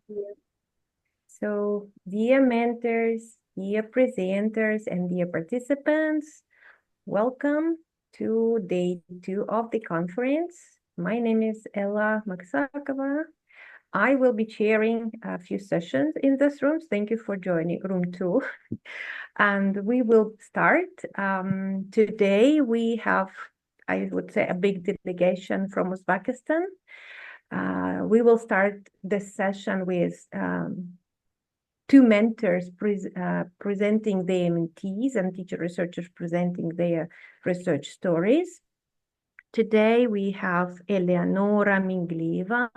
Yeah. So, dear mentors, dear presenters, and dear participants, welcome to day 2 of the conference. My name is Ella Maksakova. I will be chairing a few sessions in this room. Thank you for joining room 2. And we will start. Today we have, I would say, a big delegation from Uzbekistan. We will start this session with two mentors presenting their mentees and teacher researchers presenting their research stories. Today we have Elyanora Menglieva,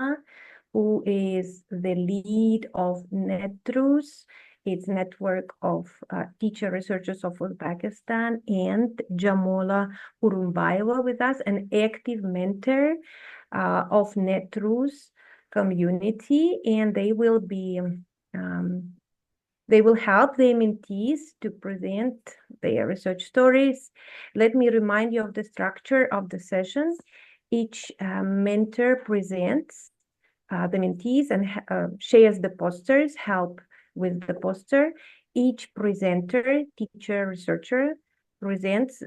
who is the lead of NetRus. It's network of teacher researchers of Uzbekistan, and Jamola Urunbayeva with us, an active mentor of NetRus community, and they will be they will help the mentees to present their research stories. Let me remind you of the structure of the session. Each mentor presents the mentees and shares the posters, help with the poster. Each presenter, teacher, researcher, presents,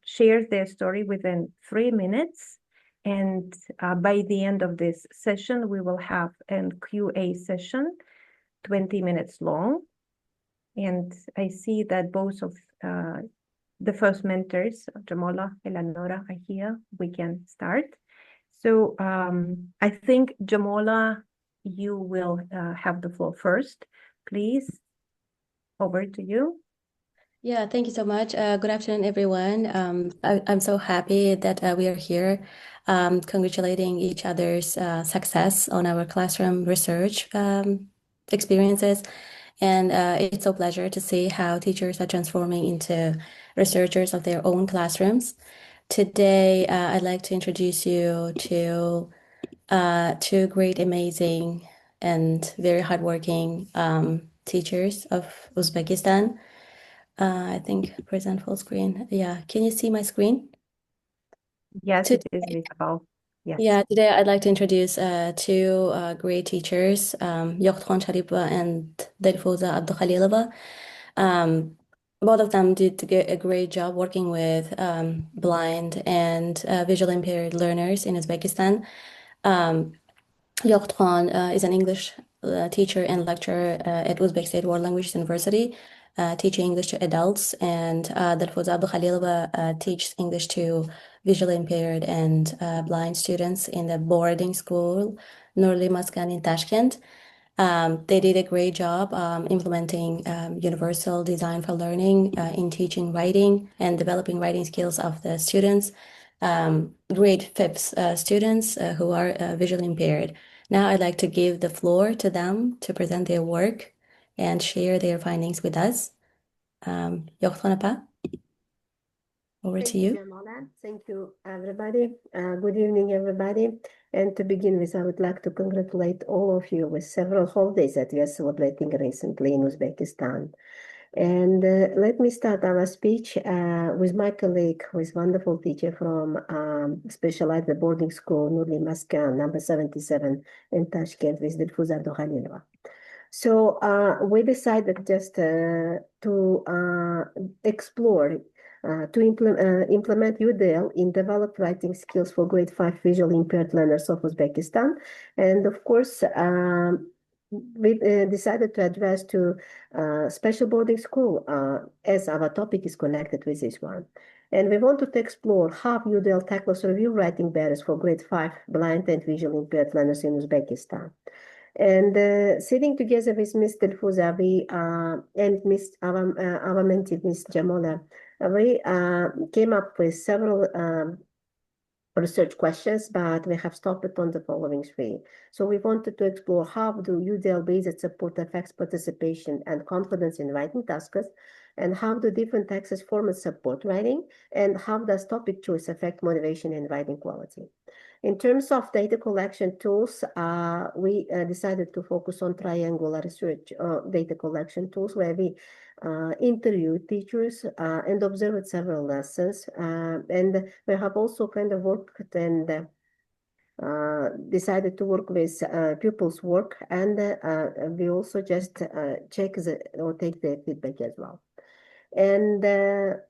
shares their story within 3 minutes. And by the end of this session, we will have a Q&A session, 20 minutes long. And I see that both of the first mentors, Jamola, Elyanora, are here. We can start. So I think, Jamola, you will have the floor first. Please, over to you. Yeah, thank you so much. Good afternoon, everyone. I'm so happy that we are here congratulating each other's success on our classroom research experiences. And it's a pleasure to see how teachers are transforming into researchers of their own classrooms. Today, I'd like to introduce you to two great, amazing, and very hardworking teachers of Uzbekistan. I think present full screen. Yeah, can you see my screen? Yes, it is visible. Yes. Yeah, today I'd like to introduce two great teachers, Ugilkhon Kakilova and Dilafruz Sarimsakova. Both of them did a great job working with blind and visually impaired learners in Uzbekistan. Ugilkhon is an English teacher and lecturer at Uzbek State World Languages University, teaching English to adults, and Dilafruz Sarimsakova teaches English to visually impaired and blind students in the boarding school Nurli Maskan in Tashkent. They did a great job implementing universal design for learning in teaching writing and developing writing skills of the students, grade 5th students who are visually impaired. Now I'd like to give the floor to them to present their work and share their findings with us. Ugilkhon Apa, over to you. Jamola. Thank you, everybody. Good evening, everybody. And to begin with, I would like to congratulate all of you with several holidays that we are celebrating recently in Uzbekistan. And let me start our speech with my colleague, who is a wonderful teacher from specialized boarding school, Nurli Maskan, number 77 in Tashkent, with Dilafruz Sarimsakova. So we decided just to explore to implement UDL in developed writing skills for grade 5 visually impaired learners of Uzbekistan. And of course, we decided to address to special boarding school as our topic is connected with this one. And we wanted to explore how UDL tackles review writing barriers for grade 5 blind and visually impaired learners in Uzbekistan. And sitting together with Ms. Dilafruza, and our mentee, Ms. Jamola, we came up with several research questions, but we have stopped on the following 3. So we wanted to explore how do UDL-based support affects participation and confidence in writing tasks, and how do different access formats support writing, and how does topic choice affect motivation and writing quality. In terms of data collection tools, we decided to focus on triangular research data collection tools, where we interviewed teachers and observed several lessons. And we have also kind of worked and decided to work with pupils' work, and we also just check or take their feedback as well. And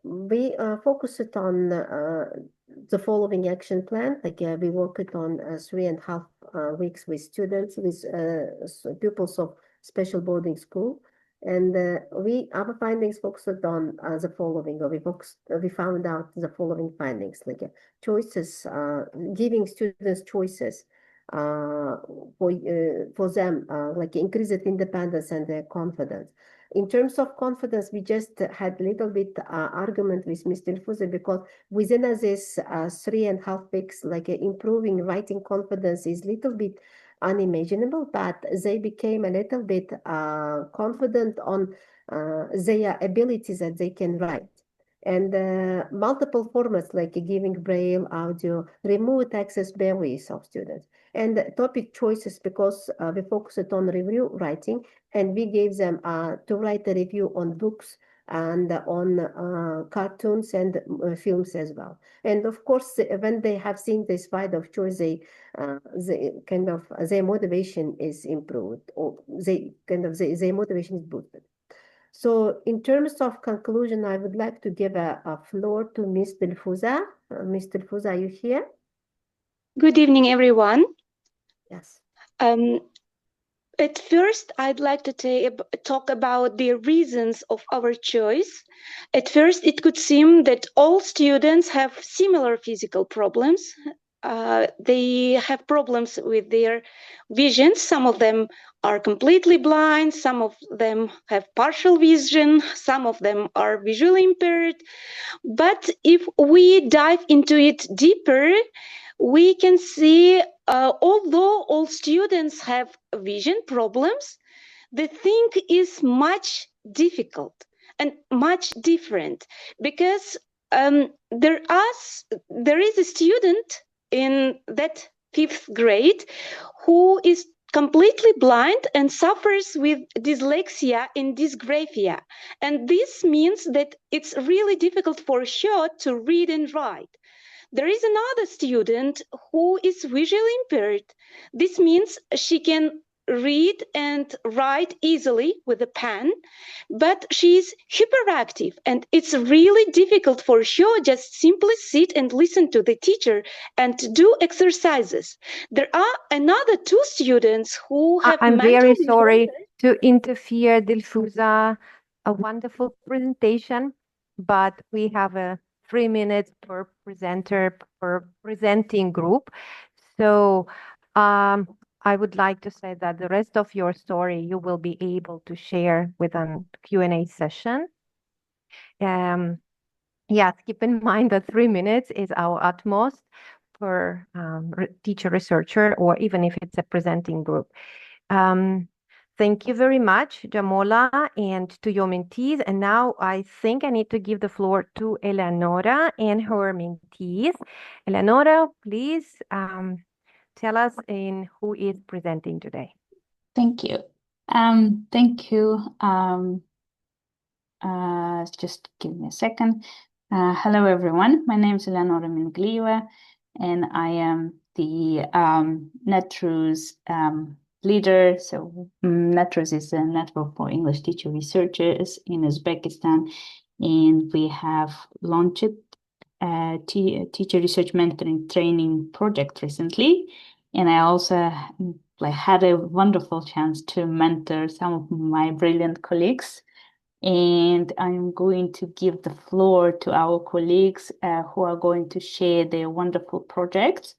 we focused on the following action plan. Like we worked on 3.5 weeks with students, with pupils of special boarding school. And our findings focused on the following, or we found out the following findings, like choices, giving students choices for them, like increased independence and their confidence. In terms of confidence, we just had a little bit argument with Ms. Dilafruz, because within this 3.5 weeks, like improving writing confidence is a little bit unimaginable, but they became a little bit confident on their abilities that they can write. And multiple formats like giving braille, audio, remote access barriers of students, and topic choices, because we focused on review writing, and we gave them to write a review on books and on cartoons and films as well. And of course, when they have seen this wide of choice, their motivation is improved, or their motivation is boosted. So in terms of conclusion, I would like to give a floor to Ms. Dilafruz. Ms. Dilafruz, are you here? Good evening, everyone. Yes. At first, I'd like to talk about the reasons of our choice. At first, it could seem that all students have similar physical problems. They have problems with their vision. Some of them are completely blind. Some of them have partial vision. Some of them are visually impaired. But if we dive into it deeper, we can see, although all students have vision problems, the thing is much difficult and much different, because there is a student in that 5th grade who is completely blind and suffers with dyslexia and dysgraphia. And this means that it's really difficult for her to read and write. There is another student who is visually impaired. This means she can read and write easily with a pen, but she is hyperactive, and it's really difficult for her just simply sit and listen to the teacher and do exercises. There are another 2 students who have I'm mental very disorders. sorry to interfere, Dilafruz. A wonderful presentation, but we have 3 minutes per presenter per presenting group. So I would like to say that the rest of your story you will be able to share with a Q&A session. Yes, keep in mind that 3 minutes is our utmost per teacher researcher, or even if it's a presenting group. Thank you very much, Jamola, and to your mentees. And now I think I need to give the floor to Elyanora and her mentees. Elyanora, please tell us who is presenting today. Thank you. Thank you. Just give me a second. Hello, everyone. My name is Elyanora Menglieva, and I am the NetRus leader. So NetRus is a network for English teacher researchers in Uzbekistan, and we have launched a teacher research mentoring training project recently. And I also had a wonderful chance to mentor some of my brilliant colleagues. And I'm going to give the floor to our colleagues who are going to share their wonderful projects.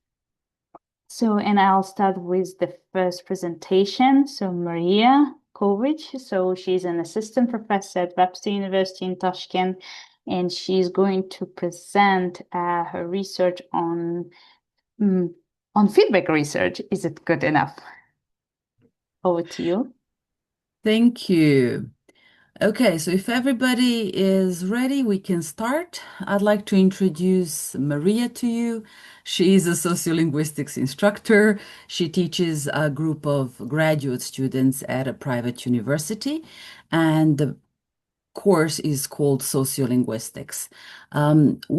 So, and I'll start with the first presentation. So Maria Kovic, so she's an assistant professor at Webster University in Tashkent, and she's going to present her research on feedback research. Is it good enough? Over to you. Thank you. Okay, so if everybody is ready, we can start. I'd like to introduce Maria to you. She is a sociolinguistics instructor. She teaches a group of graduate students at a private university. And the course is called sociolinguistics.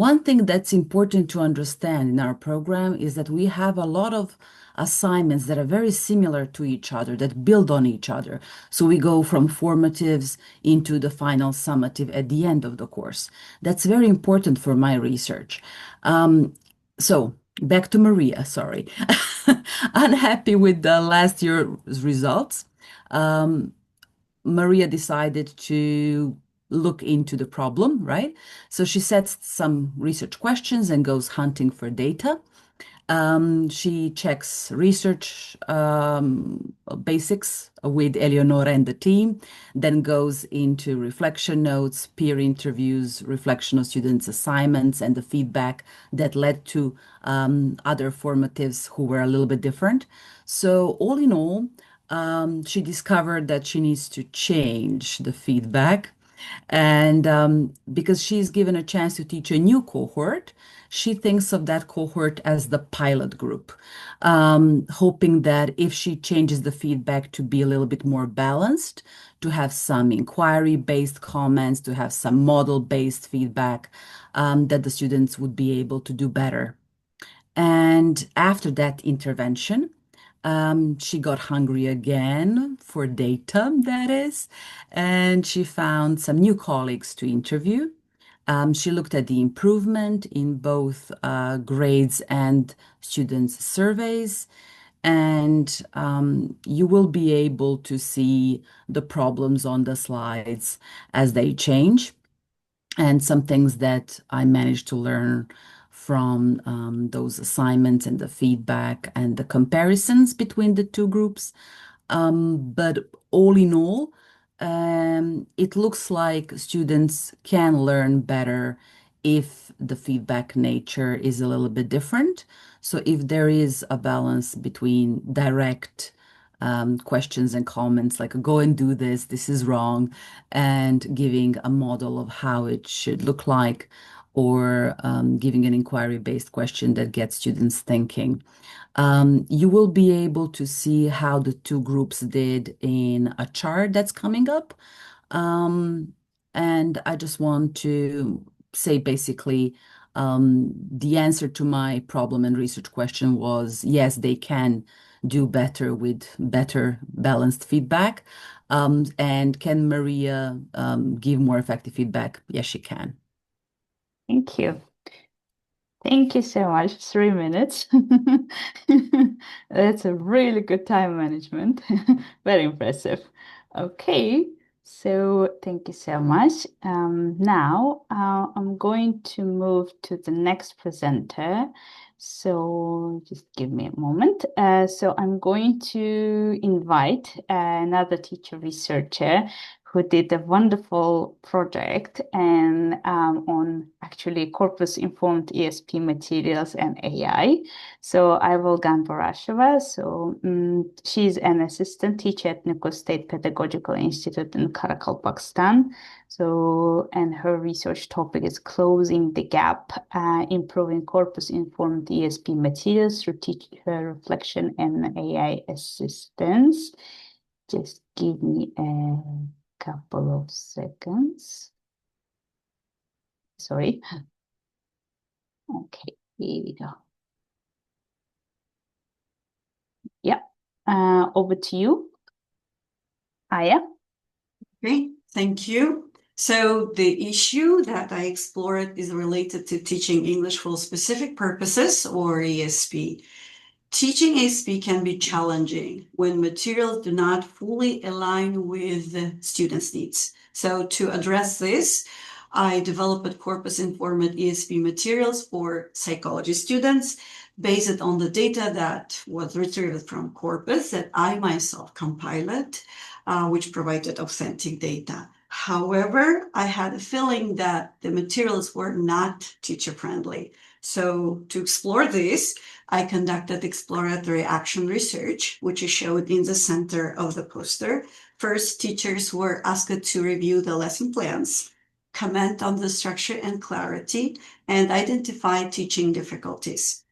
One thing that's important to understand in our program is that we have a lot of assignments that are very similar to each other, that build on each other. So we go from formatives into the final summative at the end of the course. That's very important for my research. So back to Maria, sorry. Unhappy with the last year's results. Maria decided to look into the problem, right? So she sets some research questions and goes hunting for data. She checks research basics with Elyanora and the team, then goes into reflection notes, peer interviews, reflection of students' assignments, and the feedback that led to other formatives who were a little bit different. So all in all, she discovered that she needs to change the feedback. And because she's given a chance to teach a new cohort, she thinks of that cohort as the pilot group, hoping that if she changes the feedback to be a little bit more balanced, to have some inquiry-based comments, to have some model-based feedback, that the students would be able to do better. And after that intervention, she got hungry again for data, that is, and she found some new colleagues to interview. She looked at the improvement in both grades and students' surveys, and you will be able to see the problems on the slides as they change, and some things that I managed to learn from those assignments and the feedback and the comparisons between the two groups. But all in all, it looks like students can learn better if the feedback nature is a little bit different. So if there is a balance between direct questions and comments like go and do this, this is wrong, and giving a model of how it should look like, or giving an inquiry-based question that gets students thinking. You will be able to see how the two groups did in a chart that's coming up. And I just want to say basically, the answer to my problem and research question was yes, they can do better with better balanced feedback. And can Maria give more effective feedback? Yes, she can. Thank you. Thank you so much. 3 minutes. That's a really good time management. Very impressive. Okay, so thank you so much. Now I'm going to move to the next presenter. So just give me a moment. So I'm going to invite another teacher researcher who did a wonderful project and on actually corpus-informed ESP materials and AI. So Ayvol Ganbarasheva, so she's an assistant teacher at Nikko State Pedagogical Institute in Karakol, Pakistan. So, and her research topic is closing the gap, improving corpus-informed ESP materials through teacher reflection and AI assistance. Just give me a couple of seconds. Sorry. Okay, here we go. Yeah, over to you, Aya. Okay, thank you. So the issue that I explored is related to teaching English for specific purposes, or ESP. Teaching ESP can be challenging when materials do not fully align with the students' needs. So to address this, I developed corpus-informed ESP materials for psychology students based on the data that was retrieved from corpus that I myself compiled, which provided authentic data. However, I had a feeling that the materials were not teacher-friendly. So to explore this, I conducted exploratory action research, which is shown in the center of the poster. First, teachers were asked to review the lesson plans, comment on the structure and clarity, and identify teaching difficulties.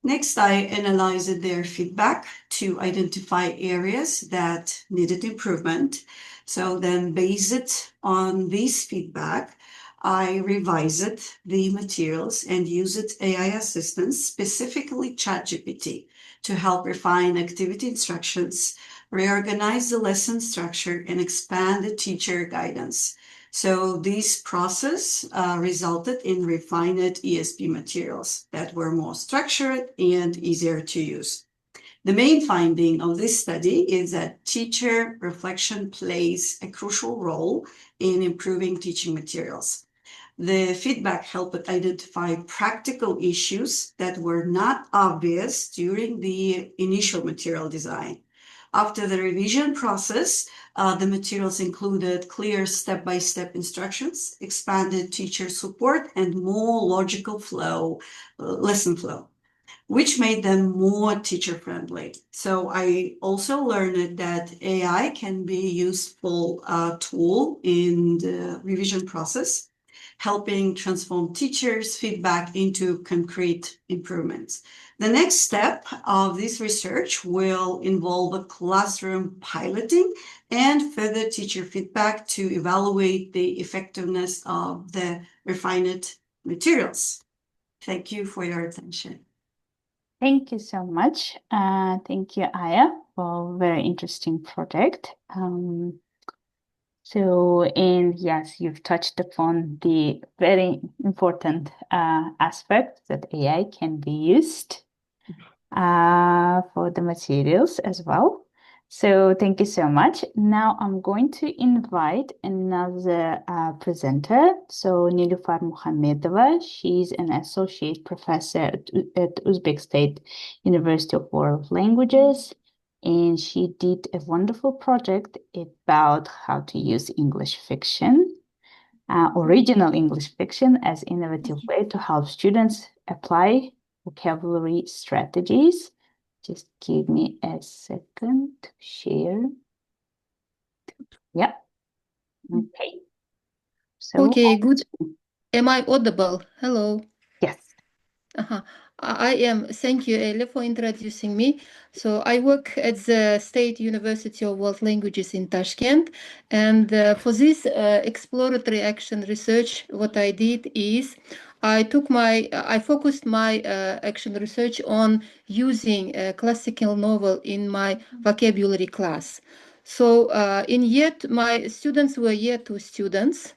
Next, I analyzed their feedback to identify areas that needed improvement. So then, based on this feedback, I revised the materials and used AI assistants, specifically ChatGPT, to help refine activity instructions, reorganize the lesson structure, and expand the teacher guidance. So this process resulted in refined ESP materials that were more structured and easier to use. The main finding of this study is that teacher reflection plays a crucial role in improving teaching materials. The feedback helped identify practical issues that were not obvious during the initial material design. After the revision process, the materials included clear step-by-step instructions, expanded teacher support, and more logical flow, lesson flow, which made them more teacher-friendly. So I also learned that AI can be a useful tool in the revision process, helping transform teachers' feedback into concrete improvements. The next step of this research will involve classroom piloting and further teacher feedback to evaluate the effectiveness of the refined materials. Thank you for your attention. Thank you so much. Thank you, Aya, for a very interesting project. And yes, you've touched upon the very important aspect that AI can be used for the materials as well. So thank you so much. Now I'm going to invite another presenter. So Nilufar Mukhammedova, she's an associate professor at Uzbek State University of World Languages. And she did a wonderful project about how to use English fiction, original English fiction, as innovative way to help students apply vocabulary strategies. Just give me a second to share. Yeah. Okay. So, okay, good. Am I audible? Hello. Yes. I am. Thank you, Ele, for introducing me. So I work at the State University of World Languages in Tashkent. And for this exploratory action research, what I did is I focused my action research on using a classical novel in my vocabulary class. So my students were year 2 students.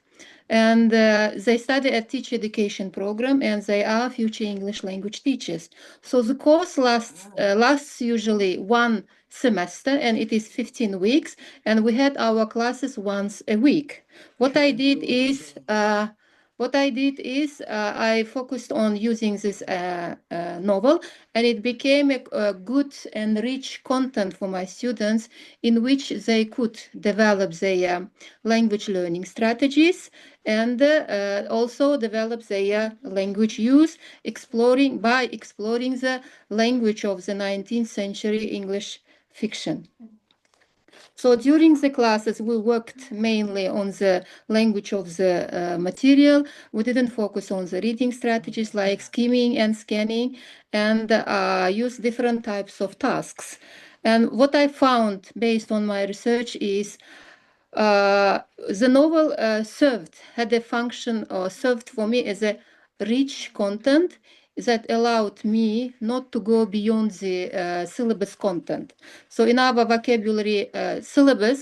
And they study a teacher education program, and they are future English language teachers. So the course lasts usually 1 semester, and it is 15 weeks, and we had our classes once a week. What I did is I focused on using this novel, and it became a good and rich content for my students in which they could develop their language learning strategies and also develop their language use, exploring the language of the 19th century English fiction. So during the classes, we worked mainly on the language of the material. We didn't focus on the reading strategies like skimming and scanning, and use different types of tasks. And what I found based on my research is the novel had a function, or served for me as a rich content that allowed me not to go beyond the syllabus content. So in our vocabulary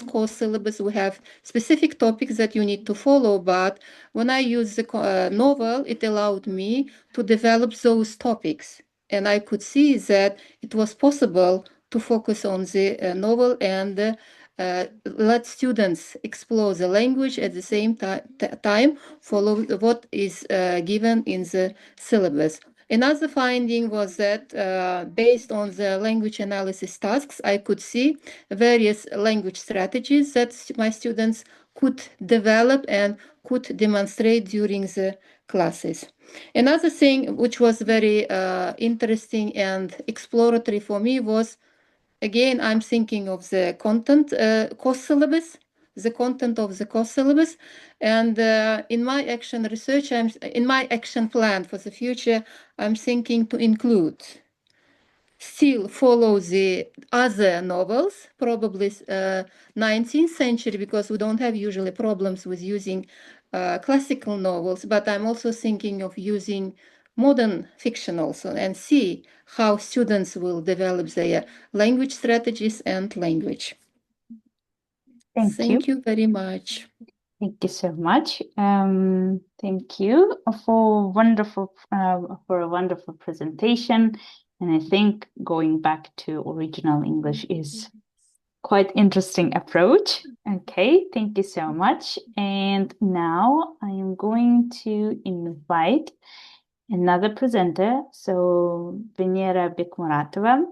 course syllabus, we have specific topics that you need to follow, but when I use the novel, it allowed me to develop those topics. And I could see that it was possible to focus on the novel and let students explore the language at the same time, follow what is given in the syllabus. Another finding was that based on the language analysis tasks, I could see various language strategies that my students could develop and could demonstrate during the classes. Another thing which was very interesting and exploratory for me was, again, I'm thinking of the content course syllabus, the content of the course syllabus. And in my action research, in my action plan for the future, I'm thinking to include still follow the other novels, probably 19th century, because we don't have usually problems with using classical novels, but I'm also thinking of using modern fiction also and see how students will develop their language strategies and language. Thank you very much. Thank you so much. Thank you for a wonderful presentation. And I think going back to original English is quite interesting approach. Okay, thank you so much. And now I am going to invite another presenter. So Venera Bekmuratova.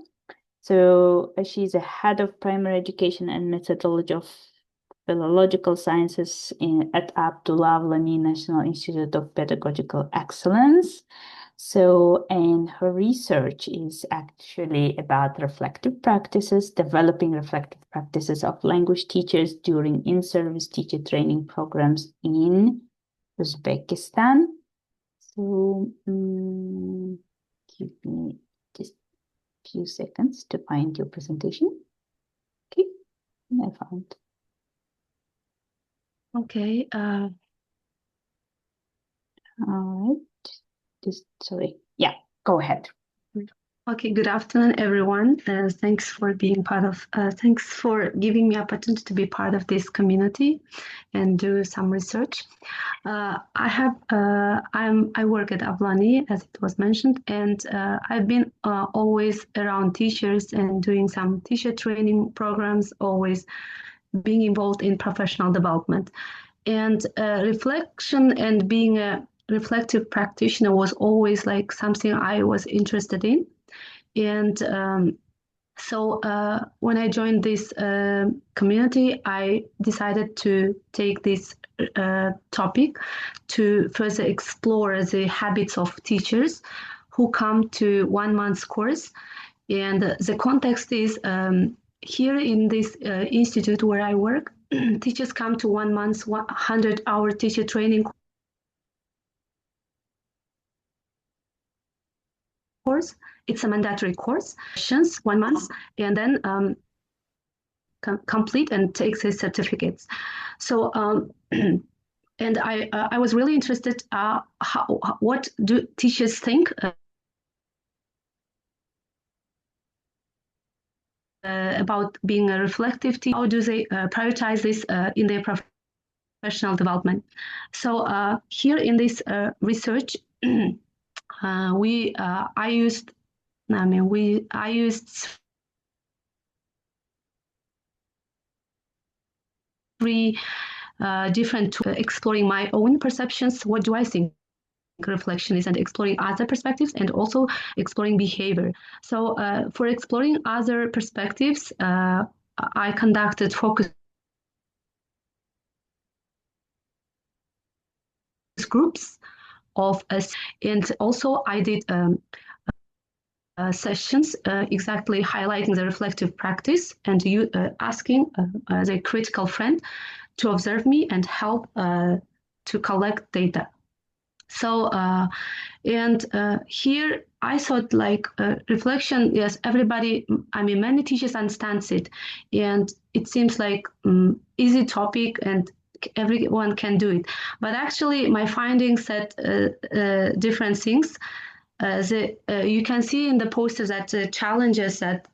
So she's a head of primary education and methodology of philological sciences at Abdullah Avlani National Institute of Pedagogical Excellence. So, and her research is actually about reflective practices, developing reflective practices of language teachers during in-service teacher training programs in Uzbekistan. So, give me just a few seconds to find your presentation. Okay, I found. Okay. All right. Sorry. Yeah, go ahead. Okay. Good afternoon, everyone. Thanks for being part of. Thanks for giving me opportunity to be part of this community and do some research. I work at Avlani, as it was mentioned, and I've been always around teachers and doing some teacher training programs, always being involved in professional development. And reflection and being a reflective practitioner was always like something I was interested in. And so when I joined this community, I decided to take this topic to further explore the habits of teachers who come to 1 month's course. And the context is here in this institute where I work, teachers come to 1 month's 100-hour teacher training course. It's a mandatory course, 1 month, and then complete and take the certificates. So, and I was really interested what do teachers think about being a reflective teacher. How do they prioritize this in their professional development? So here in this research, I used 3 different tools, exploring my own perceptions. What do I think reflection is, and exploring other perspectives, and also exploring behavior. So for exploring other perspectives, I conducted focus groups of us, and also I did sessions exactly highlighting the reflective practice and asking the critical friend to observe me and help to collect data. So, here I thought like reflection, yes, everybody, many teachers understands it, and it seems like easy topic and everyone can do it. But actually my findings said different things. You can see in the poster that the challenges that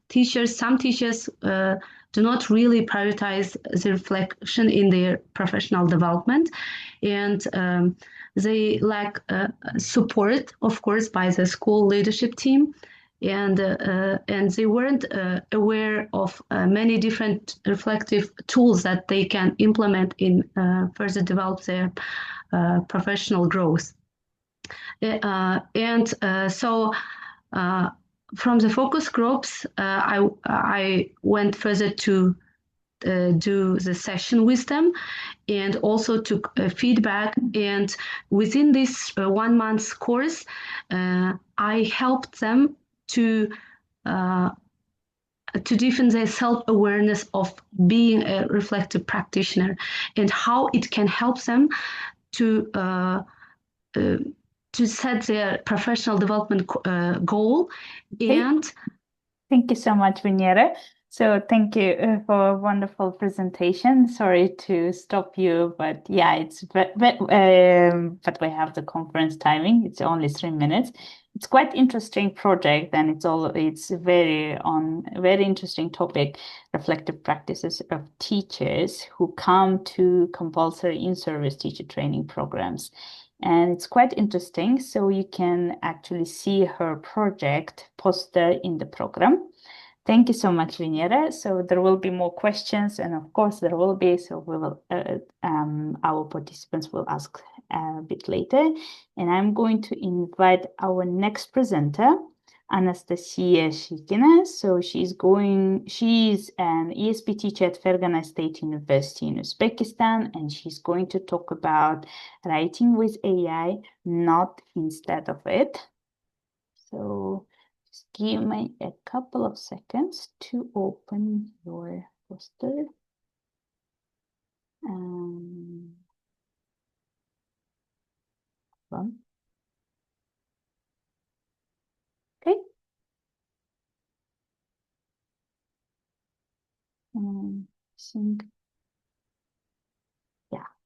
some teachers do not really prioritize the reflection in their professional development, and they lack support, of course, by the school leadership team, and they weren't aware of many different reflective tools that they can implement in further develop their professional growth. So from the focus groups, I went further to do the session with them, and also took feedback. And within this 1 month's course, I helped them to deepen their self-awareness of being a reflective practitioner, and how it can help them to set their professional development goal. Okay. And Thank you so much, Viniera. So thank you for a wonderful presentation. Sorry to stop you, but yeah, but we have the conference timing. It's only 3 minutes. It's quite interesting project, and it's very interesting topic, reflective practices of teachers who come to compulsory in-service teacher training programs. And it's quite interesting. So you can actually see her project poster in the program. Thank you so much, Viniera. So there will be more questions, and of course there will be. So we will, our participants will ask a bit later. And I'm going to invite our next presenter, Anastasia Shikina. So she's an ESP teacher at Fergana State University in Uzbekistan, and she's going to talk about writing with AI, not instead of it. So just give me a couple of seconds to open your poster. Okay.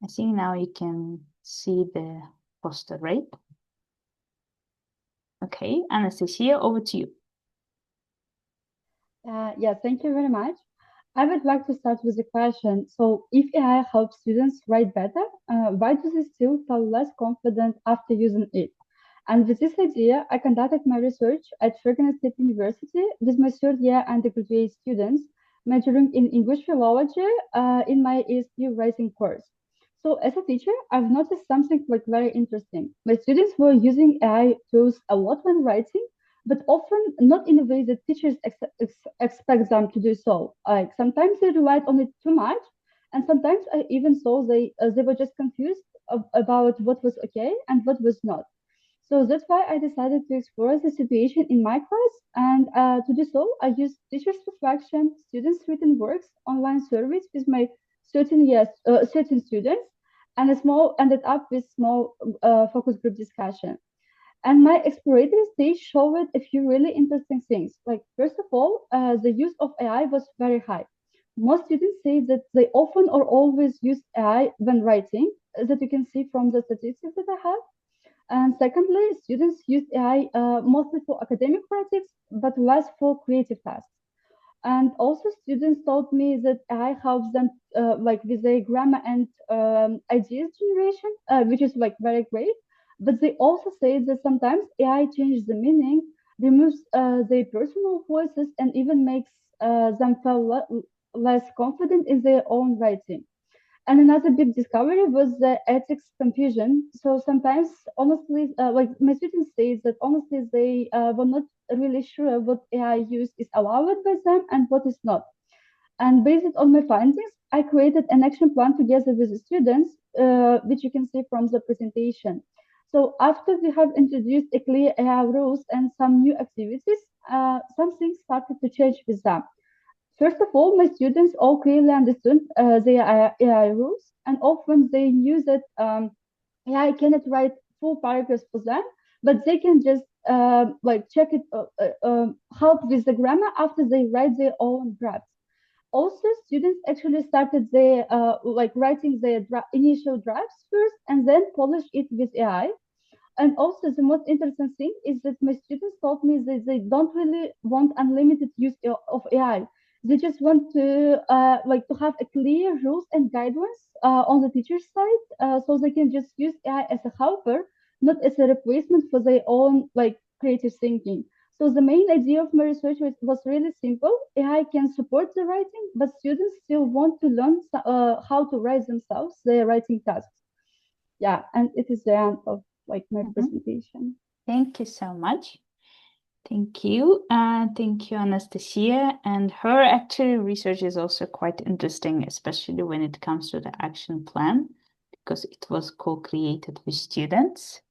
I think now you can see the poster, right? Okay, Anastasia, over to you. Yeah, thank you very much. I would like to start with a question. So if AI helps students write better, why do they still feel less confident after using it? And with this idea, I conducted my research at Fergana State University with my third year undergraduate students, majoring in English philology in my ESP writing course. So as a teacher, I've noticed something very interesting. My students were using AI tools a lot when writing, but often not in a way that teachers expect them to do so. Like sometimes they relied on it too much, and sometimes I even saw they were just confused about what was okay and what was not. So that's why I decided to explore the situation in my class, and to do so, I used teachers' reflection, students' written works, online surveys with my 13 students, and ended up with small focus group discussion. And my exploratory stage showed a few really interesting things. Like, first of all, the use of AI was very high. Most students say that they often or always use AI when writing, that you can see from the statistics that I have. And secondly, students use AI mostly for academic projects, but less for creative tasks. And also, students told me that AI helps them with their grammar and ideas generation, which is very great. But they also say that sometimes AI changes the meaning, removes their personal voices, and even makes them feel less confident in their own writing. And another big discovery was the ethics confusion. So sometimes, honestly, my students say that honestly they were not really sure what AI use is allowed by them and what is not. And based on my findings, I created an action plan together with the students, which you can see from the presentation. So after we have introduced a clear AI rules and some new activities, some things started to change with them. First of all, my students all clearly understood the AI rules, and often they knew that AI cannot write full paragraphs for them, but they can just check it, help with the grammar after they write their own drafts. Also, students actually started their writing their initial drafts first, and then polish it with AI. And also, the most interesting thing is that my students told me that they don't really want unlimited use of AI. They just want to to have a clear rules and guidelines on the teacher's side, so they can just use AI as a helper, not as a replacement for their own creative thinking. So the main idea of my research was really simple. AI can support the writing, but students still want to learn how to write themselves their writing tasks. Yeah, and it is the end of my presentation. Thank you so much. Thank you. Thank you, Anastasia. And her actually research is also quite interesting, especially when it comes to the action plan, because it was co-created with students.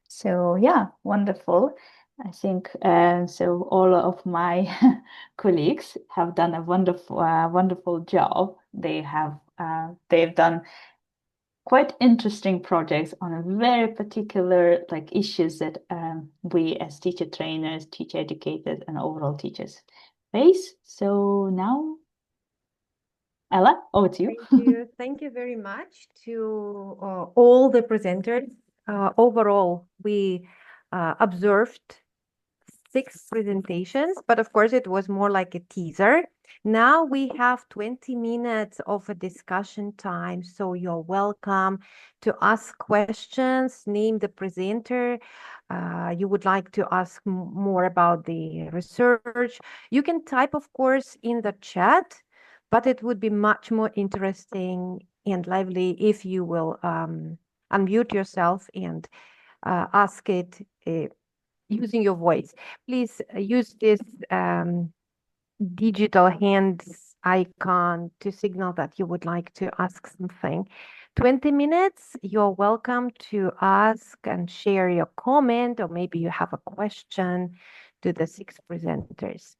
So yeah, wonderful. I think so. All of my colleagues have done a wonderful job. They've done quite interesting projects on a very particular issues that we as teacher trainers, teacher educators, and overall teachers face. So now, Ella, over to you. Thank you. Thank you very much to all the presenters. Overall, we observed 6 presentations, but of course it was more like a teaser. Now we have 20 minutes of a discussion time, so you're welcome to ask questions, name the presenter. You would like to ask more about the research. You can type, of course, in the chat, but it would be much more interesting and lively if you will unmute yourself and ask it using your voice. Please use this digital hands icon to signal that you would like to ask something. 20 minutes, you're welcome to ask and share your comment, or maybe you have a question to the 6 presenters.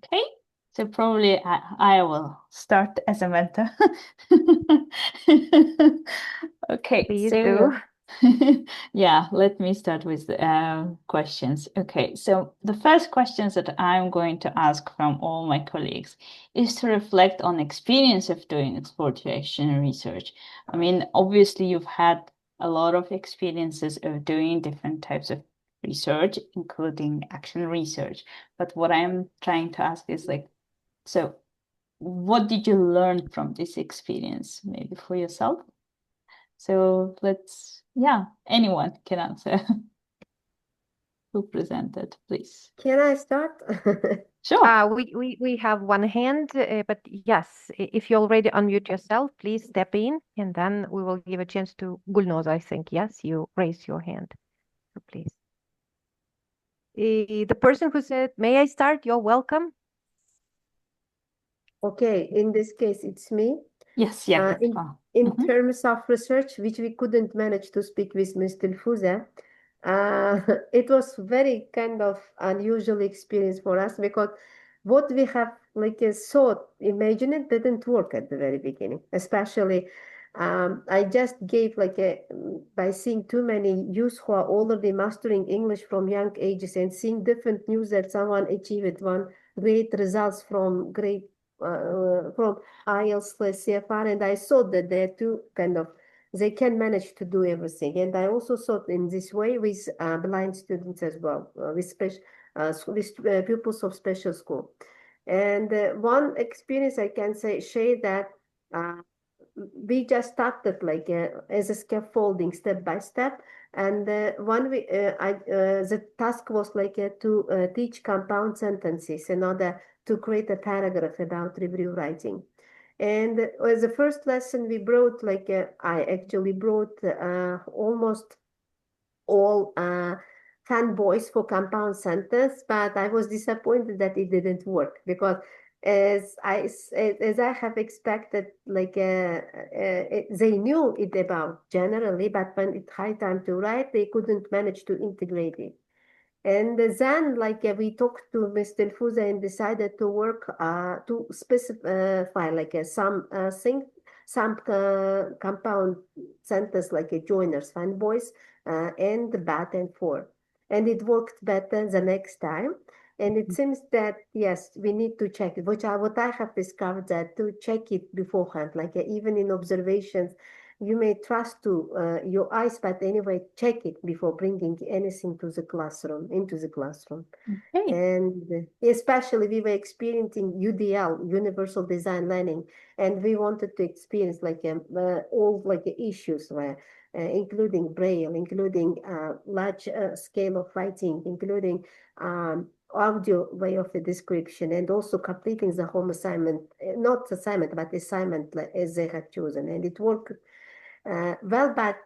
Okay, so probably I will start as a mentor. Okay, Please so do. yeah, let me start with the questions. Okay, so the first questions that I'm going to ask from all my colleagues is to reflect on experience of doing exploratory action research. I mean, obviously you've had a lot of experiences of doing different types of research, including action research. But what I'm trying to ask is like, so what did you learn from this experience, maybe for yourself? So let's, yeah, anyone can answer. Who presented, please? Can I start? Sure. We have one hand, but yes, if you already unmute yourself, please step in, and then we will give a chance to Gulnoz, I think. Yes, you raised your hand, so please. The person who said, "May I start?" You're welcome. Okay, in this case, it's me. Yes, yeah. In terms of research, which we couldn't manage to speak with Ms. Dilfuza, it was very kind of unusual experience for us because what we have like thought, imagine it didn't work at the very beginning, especially I just gave like by seeing too many youth who are already mastering English from young ages and seeing different news that someone achieved one great results from from IELTS CFR, and I thought that they're two kind of they can manage to do everything. And I also thought in this way with blind students as well, with pupils of special school. And one experience I can share that we just started like as a scaffolding step by step. And the task was like to teach compound sentences in order to create a paragraph about review writing. And as the first lesson we brought, like I actually brought almost all fanboys for compound sentence, but I was disappointed that it didn't work because as I have expected, like they knew it about generally, but when it high time to write, they couldn't manage to integrate it. And then, like we talked to Ms. Dilfuza and decided to work to specify like some compound sentence like a joiners, fanboys, and bat and for. And it worked better the next time. And it seems that, yes, we need to check it, what I have discovered that to check it beforehand, like even in observations, you may trust to your eyes, but anyway, check it before bringing anything to the classroom, into the classroom. Okay. And especially we were experiencing UDL, Universal Design Learning, and we wanted to experience like all like issues where including Braille, including large scale of writing, including audio way of the description, and also completing the home assignment, not assignment, but assignment as they had chosen. And it worked well, but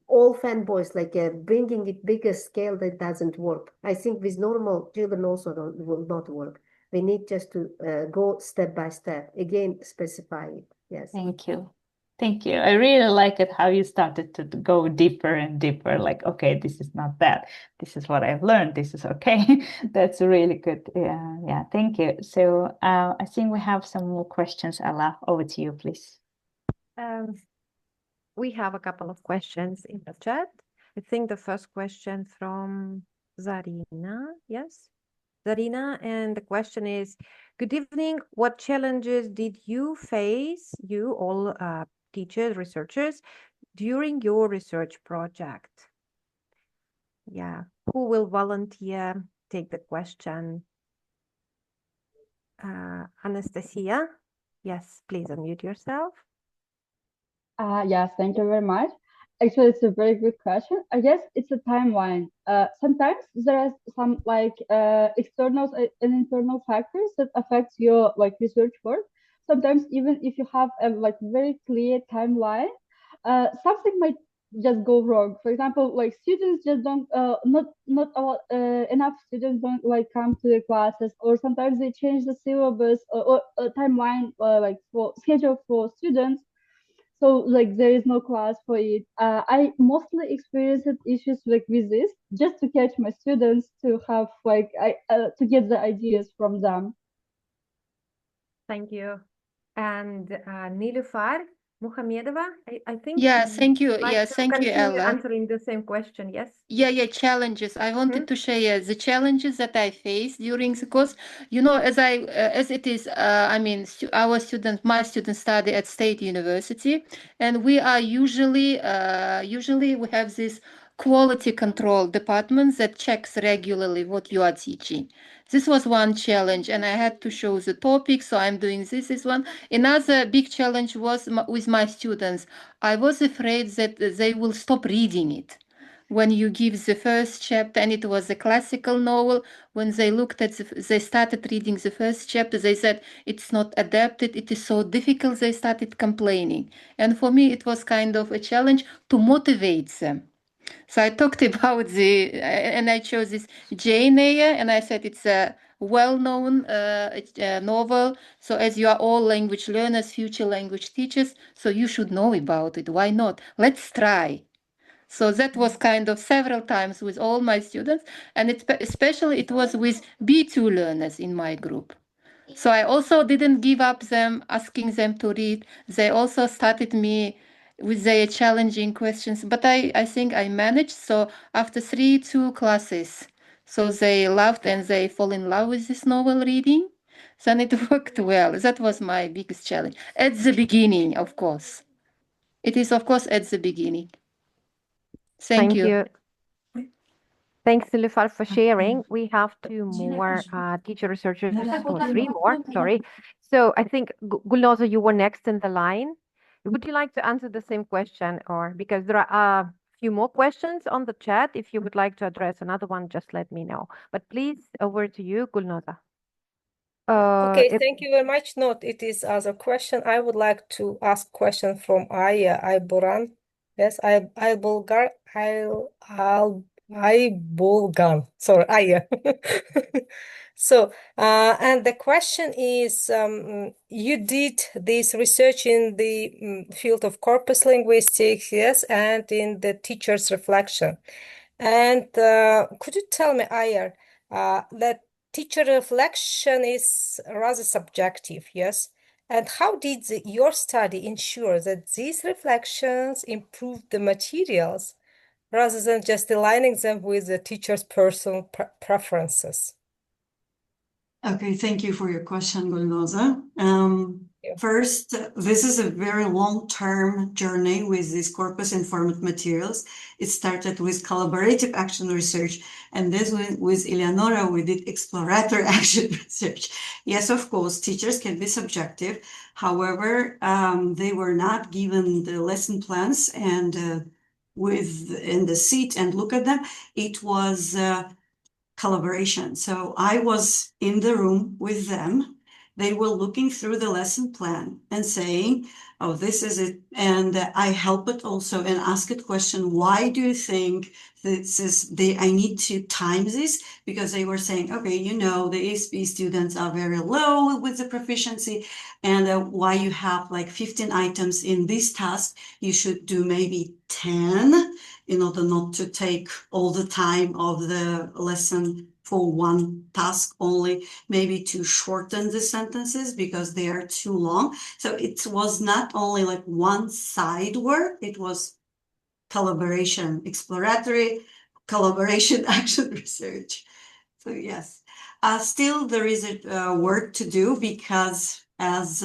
all fanboys, like bringing it bigger scale, that doesn't work. I think with normal children also will not work. We need just to go step by step. Again, specify it. Yes. Thank you. Thank you. I really like it how you started to go deeper and deeper, like, okay, this is not that. This is what I've learned. This is okay. That's really good. Yeah, thank you. So I think we have some more questions. Ella, over to you, please. We have a couple of questions in the chat. I think the first question from Zarina, yes? Zarina, and the question is, good evening. What challenges did you face, you all teachers, researchers, during your research project? Yeah, who will volunteer take the question? Anastasia, yes, please unmute yourself. Yes, thank you very much. Actually, it's a very good question. I guess it's a timeline. Sometimes there are some external and internal factors that affect your research work. Sometimes even if you have a very clear timeline, something might just go wrong. For example, students just don't enough students don't come to the classes, or sometimes they change the syllabus or timeline for schedule for students. So there is no class for it. I mostly experienced issues with this, just to catch my students to have to get the ideas from them. Thank you. And Nilufar Mukhammedova, I think. Yeah, thank you. Like Yeah, thank you, continue Ella. answering the same question, yes? Yeah, challenges. I wanted to share the challenges that I faced during the course. You know, as it is, I mean, my students study at State University, and we are usually we have this quality control department that checks regularly what you are teaching. This was one challenge, and I had to show the topic, so I'm doing this is one. Another big challenge was with my students. I was afraid that they will stop reading it. When you give the first chapter, and it was a classical novel, when they looked at they started reading the first chapter, they said it's not adapted, it is so difficult, they started complaining. And for me, it was kind of a challenge to motivate them. So I talked about and I chose this Jane Eyre, and I said it's a well-known novel. So as you are all language learners, future language teachers, so you should know about it. Why not? Let's try. So that was kind of several times with all my students, and especially it was with B2 learners in my group. So I also didn't give up them, asking them to read. They also started me with their challenging questions, but I think I managed. So after 2 classes, so they loved and they fall in love with this novel reading. Then it worked well. That was my biggest challenge. At the beginning, of course. It is, of course, at the beginning. Thank you. Thanks, Nilufar, for sharing. We have 2 more teacher researchers, or 3 more, sorry. So I think, Gulnoza, you were next in the line. Would you like to answer the same question, or because there are a few more questions on the chat, if you would like to address another one, just let me know. But please, over to you, Gulnoza. Okay, thank you very much. No, it is as a question. I would like to ask question from Aya Bulgan. Yes, Bulgan. Sorry, Aya. So, and the question is, you did this research in the field of corpus linguistics, yes, and in the teacher's reflection. And could you tell me, Aya, that teacher reflection is rather subjective, yes? And how did your study ensure that these reflections improve the materials rather than just aligning them with the teacher's personal preferences? Okay, thank you for your question, Gulnoza. First, this is a very long-term journey with these corpus-informed materials. It started with collaborative action research, and this with Elyanora, we did exploratory action research. Yes, of course, teachers can be subjective. However, they were not given the lesson plans and in the seat and look at them. It was collaboration. So I was in the room with them, they were looking through the lesson plan and saying, oh, this is it. And I help it also and ask it question, why do you think this is I need to time this? Because they were saying, okay, you know, the ASP students are very low with the proficiency, and why you have like 15 items in this task, you should do maybe 10 in order not to take all the time of the lesson for one task only, maybe to shorten the sentences because they are too long. So it was not only like one side work, it was collaboration, exploratory, collaboration, action research. So yes, still there is work to do because as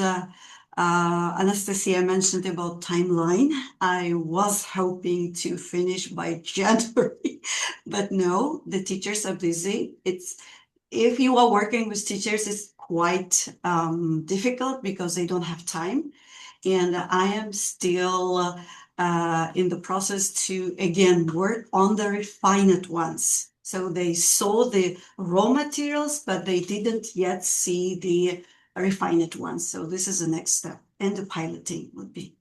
Anastasia mentioned about timeline, I was hoping to finish by January, but no, the teachers are busy. If you are working with teachers, it's quite difficult because they don't have time. And I am still in the process to, again, work on the refined ones. So they saw the raw materials, but they didn't yet see the refined ones. So this is the next step, and the piloting would be.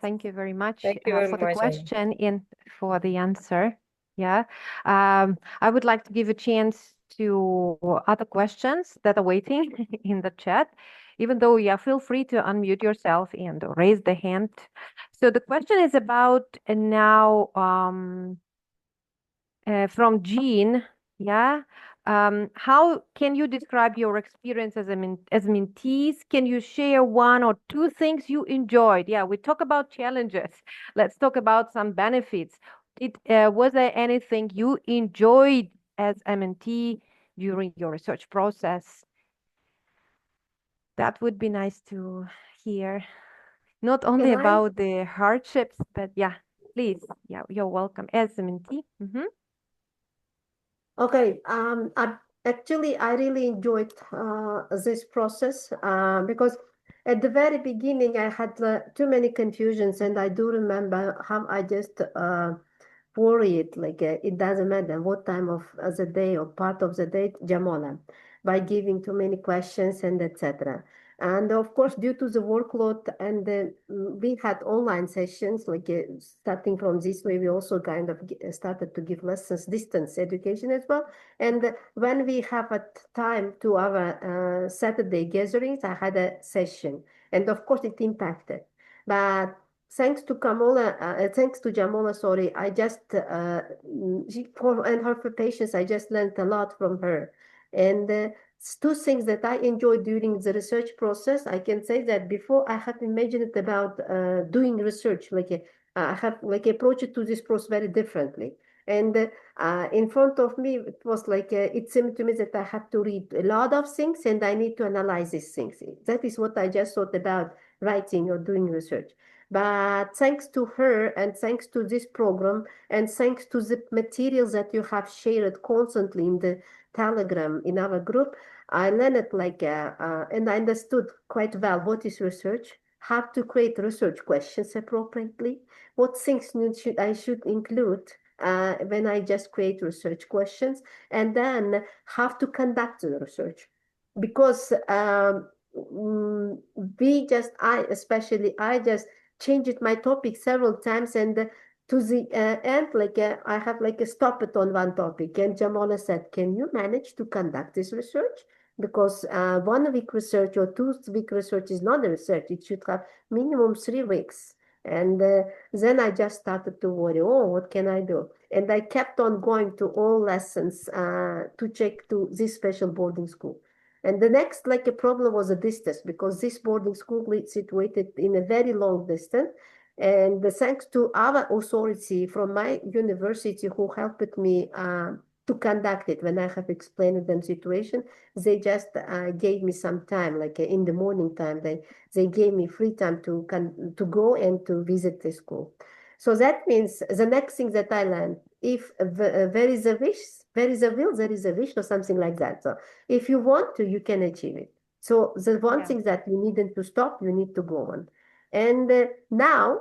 Thank you very much Thank you very for the much, question and for the answer. Yeah, I would like to give a chance to other questions that are waiting in the chat. Even though, yeah, feel free to unmute yourself and raise the hand. So the question is about now from Jean. Yeah. How can you describe your experience as mentees? Can you share one or two things you enjoyed? Yeah, we talk about challenges. Let's talk about some benefits. Was there anything you enjoyed as a mentee during your research process? That would be nice to hear. Not only about the hardships, but yeah, please. Yeah, you're welcome as a mentee. Okay, I really enjoyed this process because at the very beginning I had too many confusions, and I do remember how I just worried, like it doesn't matter what time of the day or part of the day, Jamola, by giving too many questions and etc. And of course, due to the workload, and we had online sessions, like starting from this way, we also kind of started to give lessons, distance education as well. And when we have a time to our Saturday gatherings, I had a session, and of course it impacted. But thanks to Jamola, sorry, I just and her patience, I just learned a lot from her. And two things that I enjoyed during the research process. I can say that before I have imagined about doing research, I have approached to this process very differently. And in front of me, it was it seemed to me that I had to read a lot of things and I need to analyze these things. That is what I just thought about writing or doing research. But thanks to her and thanks to this program and thanks to the materials that you have shared constantly in the Telegram in our group, I learned and I understood quite well what is research, how to create research questions appropriately, what things I should include when I just create research questions, and then how to conduct the research. Because I just changed my topic several times, and to the end, I have stop it on one topic. And Jamola said, can you manage to conduct this research? Because 1 week research or 2 week research is not a research. It should have minimum 3 weeks. And then I just started to worry, oh, what can I do? And I kept on going to all lessons to check to this special boarding school. And the next a problem was a distance, because this boarding school is situated in a very long distance. And thanks to our authority from my university who helped me to conduct it, when I have explained them situation, they just gave me some time, in the morning time, they gave me free time to go and to visit the school. So that means the next thing that I learned, if there is a wish, there is a will, there is a wish, or something like that. So if you want to, you can achieve it. So the one thing that you needn't to stop, you need to go on. And now,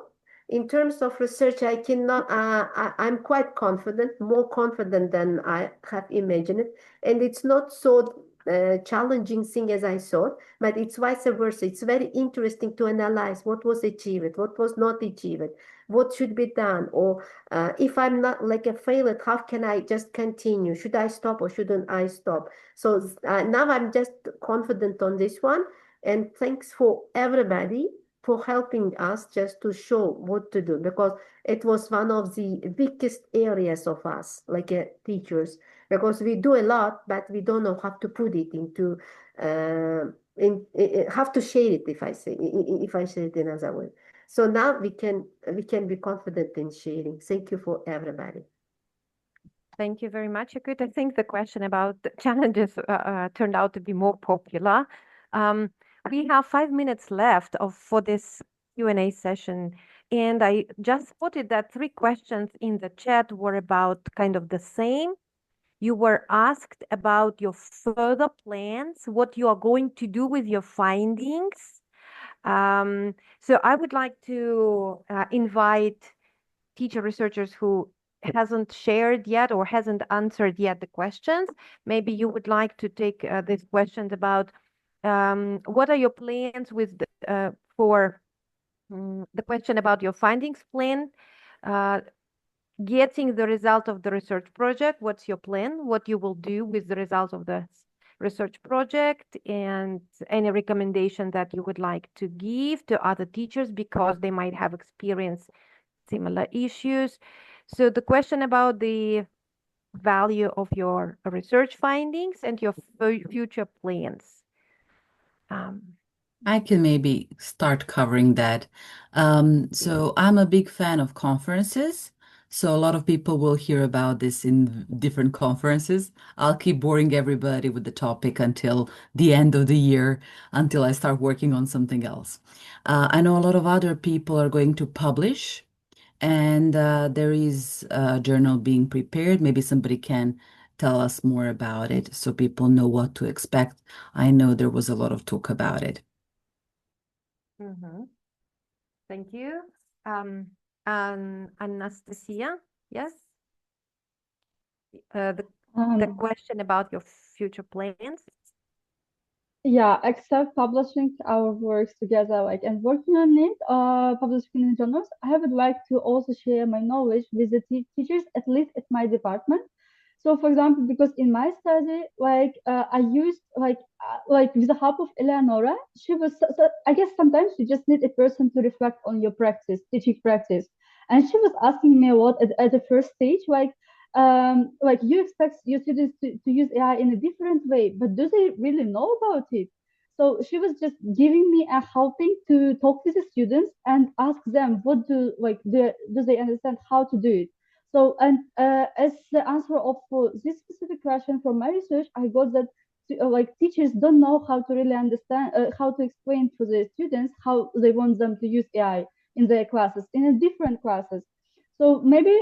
in terms of research, I cannot, I'm quite confident, more confident than I have imagined. And it's not so challenging thing as I thought, but it's vice versa. It's very interesting to analyze what was achieved, what was not achieved, what should be done, or if I'm not like a failure, how can I just continue? Should I stop or shouldn't I stop? So now I'm just confident on this one, and thanks for everybody for helping us just to show what to do, because it was one of the biggest areas of us, like teachers, because we do a lot, but we don't know how to put it into, how to share it, if I say it in another way. So now we can be confident in sharing. Thank you for everybody. Thank you very much, Akut. I think the question about the challenges turned out to be more popular. We have 5 minutes left for this Q&A session, and I just spotted that 3 questions in the chat were about kind of the same. You were asked about your further plans, what you are going to do with your findings. So I would like to invite teacher researchers who hasn't shared yet or hasn't answered yet the questions. Maybe you would like to take these questions about what are your plans with for the question about your findings plan, getting the result of the research project. What's your plan? What you will do with the results of the research project, and any recommendation that you would like to give to other teachers because they might have experienced similar issues. So the question about the value of your research findings and your future plans. I can maybe start covering that. So I'm a big fan of conferences. So a lot of people will hear about this in different conferences. I'll keep boring everybody with the topic until the end of the year, until I start working on something else. I know a lot of other people are going to publish, and there is a journal being prepared. Maybe somebody can tell us more about it so people know what to expect. I know there was a lot of talk about it. Thank you. Anastasia, yes? The question about your future plans. Yeah, except publishing our works together, like, and working on it, publishing in journals, I would like to also share my knowledge with the teachers, at least at my department. So, for example, because in my study, like, I used like with the help of Elyanora, she was. So I guess sometimes you just need a person to reflect on your practice, teaching practice, and she was asking me a lot at the first stage, like you expect your students to use AI in a different way, but do they really know about it? So she was just giving me a helping to talk with the students and ask them what do they understand how to do it. So, and as the answer of this specific question from my research, I got that teachers don't know how to really understand how to explain to the students how they want them to use AI in their classes, in different classes. So maybe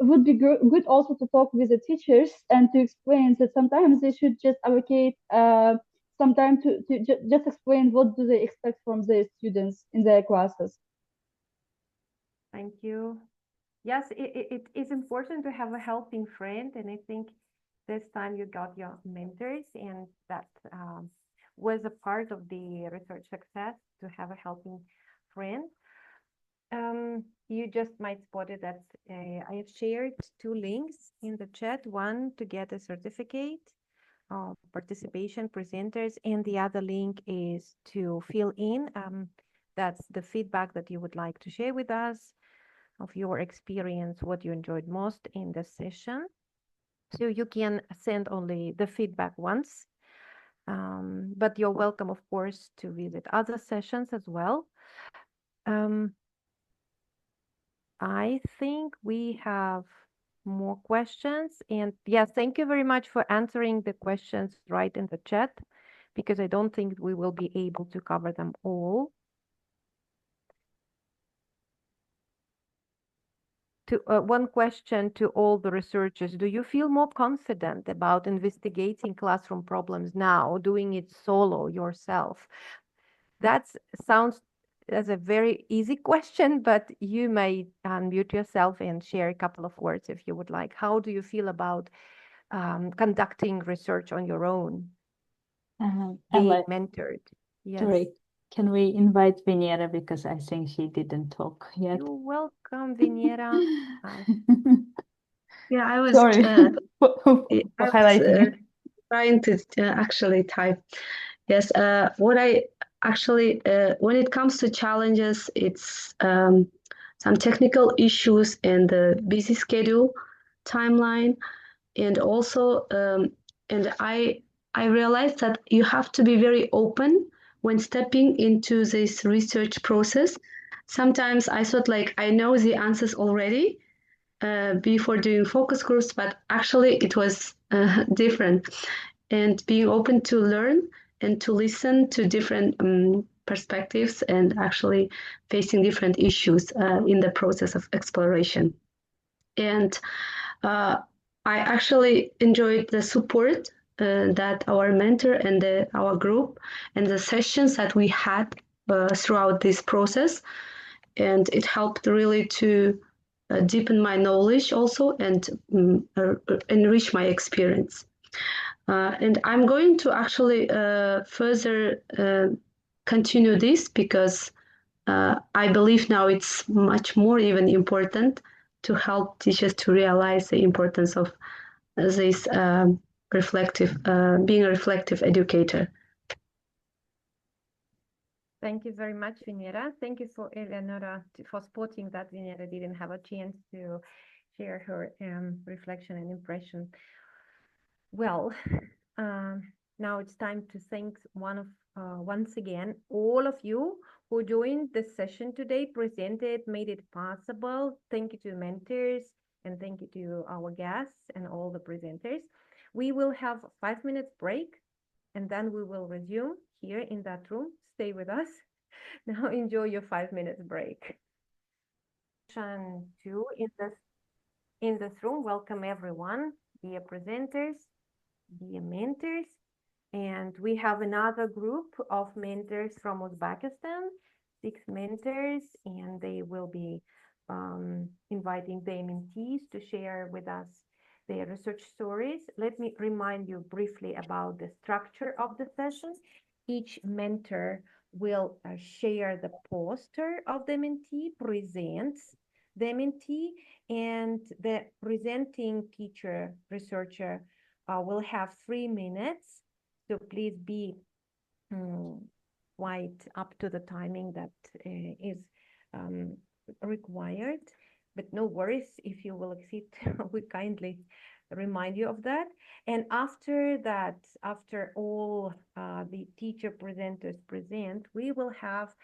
would be good also to talk with the teachers and to explain that sometimes they should just allocate some time to just explain what do they expect from their students in their classes. Thank you. Yes, it is important to have a helping friend, and I think this time you got your mentors, and that was a part of the research success, to have a helping friend. You just might spot it that I have shared 2 links in the chat, one to get a certificate of participation presenters, and the other link is to fill in. That's the feedback that you would like to share with us of your experience, what you enjoyed most in the session. So you can send only the feedback once, but you're welcome, of course, to visit other sessions as well. I think we have more questions, and yes, thank you very much for answering the questions right in the chat, because I don't think we will be able to cover them all. One question to all the researchers: do you feel more confident about investigating classroom problems now, doing it solo yourself? That sounds as a very easy question, but you may unmute yourself and share a couple of words if you would like. How do you feel about conducting research on your own? being Ella, mentored. Yes. sorry, can we invite Venera because I think she didn't talk yet? You're welcome, Venera. Yeah, I was Sorry for highlighting. Trying to actually type. Yes, what I actually, when it comes to challenges, it's some technical issues and the busy schedule, timeline, and also, and I realized that you have to be very open when stepping into this research process. Sometimes I thought like I know the answers already before doing focus groups, but actually it was different. And being open to learn and to listen to different perspectives and actually facing different issues in the process of exploration. And I actually enjoyed the support that our mentor and our group and the sessions that we had throughout this process. And it helped really to deepen my knowledge also and enrich my experience. And I'm going to actually further continue this because I believe now it's much more even important to help teachers to realize the importance of this reflective, being a reflective educator. Thank you very much, Venera. Thank you for Elyanora for spotting that Venera didn't have a chance to share her reflection and impression. Well, now it's time to thank once again all of you who joined the session today, presented, made it possible. Thank you to mentors and thank you to our guests and all the presenters. We will have a 5 minutes break and then we will resume here in that room. Stay with us. Now enjoy your 5 minutes break. Session 2 in this room. Welcome everyone, dear presenters, dear mentors. And we have another group of mentors from Uzbekistan, 6 mentors, and they will be inviting their mentees to share with us their research stories. Let me remind you briefly about the structure of the session. Each mentor will share the poster of the mentee, presents the mentee, and the presenting teacher, researcher will have 3 minutes. So please be quite up to the timing that is required. But no worries if you will exceed, we kindly remind you of that. And after that, after all the teacher presenters present, we will have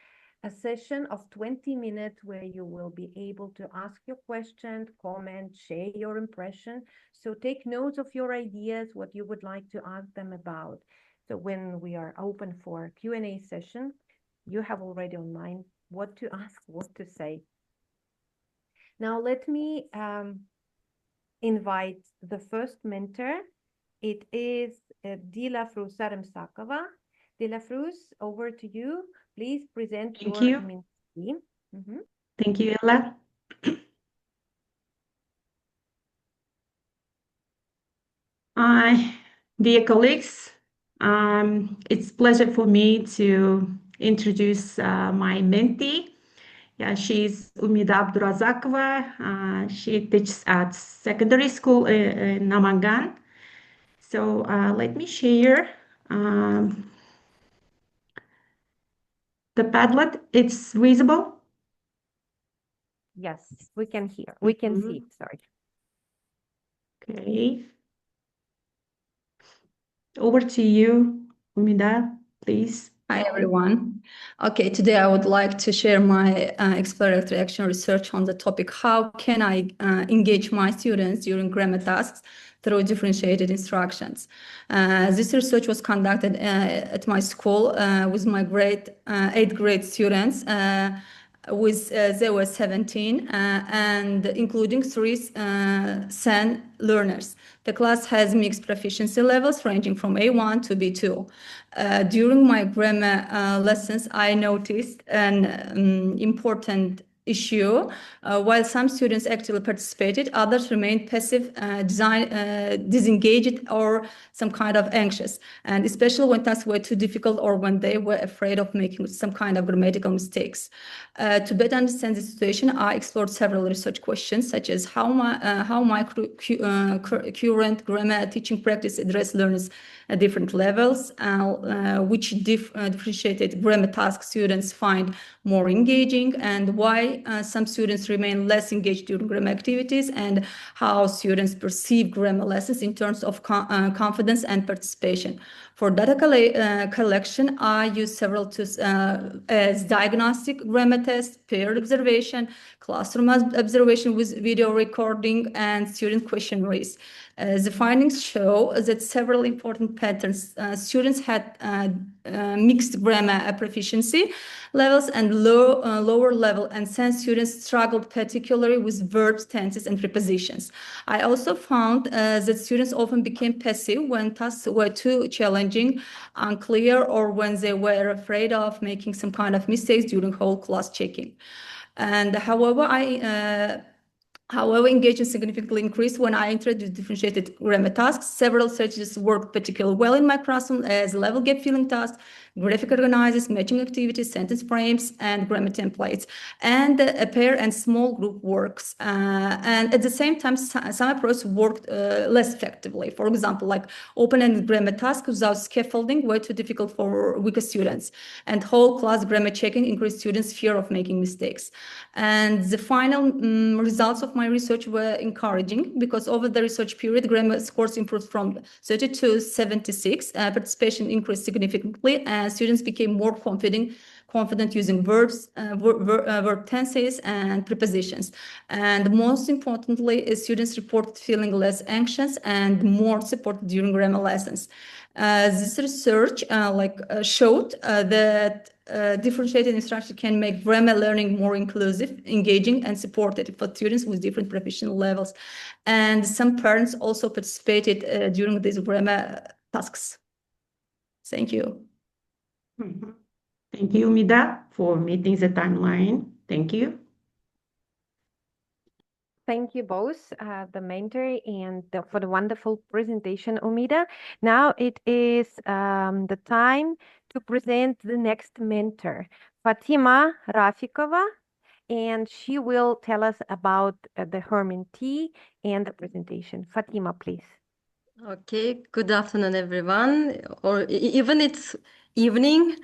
a session of 20 minutes where you will be able to ask your questions, comment, share your impression. So take notes of your ideas, what you would like to ask them about. So when we are open for Q&A session, you have already on mind what to ask, what to say. Now let me invite the first mentor. It is Dilafruz Sarimsakova. Dilafruz, over to you. Please present your mentee. Thank you, Ella. Dear colleagues, it's a pleasure for me to introduce my mentee. Yeah, she's Umida Khakimova. She teaches at secondary school in Namangan. So let me share the Padlet. It's visible? Yes, we can hear. We can see it, sorry. Okay. Over to you, Umida, please. Hi, everyone. Okay, today I would like to share my exploratory action research on the topic, how can I engage my students during grammar tasks through differentiated instructions. This research was conducted at my school with my 8th grade students. There were 17 and including 3 SEN learners. The class has mixed proficiency levels ranging from A1 to B2. During my grammar lessons, I noticed an important issue. While some students actually participated, others remained passive, disengaged, or some kind of anxious, and especially when tasks were too difficult or when they were afraid of making some kind of grammatical mistakes. To better understand the situation, I explored several research questions, such as how my current grammar teaching practice address learners at different levels, which differentiated grammar tasks students find more engaging, and why some students remain less engaged during grammar activities, and how students perceive grammar lessons in terms of confidence and participation. For data collection, I use several tools as diagnostic grammar tests, peer observation, classroom observation with video recording, and student questionnaires. The findings show that several important patterns. Students had mixed grammar proficiency levels and lower level, and some students struggled particularly with verbs, tenses, and prepositions. I also found that students often became passive when tasks were too challenging, unclear, or when they were afraid of making some kind of mistakes during whole class checking. And however, engagement significantly increased when I introduced differentiated grammar tasks. Several strategies worked particularly well in my classroom, as level gap filling tasks, graphic organizers, matching activities, sentence frames, and grammar templates, and pair and small group works. And at the same time, some approaches worked less effectively. For example, like open-ended grammar tasks without scaffolding were too difficult for weaker students, and whole class grammar checking increased students' fear of making mistakes. And the final results of my research were encouraging, because over the research period, grammar scores improved from 30 to 76. Participation increased significantly, and students became more confident using verbs, verb tenses, and prepositions. And most importantly, students reported feeling less anxious and more supported during grammar lessons. This research showed that differentiated instruction can make grammar learning more inclusive, engaging, and supported for students with different proficiency levels. And some parents also participated during these grammar tasks. Thank you. Thank you, Umida, for meeting the timeline. Thank you. Thank you both, the mentor and for the wonderful presentation, Umida. Now it is the time to present the next mentor, Fotima Rafikova, and she will tell us about her mentee and the presentation. Fotima, please. Okay, good afternoon, everyone, or even it's evening.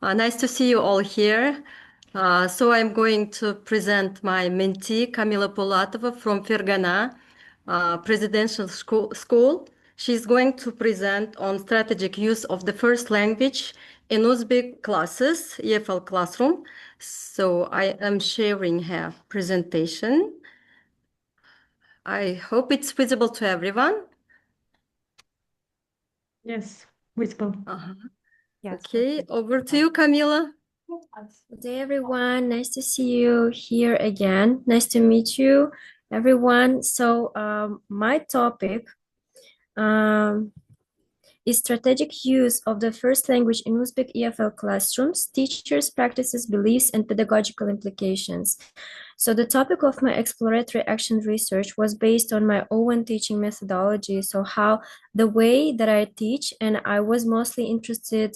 Nice to see you all here. So I'm going to present my mentee, Kamila Polatova from Fergana Presidential School. She's going to present on strategic use of the first language in Uzbek classes, IATEFL classroom. So I am sharing her presentation. I hope it's visible to everyone. Yes, visible. Yes. Okay, over to you, Kamila. Good day, everyone. Nice to see you here again. Nice to meet you, everyone. So my topic is strategic use of the first language in Uzbek IATEFL classrooms, teachers' practices, beliefs, and pedagogical implications. So the topic of my exploratory action research was based on my own teaching methodology. So how the way that I teach, and I was mostly interested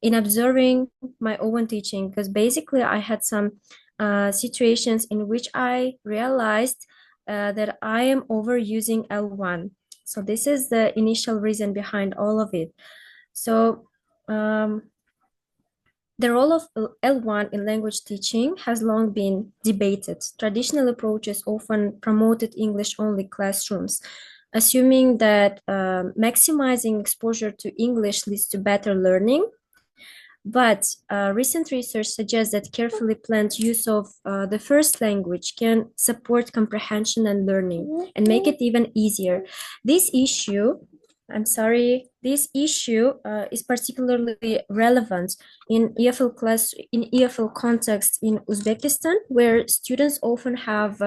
in observing my own teaching, because basically I had some situations in which I realized that I am overusing L1. So this is the initial reason behind all of it. So the role of L1 in language teaching has long been debated. Traditional approaches often promoted English-only classrooms, assuming that maximizing exposure to English leads to better learning. But recent research suggests that carefully planned use of the first language can support comprehension and learning and make it even easier. This issue is particularly relevant in IATEFL context in Uzbekistan, where students often have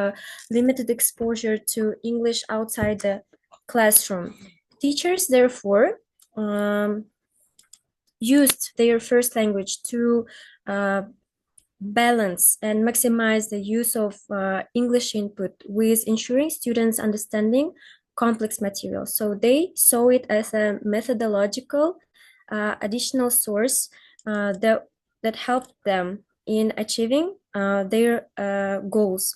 limited exposure to English outside the classroom. Teachers, therefore, used their first language to balance and maximize the use of English input with ensuring students understanding complex material. So they saw it as a methodological additional source that helped them in achieving their goals.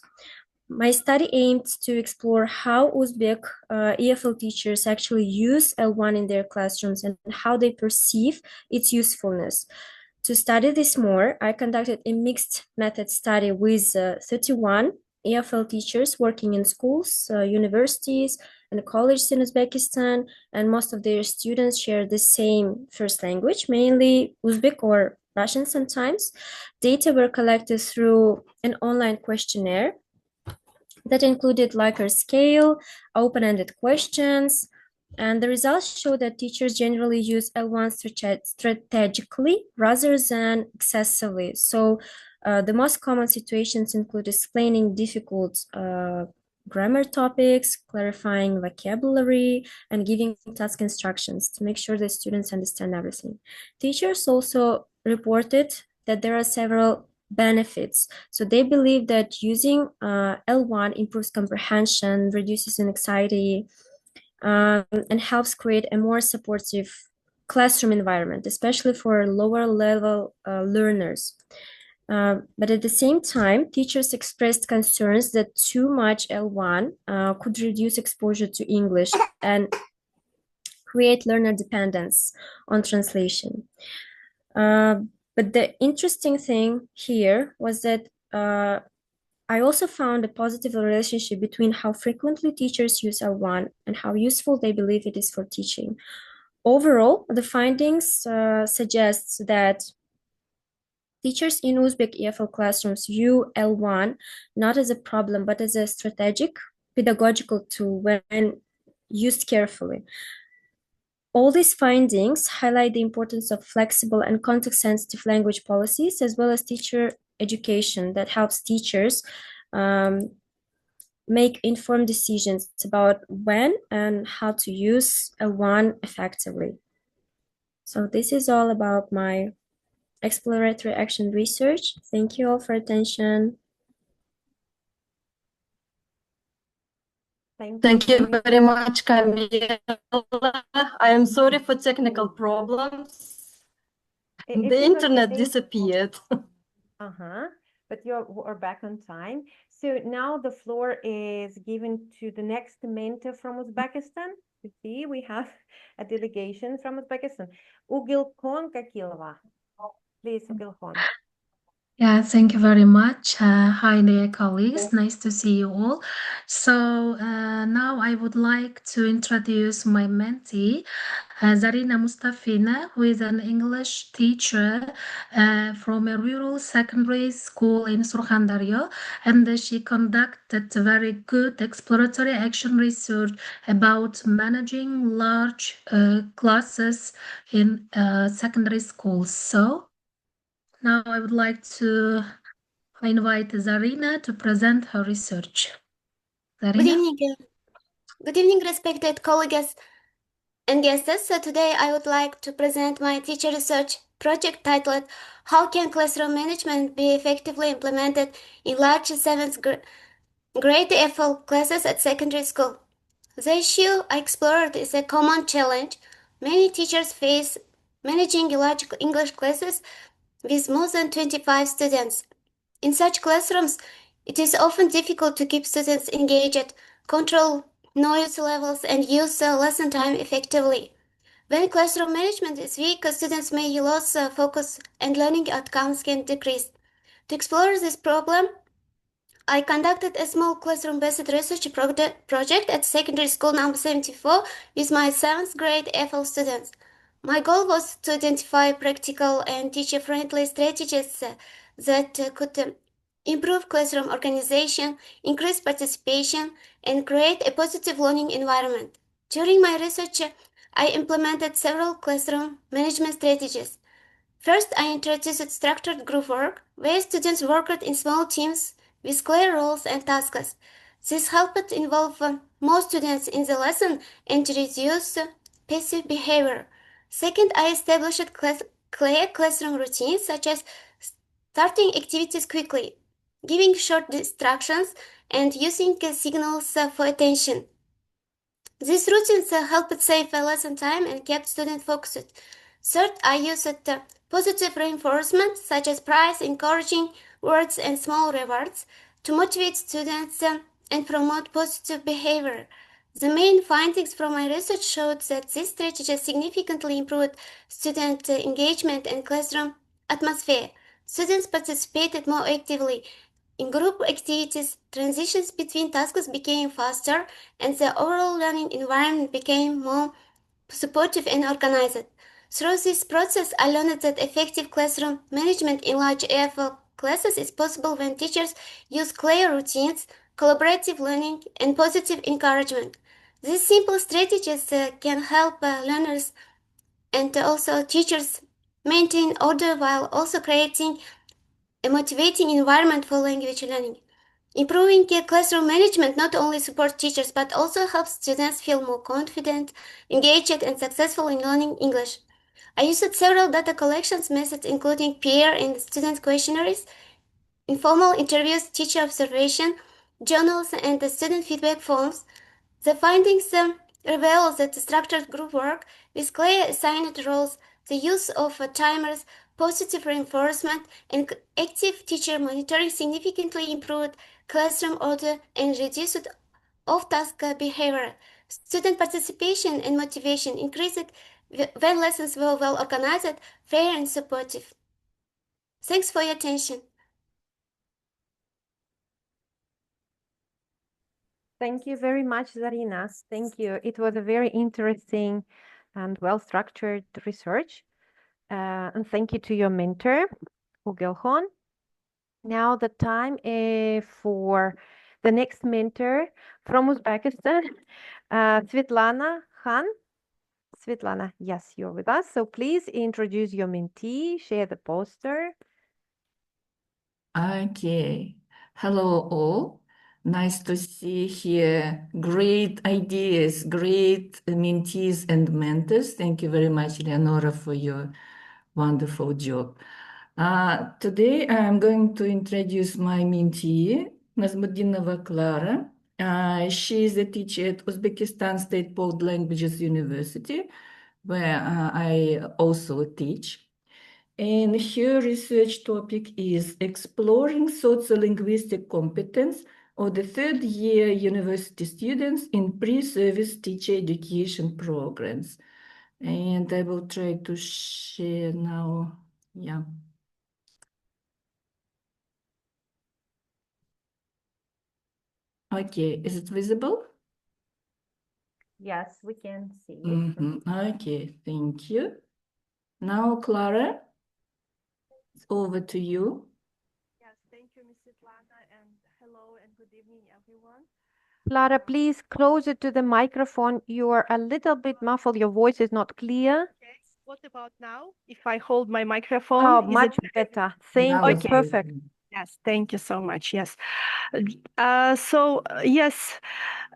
My study aimed to explore how Uzbek EFL teachers actually use L1 in their classrooms and how they perceive its usefulness. To study this more, I conducted a mixed method study with 31 EFL teachers working in schools, universities, and colleges in Uzbekistan, and most of their students share the same first language, mainly Uzbek or Russian sometimes. Data were collected through an online questionnaire that included Likert scale, open-ended questions, and the results show that teachers generally use L1 strategically rather than excessively. So the most common situations include explaining difficult grammar topics, clarifying vocabulary, and giving task instructions to make sure that students understand everything. Teachers also reported that there are several benefits. So they believe that using L1 improves comprehension, reduces anxiety, and helps create a more supportive classroom environment, especially for lower level learners. But at the same time, teachers expressed concerns that too much L1 could reduce exposure to English and create learner dependence on translation. But the interesting thing here was that I also found a positive relationship between how frequently teachers use L1 and how useful they believe it is for teaching. Overall, the findings suggest that teachers in Uzbek EFL classrooms view L1 not as a problem, but as a strategic pedagogical tool when used carefully. All these findings highlight the importance of flexible and context-sensitive language policies, as well as teacher education that helps teachers make informed decisions about when and how to use L1 effectively. So this is all about my exploratory action research. Thank you all for attention. Thank you very much, Camila. I am sorry for technical problems. The internet disappeared. But you're back on time. So now the floor is given to the next mentor from Uzbekistan. You see, we have a delegation from Uzbekistan. Ugilkhon Kakilova. Please, Ugilkhon. Yeah, thank you very much. Hi there, colleagues. Nice to see you all. So now I would like to introduce my mentee, Zarina Mustafina, who is an English teacher from a rural secondary school in Surkhandaryo, and she conducted very good exploratory action research about managing large classes in secondary schools. So now I would like to invite Zarina to present her research. Zarina? Good evening, respected colleagues and guests. So today I would like to present my teacher research project titled How Can Classroom Management Be Effectively Implemented in Large 7th Grade EFL Classes at Secondary School. The issue I explored is a common challenge many teachers face managing large English classes with more than 25 students. In such classrooms, it is often difficult to keep students engaged, control noise levels, and use lesson time effectively. When classroom management is weak, students may lose focus and learning outcomes can decrease. To explore this problem, I conducted a small classroom-based research project at secondary school number 74 with my 7th grade EFL students. My goal was to identify practical and teacher-friendly strategies that could improve classroom organization, increase participation, and create a positive learning environment. During my research, I implemented several classroom management strategies. First, I introduced structured group work, where students worked in small teams with clear roles and tasks. This helped involve more students in the lesson and reduce passive behavior. Second, I established clear classroom routines such as starting activities quickly, giving short distractions, and using signals for attention. These routines helped save lesson time and kept students focused. Third, I used positive reinforcement, such as praise, encouraging words, and small rewards, to motivate students and promote positive behavior. The main findings from my research showed that these strategies significantly improved student engagement and classroom atmosphere. Students participated more actively in group activities, transitions between tasks became faster, and the overall learning environment became more supportive and organized. Through this process, I learned that effective classroom management in large IATEFL classes is possible when teachers use clear routines, collaborative learning, and positive encouragement. These simple strategies can help learners and also teachers maintain order while also creating a motivating environment for language learning. Improving classroom management not only supports teachers but also helps students feel more confident, engaged, and successful in learning English. I used several data collections methods including peer and student questionnaires, informal interviews, teacher observation, journals, and student feedback forms. The findings reveal that structured group work with clear assigned roles, the use of timers, positive reinforcement, and active teacher monitoring significantly improved classroom order and reduced off-task behavior. Student participation and motivation increased when lessons were well organized, fair, and supportive. Thanks for your attention. Thank you very much, Zarina. Thank you. It was a very interesting and well-structured research. And thank you to your mentor, Ugilkhon. Now the time for the next mentor from Uzbekistan, Svetlana Khan. Svetlana, yes, you're with us. So please introduce your mentee, share the poster. Okay. Hello, all. Nice to see here. Great ideas, great mentees and mentors. Thank you very much, Elyanora, for your wonderful job. Today, I'm going to introduce my mentee, Nazmuddinova Clara. She is a teacher at Uzbekistan State Bold Languages University, where I also teach. And her research topic is exploring sociolinguistic competence of the third-year university students in pre-service teacher education programs. And I will try to share now. Yeah. Okay, is it visible? Yes, we can see it. Okay, thank you. Now, Clara, it's over to you. Yes, thank you, Ms. Svetlana, and hello and good evening, everyone. Clara, please closer to the microphone. You are a little bit muffled. Your voice is not clear. Okay. What about now? If I hold my microphone, Oh, is much it better. Thank you. Perfect. Yes, thank you so much. Yes. Yes,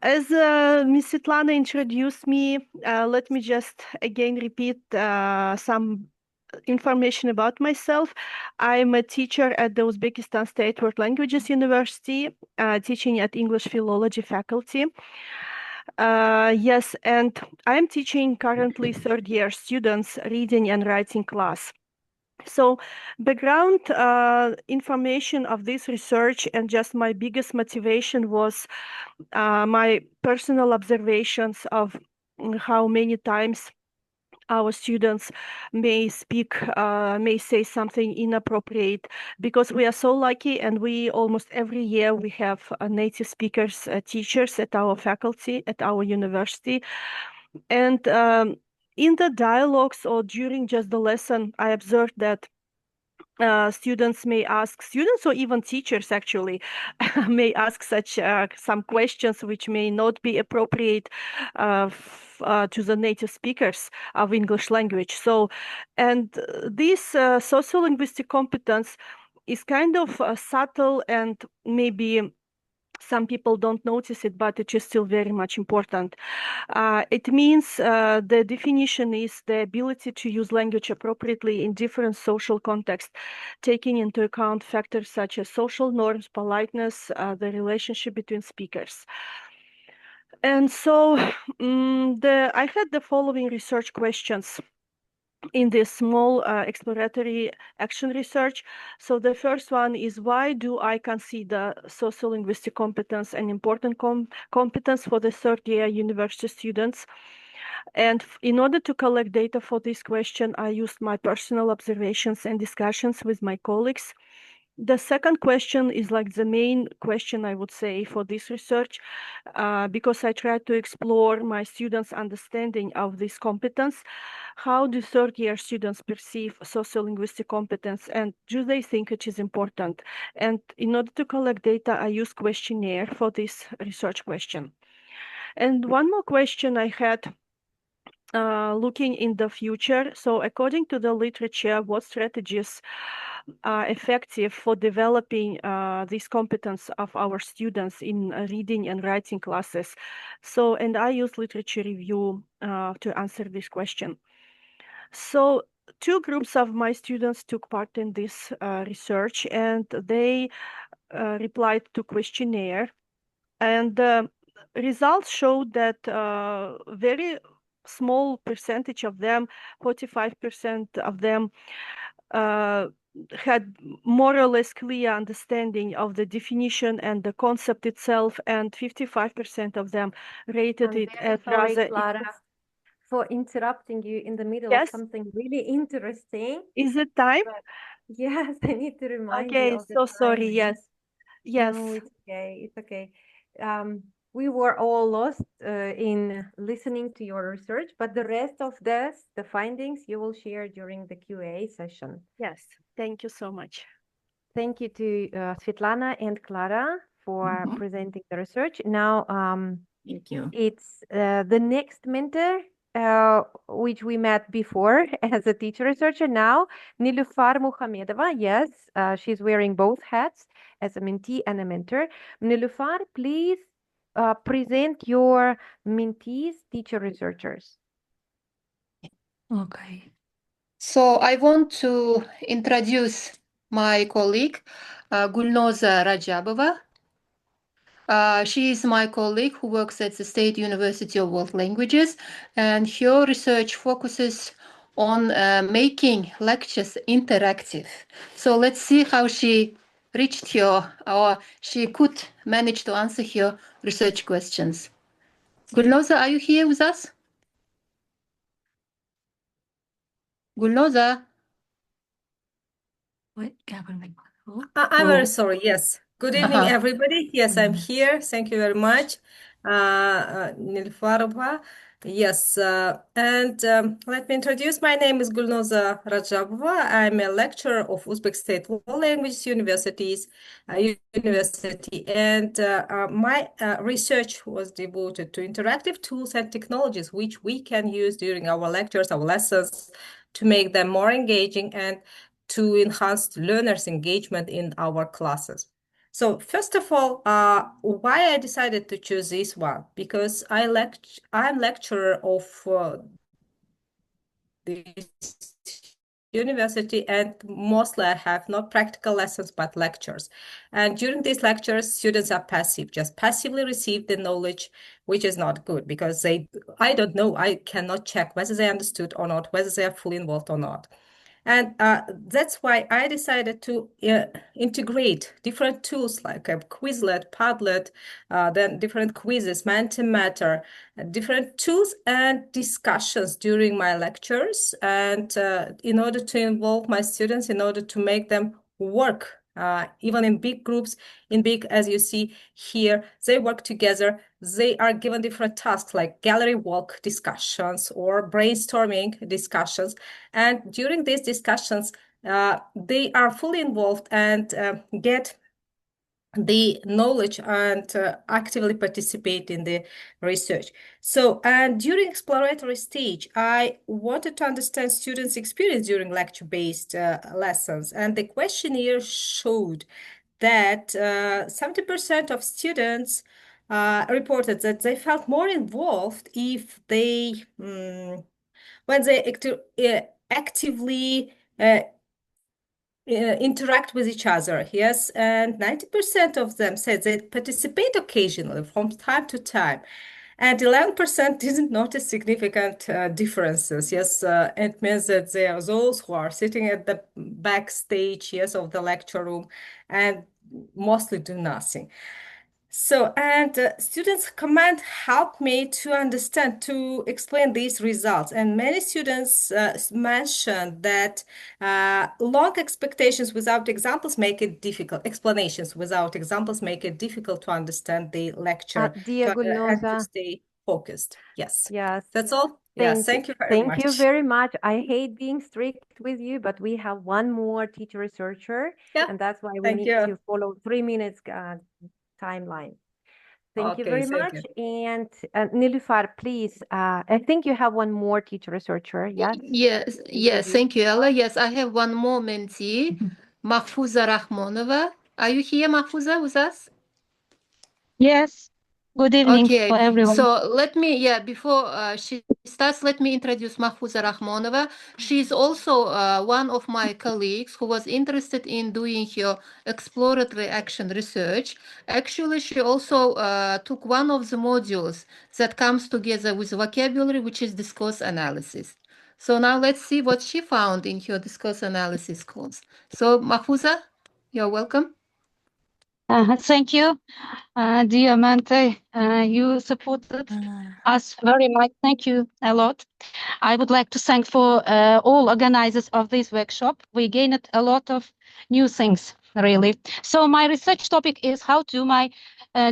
as Ms. Svetlana introduced me, let me just again repeat some information about myself. I'm a teacher at the Uzbekistan State World Languages University, teaching at English Philology faculty. Yes, and I'm teaching currently third-year students reading and writing class. So background information of this research and just my biggest motivation was my personal observations of how many times our students may speak, may say something inappropriate, because we are so lucky and we almost every year we have native speakers, teachers at our faculty, at our university. And in the dialogues or during just the lesson, I observed that students may ask, students or even teachers actually, may ask such some questions which may not be appropriate to the native speakers of English language. So, and this sociolinguistic competence is kind of subtle and maybe Some people don't notice it, but it is still very much important. It means the definition is the ability to use language appropriately in different social contexts, taking into account factors such as social norms, politeness, the relationship between speakers. And so I had the following research questions in this small exploratory action research. So the first one is, why do I consider sociolinguistic competence an important competence for the third year university students? And in order to collect data for this question, I used my personal observations and discussions with my colleagues. The second question is like the main question, I would say, for this research, because I tried to explore my students' understanding of this competence. How do third-year students perceive sociolinguistic competence, and do they think it is important? And in order to collect data, I used questionnaire for this research question. And one more question I had, looking in the future. So according to the literature, what strategies are effective for developing this competence of our students in reading and writing classes? So, and I use literature review to answer this question. So two groups of my students took part in this research, and they replied to questionnaire. And the results showed that very small percentage of them, 45% of them, had more or less clear understanding of the definition and the concept itself, and 55% of them rated it as rather. Clara, for interrupting you in the middle Yes? of something really interesting. Is it time? But yes, I need to remind you Okay, of the so sorry. timing. Yes. Yes. No, it's okay. It's okay. We were all lost in listening to your research, but the rest of the findings you will share during the QA session. Yes. Thank you so much. Thank you to Svetlana and Clara for presenting the research. Now, Thank you. it's the next mentor, which we met before as a teacher researcher. Now, Nilufar Mukhammedova. Yes, she's wearing both hats as a mentee and a mentor. Nilufar, please present your mentees, teacher researchers. Okay. So I want to introduce my colleague, Gulnoza Rajabova. She is my colleague who works at the State University of World Languages, and her research focuses on making lectures interactive. So let's see how she reached her, or she could manage to answer her research questions. Gulnoza, are you here with us? Gulnoza? I'm very sorry. Yes. Good evening, everybody. Yes, I'm here. Thank you very much, Nilufar. Yes, and let me introduce. My name is Gulnoza Rajabova. I'm a lecturer of Uzbek State World Language University, and my research was devoted to interactive tools and technologies which we can use during our lectures, our lessons, to make them more engaging and to enhance learners' engagement in our classes. So first of all, why I decided to choose this one? Because I'm lecturer of this university, and mostly I have not practical lessons but lectures. And during these lectures, students are passive, just passively receive the knowledge, which is not good because I don't know, I cannot check whether they understood or not, whether they are fully involved or not. And that's why I decided to integrate different tools like Quizlet, Padlet, then different quizzes, Mentimeter, different tools and discussions during my lectures. And in order to involve my students, in order to make them work, even in big groups, as you see here, they work together. They are given different tasks like gallery walk discussions or brainstorming discussions. And during these discussions, they are fully involved and get the knowledge and actively participate in the research. So, and during exploratory stage, I wanted to understand students' experience during lecture-based lessons. And the questionnaire showed that 70% of students reported that they felt more involved if they, when they actively interact with each other. Yes, and 90% of them said they participate occasionally from time to time. And 11% didn't notice significant differences. Yes, it means that there are those who are sitting at the backstage, yes, of the lecture room and mostly do nothing. So, and students' comment helped me to understand, to explain these results. And many students mentioned that long expectations without examples make it difficult. Explanations without examples make it difficult to understand the lecture Dear and to Gulnoza, stay focused. Yes. yes. That's all. Yes, thank you very Thank you much. very much. I hate being strict with you, but we have one more teacher researcher, Yeah, and that's why we thank need you. to follow 3 minutes timeline. Thank you Okay, very thank much. you. And Nilufar, please, I think you have one more teacher researcher, yes? Yes, yes, thank you, Ella. Yes, I have one more mentee, Mahfuza Rahmonova. Are you here, Mahfuza, with us? Yes. Good evening Okay, for everyone. so let me, before she starts, let me introduce Mahfuza Rahmonova. She's also one of my colleagues who was interested in doing her exploratory action research. Actually, she also took one of the modules that comes together with vocabulary, which is discourse analysis. So now let's see what she found in her discourse analysis course. So Mahfuza, you're welcome. Thank you, dear Mante. You supported us very much. Thank you a lot. I would like to thank for all organizers of this workshop. We gained a lot of new things, really. So my research topic is how to my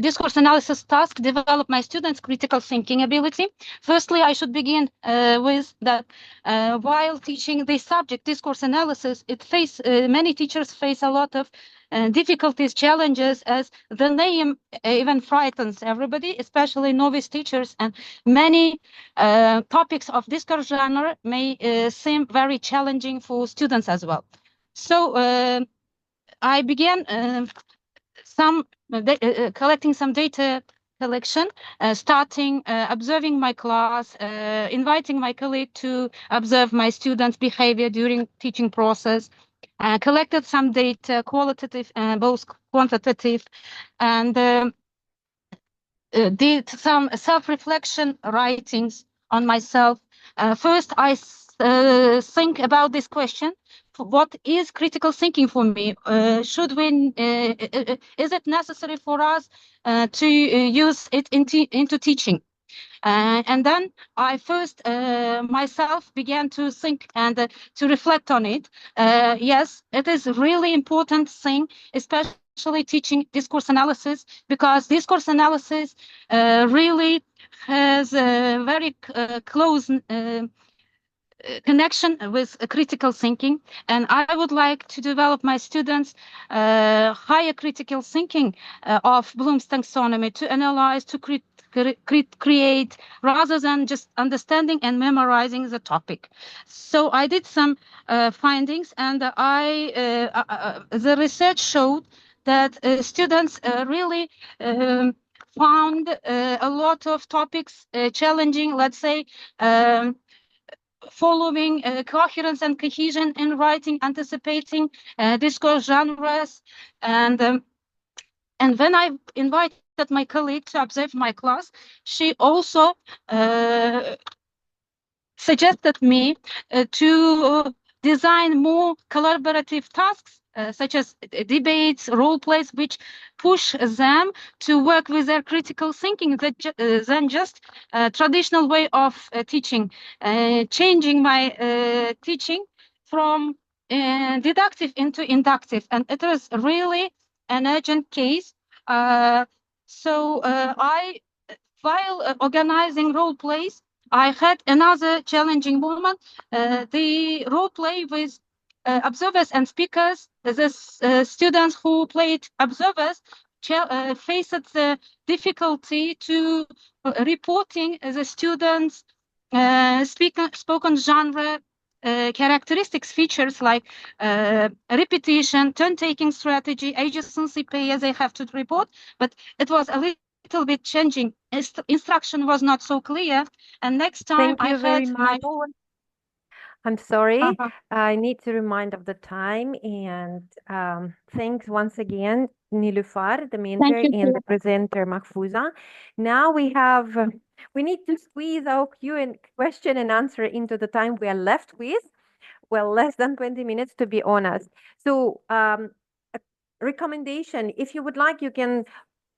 discourse analysis task develop my students' critical thinking ability. Firstly, I should begin with that while teaching this subject, discourse analysis, many teachers face a lot of difficulties, challenges, as the name even frightens everybody, especially novice teachers, and many topics of discourse genre may seem very challenging for students as well. So I began collecting some data collection, starting observing my class, inviting my colleague to observe my students' behavior during teaching process, collected some data, qualitative and both quantitative, and did some self-reflection writings on myself. First, I think about this question: what is critical thinking for me? Is it necessary for us to use it into teaching? And then I first myself began to think and to reflect on it. Yes, it is a really important thing, especially teaching discourse analysis, because discourse analysis really has a very close connection with critical thinking, and I would like to develop my students higher critical thinking of Bloom's taxonomy, to analyze, to create, rather than just understanding and memorizing the topic. So I did some findings, and the research showed that students really found a lot of topics challenging, let's say, following coherence and cohesion in writing, anticipating discourse genres, and when I invited my colleague to observe my class, she also suggested me to design more collaborative tasks, such as debates, role plays, which push them to work with their critical thinking than just traditional way of teaching, changing my teaching from deductive into inductive. And it was really an urgent case. While organizing role plays, I had another challenging moment. The role play with observers and speakers. The students who played observers faced the difficulty to reporting the students' spoken genre characteristics features like repetition, turn-taking strategy, agency pay they have to report, but it was a little bit changing. Instruction was not so clear. And next time Thank you very much. I'm sorry. I need to remind of the time. And thanks once again, Nilufar, the mentor, and the presenter, Mahfouza. Now we need to squeeze our question and answer into the time we are left with. Well, less than 20 minutes, to be honest. So a recommendation, if you would like, you can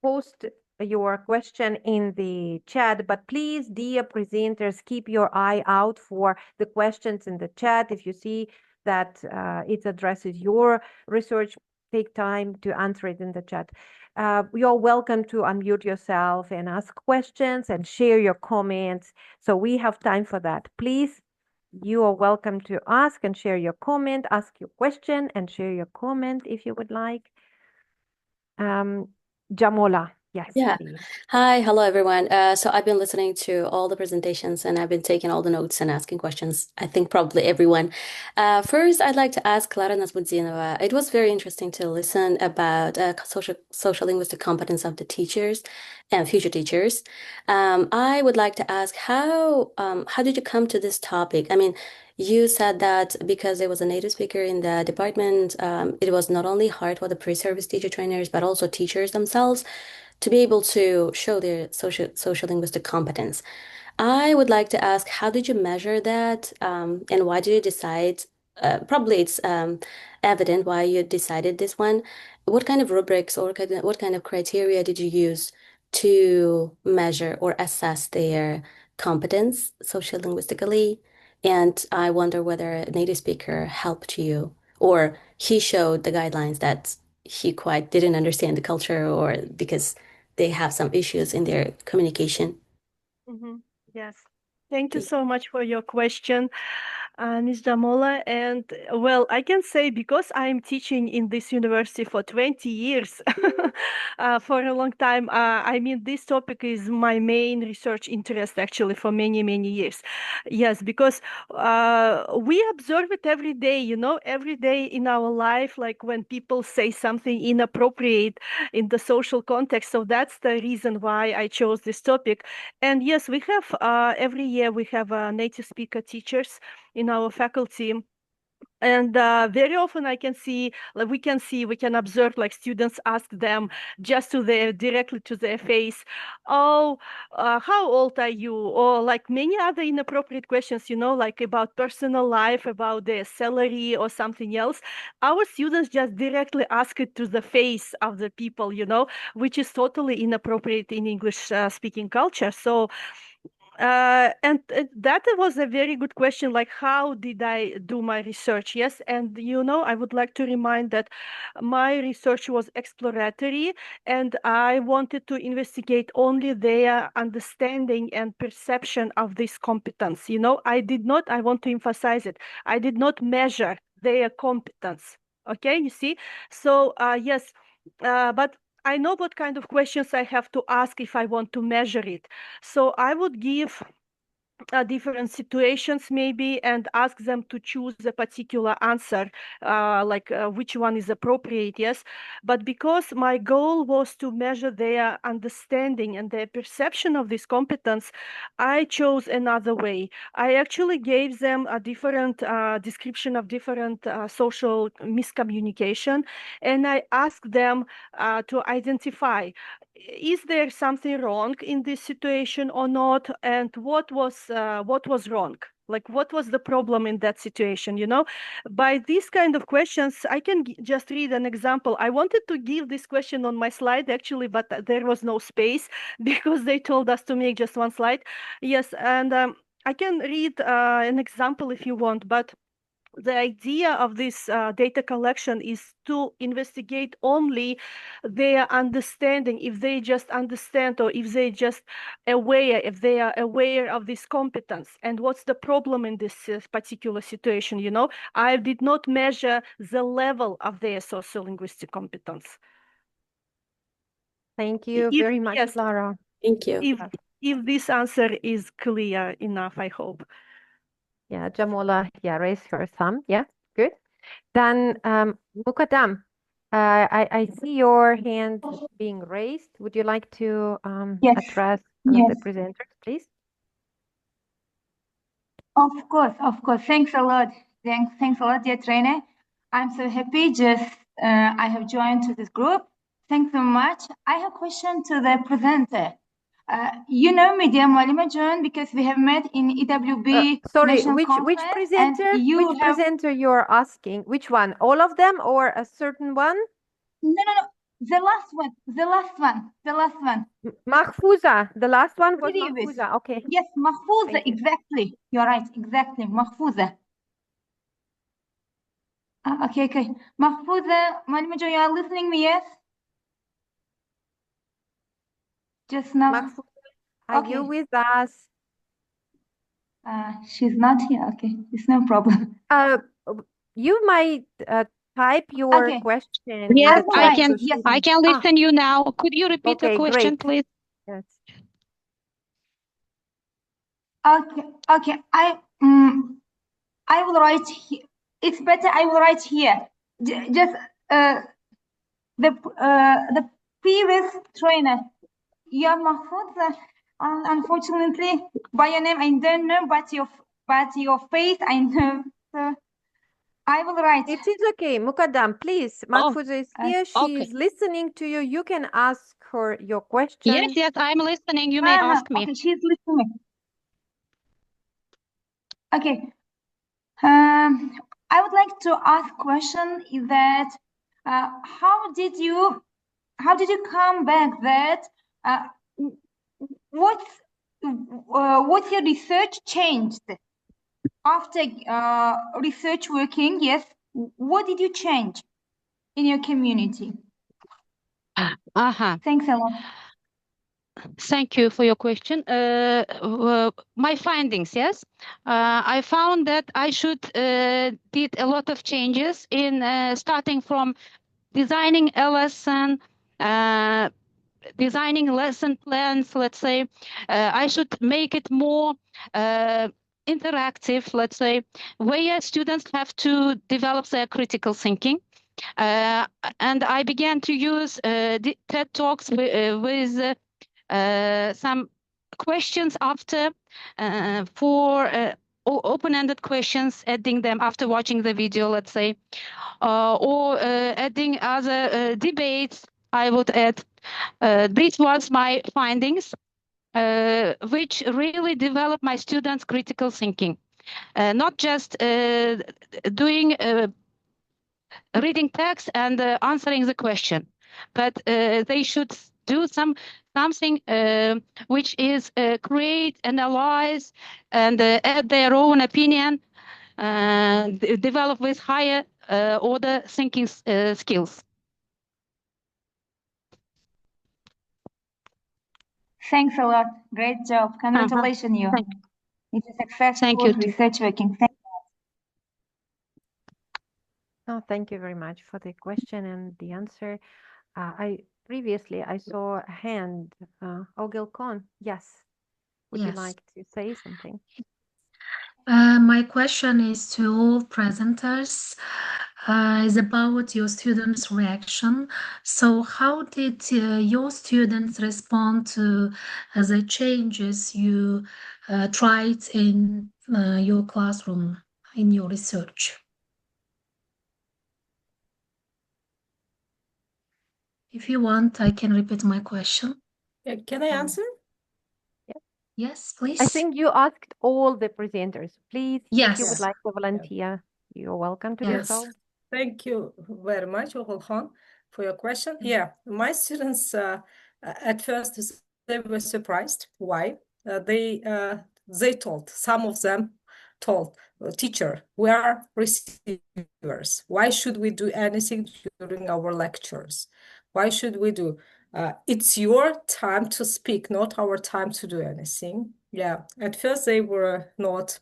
post your question in the chat, but please, dear presenters, keep your eye out for the questions in the chat. If you see that it addresses your research, take time to answer it in the chat. You're welcome to unmute yourself and ask questions and share your comments. So we have time for that. Please, you are welcome to ask and share your comment, ask your question and share your comment if you would like. Jamola. Yes. Yeah. Please. Hi, hello everyone. So I've been listening to all the presentations and I've been taking all the notes and asking questions. I think probably everyone. First, I'd like to ask Clara Nasmuddinova. It was very interesting to listen about social linguistic competence of the teachers and future teachers. I would like to ask how did you come to this topic? I mean, you said that because there was a native speaker in the department, it was not only hard for the pre-service teacher trainers, but also teachers themselves to be able to show their social linguistic competence. I would like to ask, how did you measure that, and why did you decide? Probably it's evident why you decided this one. What kind of rubrics or what kind of criteria did you use to measure or assess their competence social linguistically? And I wonder whether a native speaker helped you or he showed the guidelines that he quite didn't understand the culture or because they have some issues in their communication. Yes. Thank you so much for your question, Ms. Jamola. And well, I can say because I'm teaching in this university for 20 years, for a long time, I mean, this topic is my main research interest actually for many, many years. Yes, because we observe it every day, you know, every day in our life, like when people say something inappropriate in the social context. So that's the reason why I chose this topic. And yes, we have every year we have native speaker teachers in our faculty. And very often I can see, like we can observe like students ask them just directly to their face, oh, how old are you? Or like many other inappropriate questions, you know, like about personal life, about their salary or something else. Our students just directly ask it to the face of the people, you know, which is totally inappropriate in English speaking culture. So and that was a very good question, like how did I do my research? Yes, and you know, I would like to remind that my research was exploratory and I wanted to investigate only their understanding and perception of this competence. You know, I want to emphasize it, I did not measure their competence. Okay, you see? So yes, but I know what kind of questions I have to ask if I want to measure it. So I would give different situations maybe and ask them to choose a particular answer, which one is appropriate, yes. But because my goal was to measure their understanding and their perception of this competence, I chose another way. I actually gave them a different description of different social miscommunication, and I asked them to identify, is there something wrong in this situation or not, and what was wrong, like what was the problem in that situation, you know. By these kind of questions I can just read an example. I wanted to give this question on my slide actually, but there was no space because they told us to make just one slide. Yes, and I can read an example if you want, but the idea of this data collection is to investigate only their understanding, if they just understand or if they just aware, if they are aware of this competence and what's the problem in this particular situation, you know. I did not measure the level of their sociolinguistic competence. Thank you very much, yes, Clara. Thank you. If this answer is clear enough, I hope. Yeah, Jamola, yeah, raise her thumb. Yeah, good. Then Mukaddam, I see your hand being raised. Would you like to Yes, address one of the yes, presenters, please? of course, of course. Thanks a lot. Thanks a lot, dear trainer. I'm so happy just I have joined to this group. Thanks so much. I have a question to the presenter. You know me, dear Malima John, because we have met in EWB Sorry, National which Conference, and you which have presenter you're asking? Which one? All of them or a certain one? no, the last one, the last one. Mahfouza, the last one was Previous. Mahfouza. Okay. Yes, Mahfouza, Thank you. exactly. You're right, exactly, Mahfouza. Okay. Mahfouza, Malima John, you are listening me, yes? Just now. Mahfouza, are you with us? She's not here. Okay, it's no problem. You might type your Okay. question in Yes, the I chat. can. Yes. I can listen you now. Could you repeat the Okay, question, great. please? Yes. Okay. I will write here. It's better. I will write here. Just the previous trainer. Yeah, Mahfouz. Unfortunately, by your name I don't know, but your face I know. So I will write. It is okay, Mukaddam. Please, Mahfouza is here. She is listening to you. You can ask her your question. Yes, I'm listening. You may ask me. Okay, she's listening. Okay. I would like to ask question is that how did you come back that what your research changed after research working? Yes, what did you change in your community? Thanks a lot. Thank you for your question. My findings, yes. I found that I should did a lot of changes in starting from designing a lesson, designing lesson plans, let's say. I should make it more interactive, let's say, where students have to develop their critical thinking. And I began to use TED Talks with some questions after for open-ended questions, adding them after watching the video, let's say, or adding other debates I would add. This was my findings, which really developed my students' critical thinking. Not just doing reading text and answering the question, but they should do something which is create, analyze, and add their own opinion, develop with higher order thinking skills. Thanks a lot. Great job. Congratulations, you. It's a successful research working. Oh, thank you very much for the question and the answer. Previously I saw a hand. Ugilkhon, yes. Would you Yes. like to say something? My question is to all presenters, is about your students' reaction. So how did your students respond to the changes you tried in your classroom, in your research? If you want, I can repeat my question. Can I answer? Yes, please. I think you asked all the presenters. Please, if you would Yes. like to volunteer, you're welcome to do Yes. so. Thank you very much, Ugilkhon, for your question. Yeah, my students at first they were surprised. Why? They told, some of them told, teacher, we are receivers. Why should we do anything during our lectures? Why should we do? It's your time to speak, not our time to do anything. Yeah, at first they were not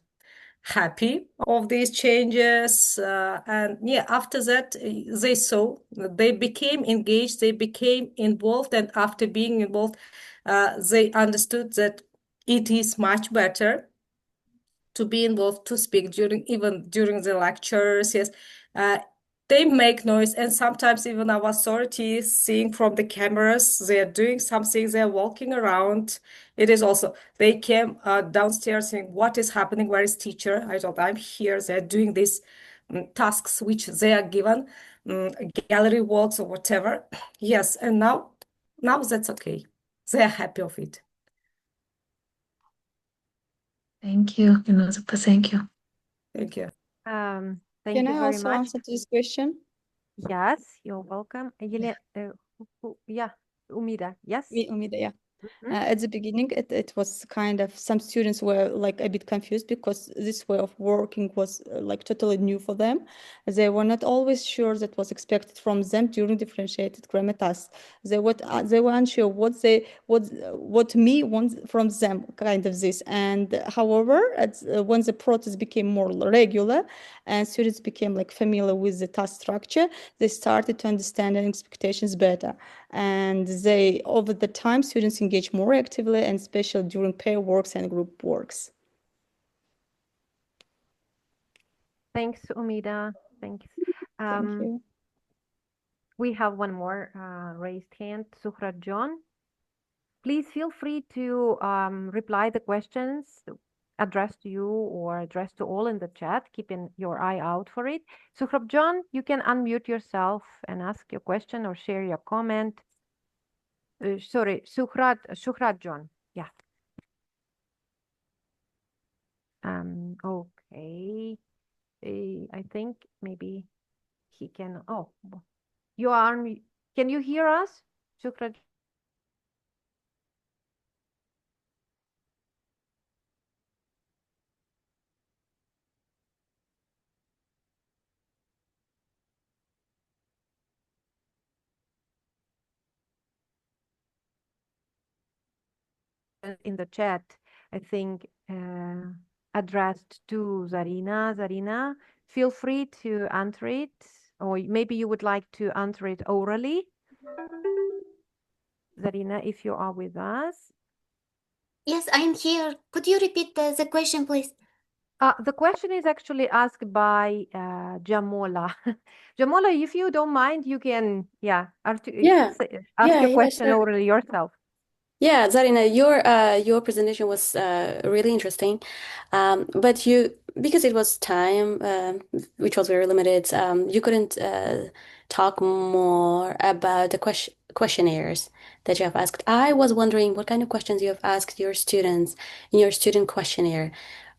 happy of these changes, and yeah, after that they became engaged, they became involved, and after being involved, they understood that it is much better to be involved, to speak even during the lectures. Yes, they make noise, and sometimes even our authorities seeing from the cameras, they are doing something, they are walking around. It is also, they came downstairs saying, what is happening? Where is teacher? I told, I'm here. They're doing these tasks which they are given, gallery walks or whatever. Yes, and now that's okay. They are happy of it. Thank you, thank you. Thank Thank you Can I very also much. answer to this question? Yes, you're welcome. Yeah, Umida, yes? Me, Umida, yeah. Mhm. At the beginning, it was kind of, some students were like a bit confused because this way of working was like totally new for them. They were not always sure that was expected from them during differentiated grammar tasks. They were unsure what me wants from them, kind of this. And however, when the process became more regular and students became like familiar with the task structure, they started to understand their expectations better. And they, over the time, students engage more actively, and especially during pair works and group works. Thanks, Umida. Thanks. Thank you. We have one more raised hand, Suhrat John. Please feel free to reply the questions addressed to you or addressed to all in the chat, keeping your eye out for it. Suhrat John, you can unmute yourself and ask your question or share your comment. Sorry, Suhrat John. Yeah. Okay. I think maybe he can. Oh, you are. Can you hear us, Suhrat? In the chat, I think addressed to Zarina. Zarina, feel free to answer it, or maybe you would like to answer it orally. Zarina, if you are with us. Yes, I'm here. Could you repeat the question, please? The question is actually asked by Jamola. Jamola, if you don't mind, you can, ask your question Sure. orally yourself. Yeah, Zarina, your presentation was really interesting, but because it was time which was very limited, you couldn't talk more about the questionnaires that you have asked. I was wondering what kind of questions you have asked your students in your student questionnaire.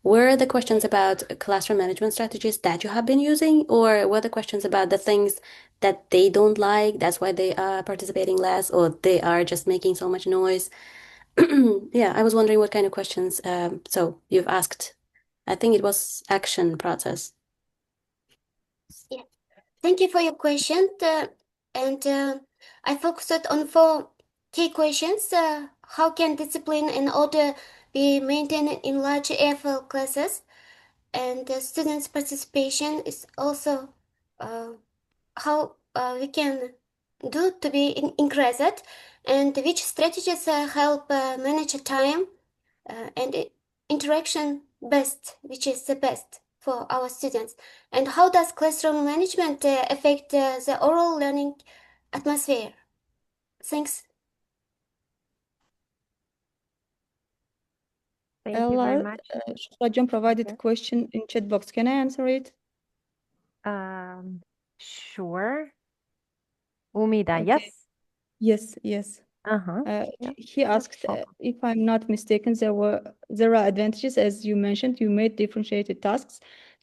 Were the questions about classroom management strategies that you have been using, or were the questions about the things that they don't like, that's why they are participating less, or they are just making so much noise? Yeah, I was wondering what kind of questions so you've asked. I think it was action process. Yeah. Thank you for your question. I focused on 4 key questions. How can discipline and order be maintained in large IATEFL classes? And students' participation is also how we can do to be increased, and which strategies help manage time and interaction best, which is the best for our students, and how does classroom management affect the oral learning atmosphere? Thanks. Thank you very much. Rajan provided a question in chat box. Can I answer it? Sure. Umida, yes? Yes. He asked, if I'm not mistaken, there are advantages, as you mentioned, you made differentiated tasks.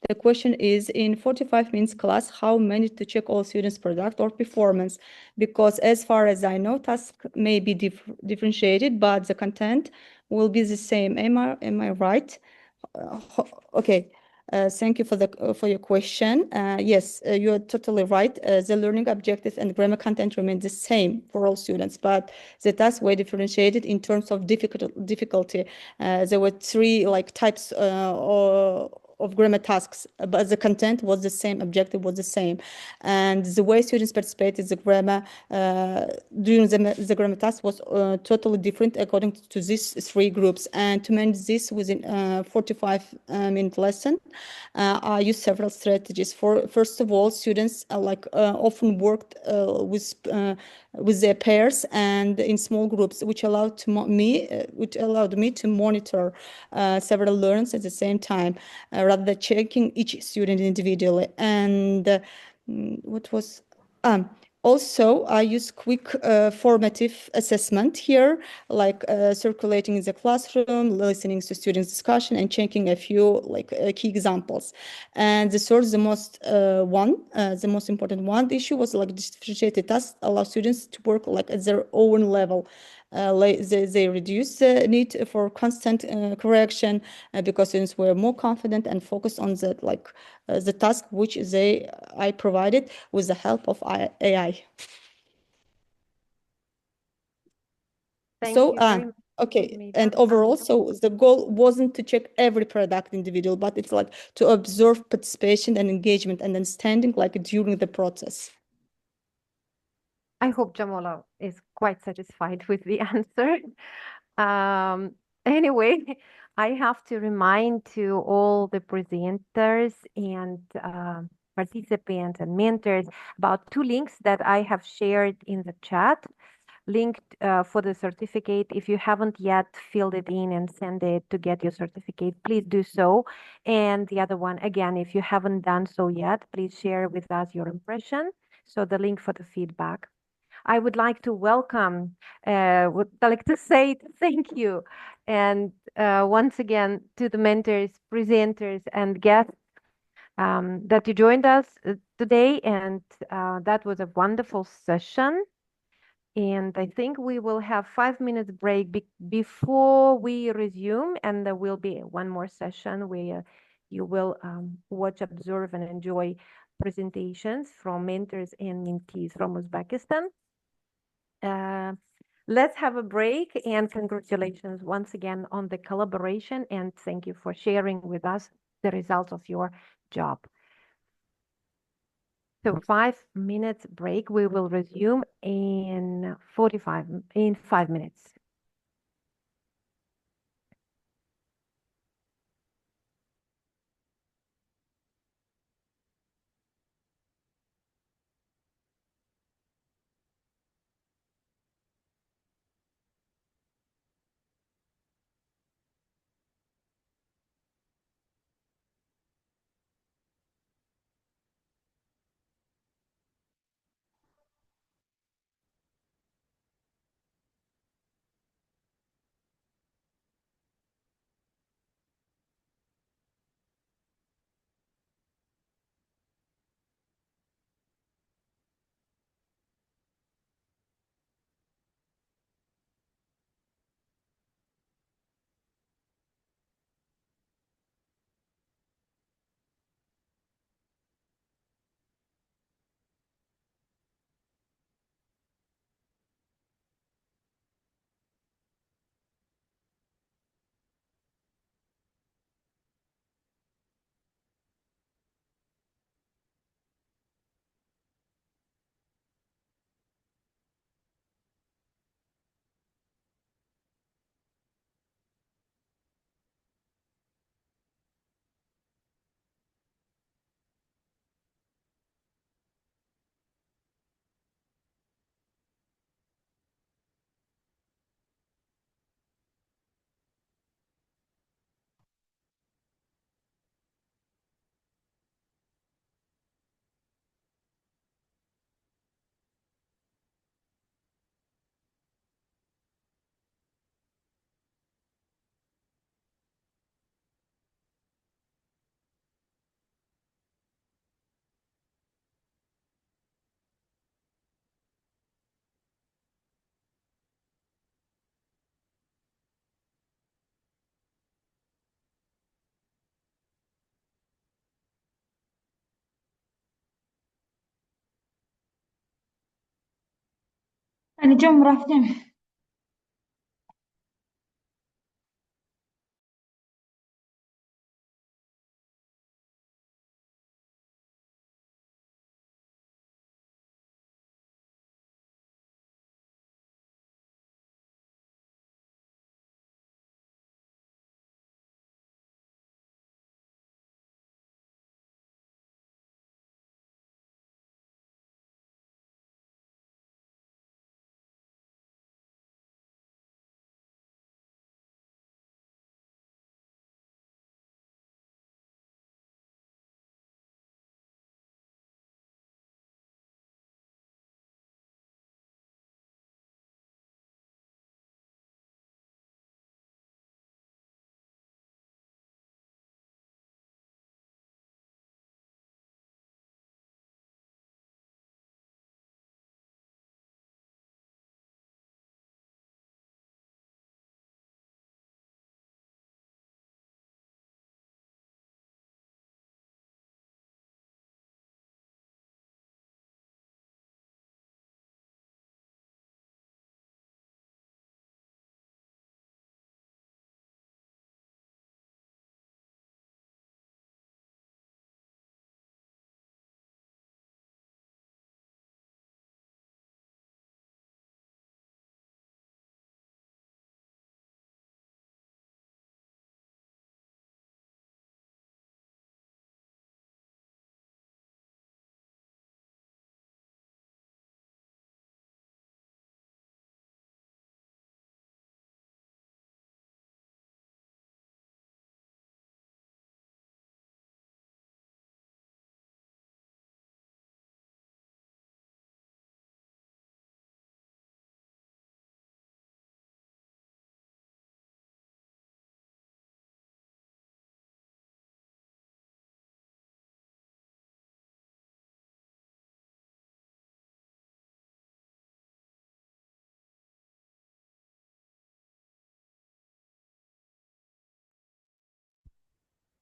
The question is, in 45 minutes class, how manage to check all students' product or performance? Because as far as I know, tasks may be differentiated, but the content will be the same. Am I right? Okay. Thank you for your question. Yes, you are totally right. The learning objectives and grammar content remain the same for all students, but the tasks were differentiated in terms of difficulty. There were 3 types of grammar tasks, but the content was the same, objective was the same. And the way students participated in the grammar during the grammar task was totally different according to these three groups. And to manage this within 45-minute lesson, I used several strategies. First of all, students often worked with their pairs and in small groups, which allowed me to monitor several learners at the same time, rather than checking each student individually. And also, I use quick formative assessment here, like circulating in the classroom, listening to students' discussion, and checking a few key examples. And the third, the most important one, the issue was differentiated tasks allow students to work at their own level. They reduce the need for constant correction because students were more confident and focused on the task which I provided with the help of AI. Thank you very much. Okay, and overall, so the goal wasn't to check every product individual, but it's to observe participation and engagement and understanding during the process. I hope Jamola is quite satisfied with the answer. Anyway, I have to remind to all the presenters and participants and mentors about two links that I have shared in the chat. Linked for the certificate. If you haven't yet filled it in and send it to get your certificate, please do so. And the other one, again, if you haven't done so yet, please share with us your impression. So the link for the feedback. I would like to welcome, would like to say thank you. And once again, to the mentors, presenters, and guests that you joined us today. And that was a wonderful session. And I think we will have 5 minutes break before we resume, and there will be one more session where you will watch, observe, and enjoy presentations from mentors and mentees from Uzbekistan. Let's have a break, and congratulations once again on the collaboration, and thank you for sharing with us the results of your job. So 5 minutes break. We will resume in 5 minutes. هنجم رافدين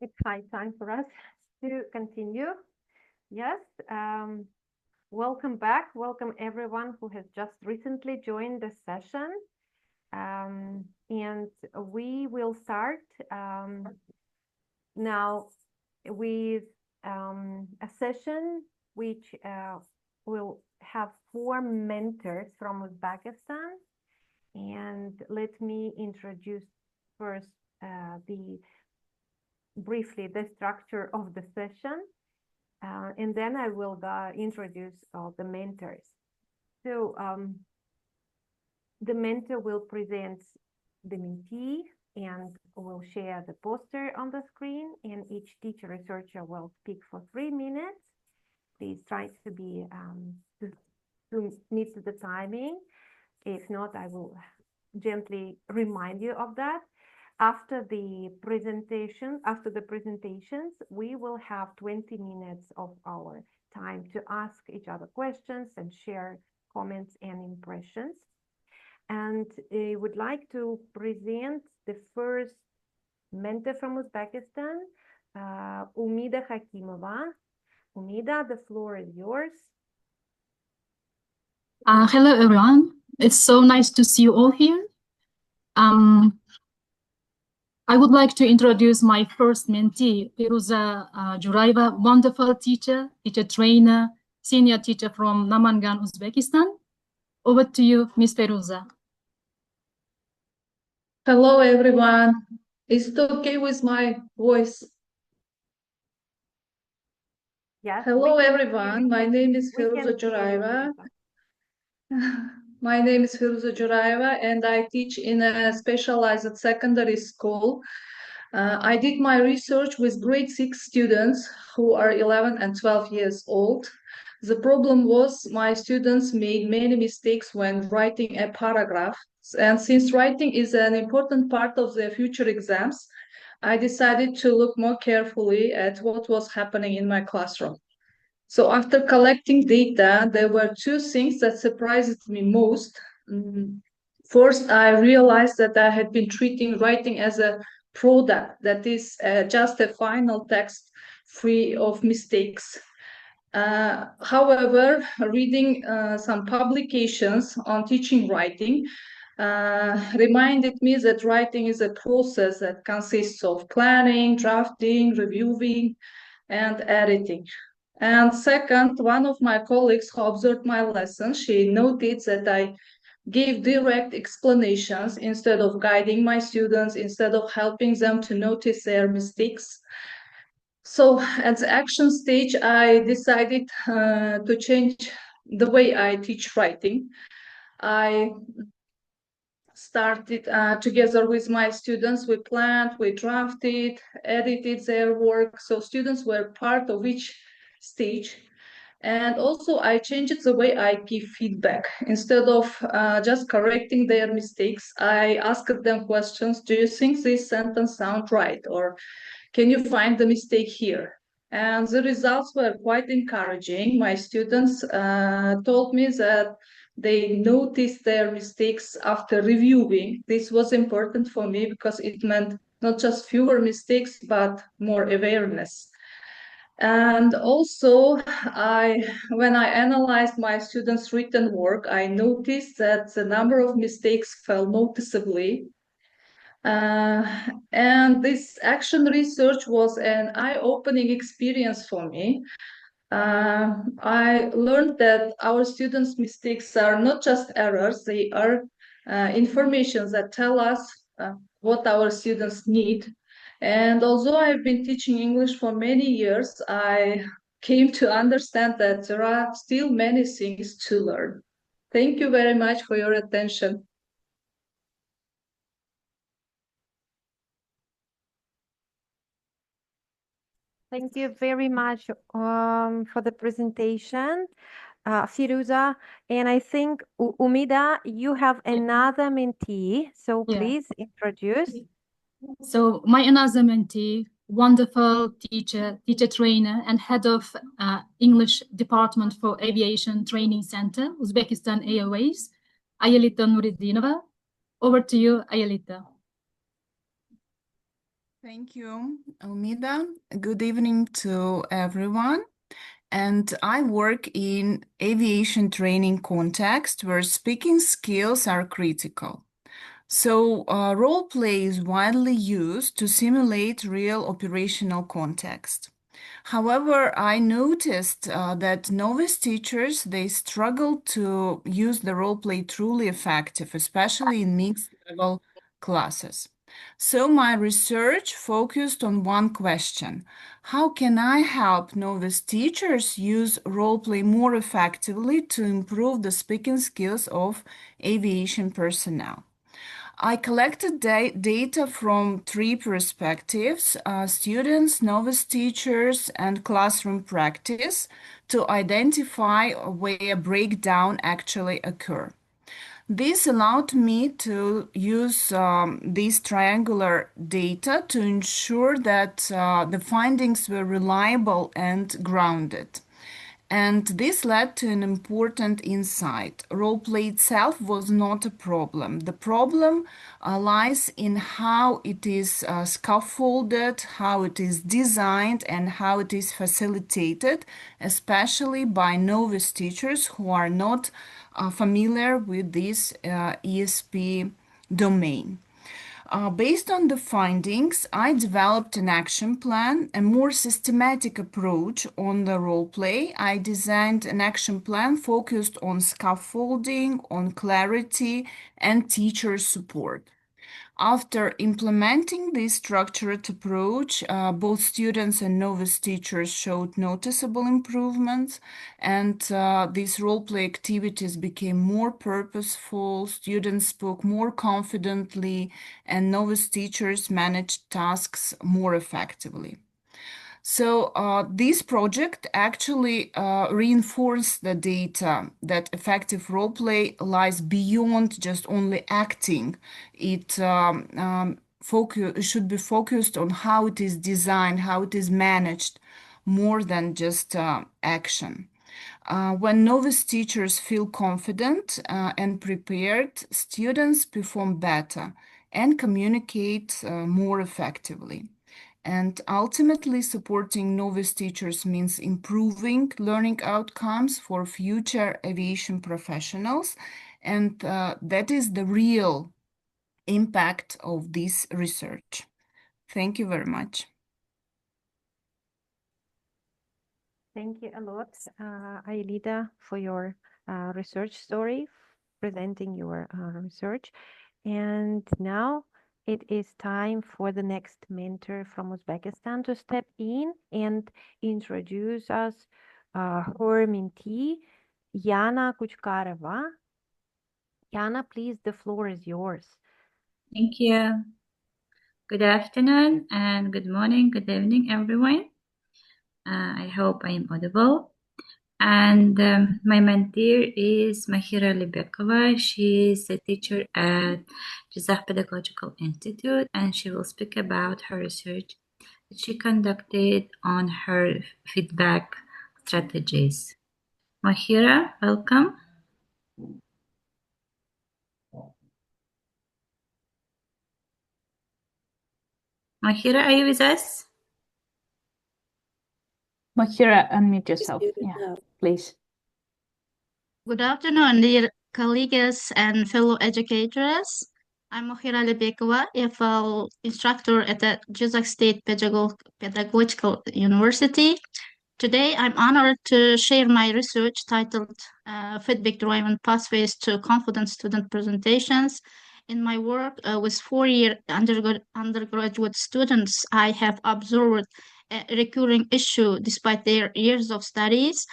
It's high time for us to continue. Yes, welcome back. Welcome everyone who has just recently joined the session. And we will start now with a session which will have 4 mentors from Uzbekistan. And let me introduce first briefly the structure of the session, and then I will introduce the mentors. So the mentor will present the mentee and will share the poster on the screen, and each teacher researcher will speak for 3 minutes. Please try to be to meet the timing. If not, I will gently remind you of that. After the presentations, we will have 20 minutes of our time to ask each other questions and share comments and impressions. And I would like to present the first mentor from Uzbekistan, Umida Khakimova. Umida, the floor is yours. Hello, everyone. It's so nice to see you all here. I would like to introduce my first mentee, Feruza Erkulova, wonderful teacher trainer, senior teacher from Namangan, Uzbekistan. Over to you, Ms. Feruza. Hello, everyone. Is it okay with my voice? Yes. Hello, everyone. My name is Feruza Erkulova. My name is Feruza Erkulova, and I teach in a specialized secondary school. I did my research with grade 6 students who are 11 and 12 years old. The problem was my students made many mistakes when writing a paragraph. And since writing is an important part of their future exams, I decided to look more carefully at what was happening in my classroom. So after collecting data, there were 2 things that surprised me most. First, I realized that I had been treating writing as a product, that is just a final text free of mistakes. However, reading some publications on teaching writing reminded me that writing is a process that consists of planning, drafting, reviewing, and editing. And second, one of my colleagues who observed my lesson, she noted that I gave direct explanations instead of guiding my students, instead of helping them to notice their mistakes. So at the action stage, I decided to change the way I teach writing. I started together with my students, we planned, we drafted, edited their work. So students were part of each stage. And also I changed the way I give feedback. Instead of just correcting their mistakes, I asked them questions. Do you think this sentence sounds right? Or can you find the mistake here? And the results were quite encouraging. My students told me that they noticed their mistakes after reviewing. This was important for me because it meant not just fewer mistakes, but more awareness. And also, when I analyzed my students' written work, I noticed that the number of mistakes fell noticeably. And this action research was an eye-opening experience for me. I learned that our students' mistakes are not just errors, they are information that tell us what our students need. And although I've been teaching English for many years, I came to understand that there are still many things to learn. Thank you very much for your attention. Thank you very much for the presentation, Feruza. And I think, Umida, you have another mentee, so please introduce. So my another mentee, wonderful teacher trainer, and head of English department for Aviation Training Center, Uzbekistan Airways, Ayalita Nuridinova. Over to you, Ayalita. Thank you, Umida. Good evening to everyone. And I work in aviation training context where speaking skills are critical. So role play is widely used to simulate real operational context. However, I noticed that novice teachers, they struggle to use the role play truly effective, especially in mixed level classes. So my research focused on one question. How can I help novice teachers use role play more effectively to improve the speaking skills of aviation personnel? I collected data from three perspectives, students, novice teachers, and classroom practice to identify where breakdown actually occur. This allowed me to use these triangular data to ensure that the findings were reliable and grounded. And this led to an important insight. Role play itself was not a problem. The problem lies in how it is scaffolded, how it is designed, and how it is facilitated, especially by novice teachers who are not familiar with this ESP domain. Based on the findings, I developed an action plan, a more systematic approach on the role play. I designed an action plan focused on scaffolding, on clarity, and teacher support. After implementing this structured approach, both students and novice teachers showed noticeable improvements, and these role-play activities became more purposeful, students spoke more confidently, and novice teachers managed tasks more effectively. So this project actually reinforced the data that effective role play lies beyond just only acting. It should be focused on how it is designed, how it is managed, more than just action. When novice teachers feel confident and prepared, students perform better and communicate more effectively. And ultimately, supporting novice teachers means improving learning outcomes for future aviation professionals. And that is the real impact of this research. Thank you very much. Thank you a lot, Aelita, for your research story, presenting your research. And now it is time for the next mentor from Uzbekistan to step in and introduce us her mentee, Yana Kuchkarova. Yana, please, the floor is yours. Thank you. Good afternoon and good morning, good evening, everyone. I hope I am audible. And my mentee is Mahira Libekova. She is a teacher at Jizakh Pedagogical Institute, and she will speak about her research that she conducted on her feedback strategies. Mahira, welcome. Mahira, are you with us? Mahira, unmute yourself. Yeah, please. Good afternoon, dear colleagues and fellow educators. I'm Mahira Libekova, IATEFL instructor at the Jizakh State Pedagogical University. Today, I'm honored to share my research titled Feedback-Driven Pathways to Confident Student Presentations. In my work with four-year undergraduate students, I have observed a recurring issue despite their years of studies.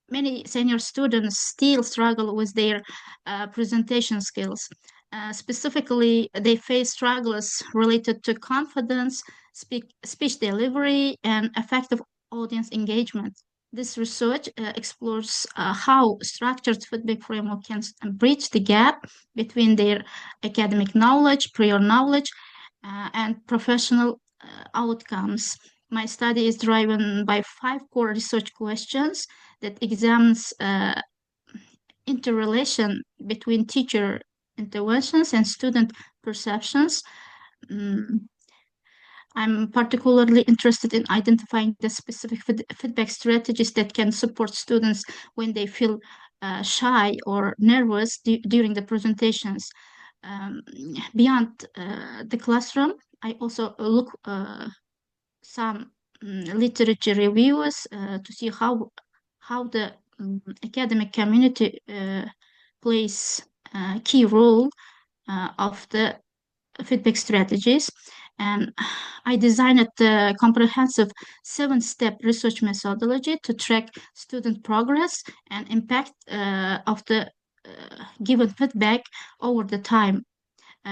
Many senior students still struggle with their presentation skills. Specifically, they face struggles related to confidence, speech delivery, and effective audience engagement. This research explores how structured feedback framework can bridge the gap between their academic knowledge, prior knowledge, and professional outcomes. My study is driven by 5 core research questions that examines interrelation between teacher interventions and student perceptions. I'm particularly interested in identifying the specific feedback strategies that can support students when they feel shy or nervous during the presentations. Beyond the classroom, I also look some literature reviews to see how the academic community plays a key role of the feedback strategies. And I designed a comprehensive 7-step research methodology to track student progress and impact of the given feedback over the time.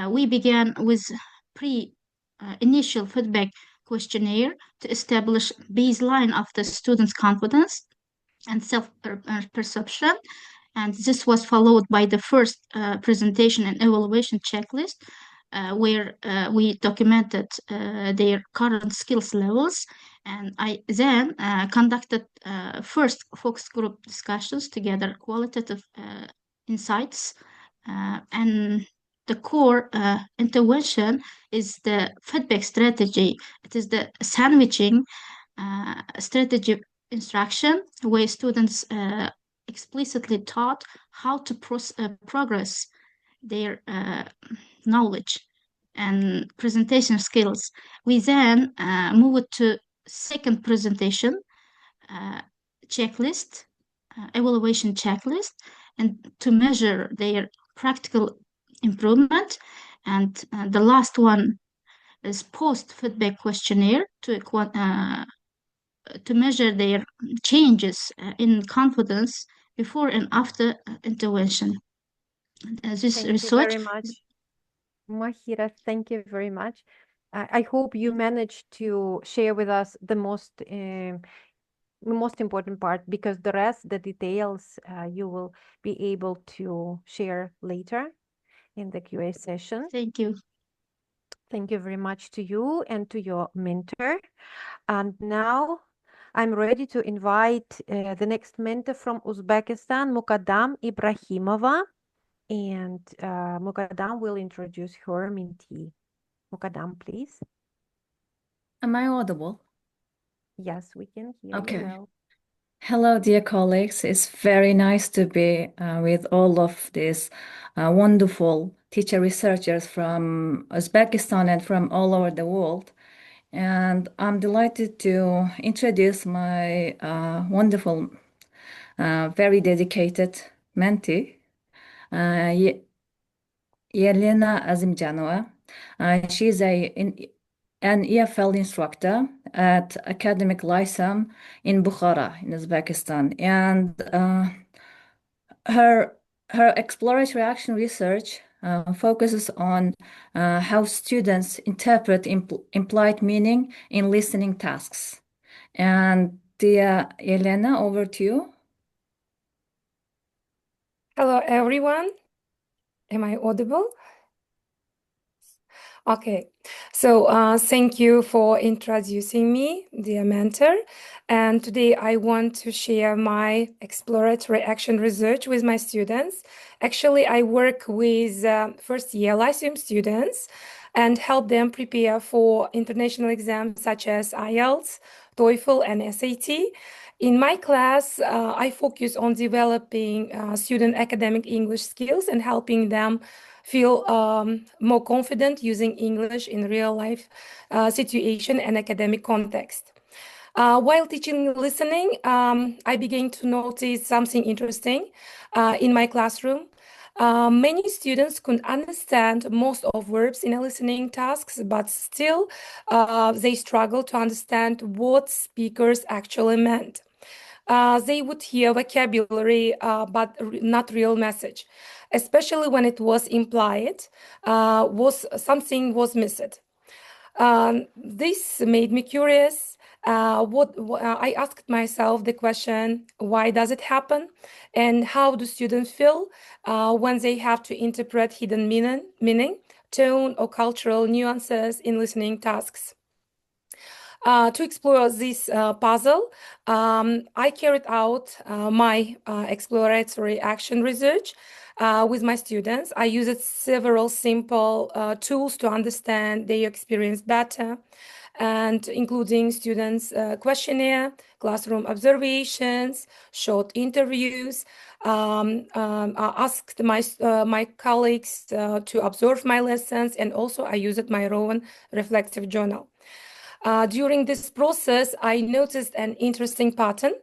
We began with initial feedback questionnaire to establish baseline of the student's confidence and self-perception. And this was followed by the first presentation and evaluation checklist, where we documented their current skills levels. And I then conducted first focus group discussions to gather qualitative insights. And the core intervention is the feedback strategy. It is the sandwiching strategy instruction where students explicitly taught how to progress their knowledge and presentation skills. We then moved to second presentation checklist, evaluation checklist, and to measure their practical improvement. And the last one is post-feedback questionnaire to measure their changes in confidence before and after intervention. This Thank research. you very much, Mahira. Thank you very much. I hope you managed to share with us the most important part, because the rest, the details, you will be able to share later in the QA session. Thank you. Thank you very much to you and to your mentor. And now I'm ready to invite the next mentor from Uzbekistan, Mukaddam Ibrokhimova. And Mukaddam will introduce her mentee. Mukaddam, please. Am I audible? Yes, we can hear Okay. you well. Hello, dear colleagues. It's very nice to be with all of these wonderful teacher researchers from Uzbekistan and from all over the world. And I'm delighted to introduce my wonderful, very dedicated mentee, Elena Azimjanova. She's an EFL instructor at Academic Lyceum in Bukhara, in Uzbekistan. And her exploratory action research focuses on how students interpret implied meaning in listening tasks. And dear Elena, over to you. Hello, everyone. Am I audible? Okay, so thank you for introducing me, dear mentor. And today I want to share my exploratory action research with my students. Actually, I work with first-year Lyceum students and help them prepare for international exams such as IELTS, TOEFL, and SAT. In my class, I focus on developing student academic English skills and helping them feel more confident using English in real life situation and academic context. While teaching listening, I began to notice something interesting in my classroom. Many students could understand most of verbs in a listening tasks, but still they struggle to understand what speakers actually meant. They would hear vocabulary, but not real message, especially when it was implied, something was missed. This made me curious. I asked myself the question, why does it happen? And how do students feel when they have to interpret hidden meaning, tone, or cultural nuances in listening tasks? To explore this puzzle, I carried out my exploratory action research with my students. I used several simple tools to understand their experience better. and including students' questionnaire, classroom observations, short interviews. I asked my colleagues to observe my lessons, and also I used my own reflective journal. During this process, I noticed an interesting pattern.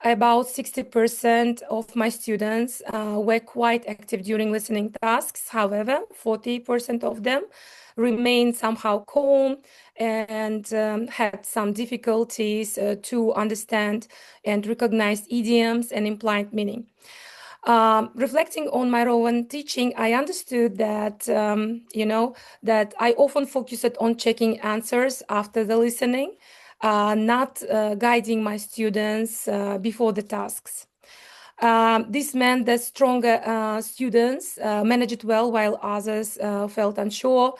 About 60% of my students were quite active during listening tasks. However, 40% of them remained somehow calm and had some difficulties to understand and recognize idioms and implied meaning. Reflecting on my own teaching, I understood that, that I often focused on checking answers after the listening, not guiding my students before the tasks. This meant that stronger students managed well while others felt unsure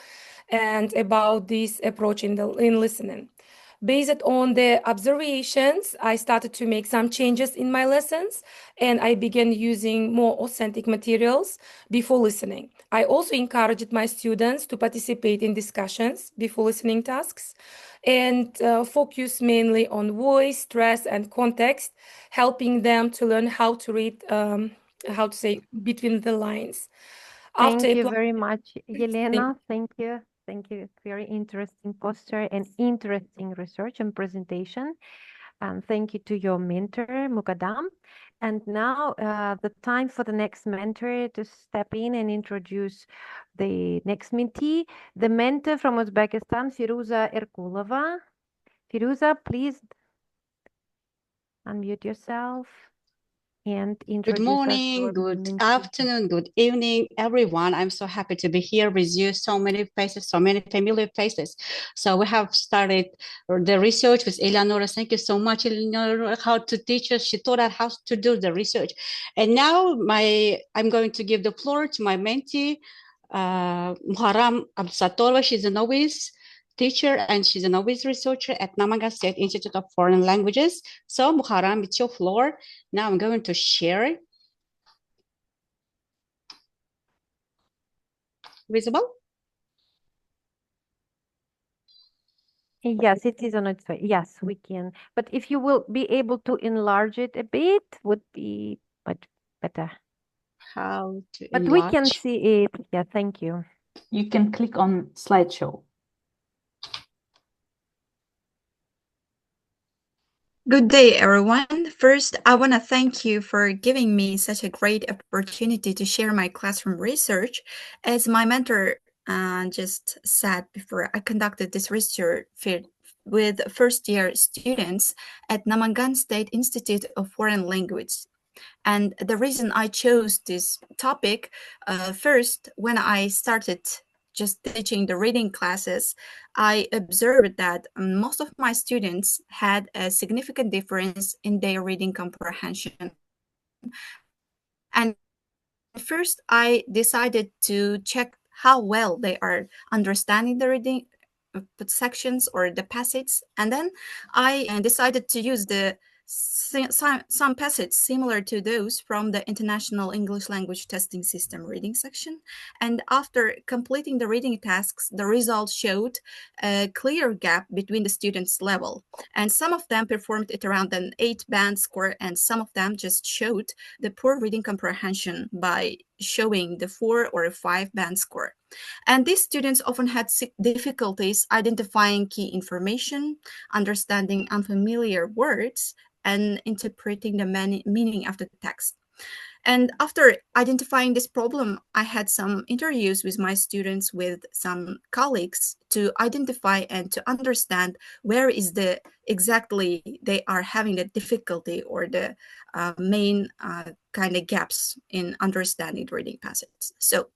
and about this approach in listening. Based on the observations, I started to make some changes in my lessons, and I began using more authentic materials before listening. I also encouraged my students to participate in discussions before listening tasks and focus mainly on voice, stress, and context, helping them to learn how to read, how to say, between the lines. Thank you very much, Yelena. Thank you. Thank you. Very interesting poster and interesting research and presentation. And thank you to your mentor, Mukaddam. And now the time for the next mentor to step in and introduce the next mentee, the mentor from Uzbekistan, Feruza Erkulova. Feruza, please unmute yourself and introduce Good morning, good afternoon, good evening, everyone. I'm so happy to be here with you. So many faces, so many familiar faces. So we have started the research with Elyanora. Thank you so much, Elyanora, how to teach us. She taught us how to do the research. And now I'm going to give the floor to my mentee, Mukaddam Ibrokhimova. She's a novice teacher and she's a novice researcher at Namangan State Institute of Foreign Languages. So Mukaddam, it's your floor. Now I'm going to share. Visible? Yes, it is on its way. Yes, we can. But if you will be able to enlarge it a bit, would be much better. How to But enlarge? we can see it. Yeah, thank you. You can click on slideshow. Good day, everyone. First, I want to thank you for giving me such a great opportunity to share my classroom research. As my mentor just said before, I conducted this research with first-year students at Namangan State Institute of Foreign Languages. And the reason I chose this topic, first, when I started just teaching the reading classes, I observed that most of my students had a significant difference in their reading comprehension. And first, I decided to check how well they are understanding the reading sections or the passages. And then I decided to use some passages similar to those from the International English Language Testing System reading section. And after completing the reading tasks, the results showed a clear gap between the students' level. And some of them performed it around an 8-band score, and some of them just showed the poor reading comprehension by showing the 4 or 5-band score. And these students often had difficulties identifying key information, understanding unfamiliar words, and interpreting the meaning of the text. And after identifying this problem, I had some interviews with my students, with some colleagues, to identify and to understand where is exactly they are having the difficulty or the main kind of gaps in understanding the reading passages. So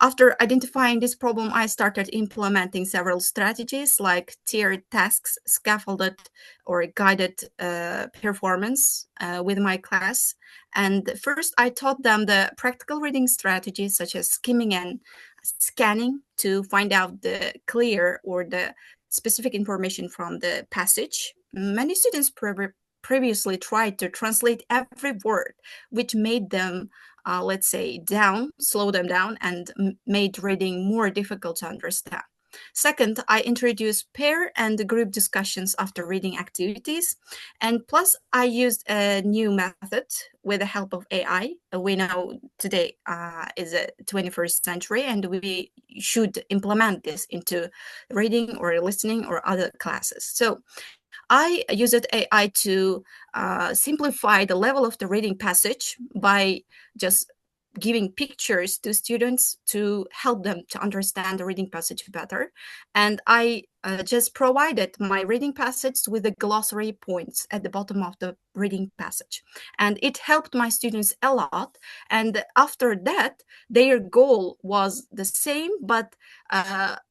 after identifying this problem, I started implementing several strategies like tiered tasks, scaffolded or guided performance with my class. And first, I taught them the practical reading strategies such as skimming and scanning to find out the clear or the specific information from the passage. Many students previously tried to translate every word, which made them let's say slow them down and made reading more difficult to understand. Second, I introduced pair and group discussions after reading activities. And plus, I used a new method with the help of AI. We know today is a 21st century, and we should implement this into reading or listening or other classes. So I used AI to simplify the level of the reading passage by just giving pictures to students to help them to understand the reading passage better. And I just provided my reading passage with the glossary points at the bottom of the reading passage. And it helped my students a lot. And after that, their goal was the same, but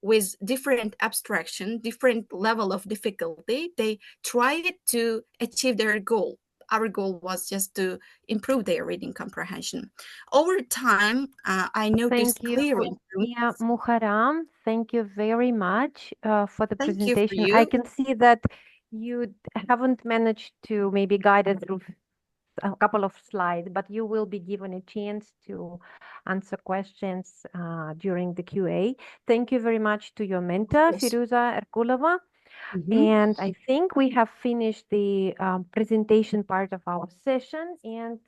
with different abstraction, different level of difficulty. They tried to achieve their goal. Our goal was just to improve their reading comprehension. Over time, I noticed clear improvements. Mukaddam, thank you very much for the Thank you for presentation. I you. can see that you haven't managed to maybe guide us through a couple of slides, but you will be given a chance to answer questions during the QA. Thank you very much to your mentor, Yes. Feruza Erkulova. And I think we have finished the presentation part of our session, and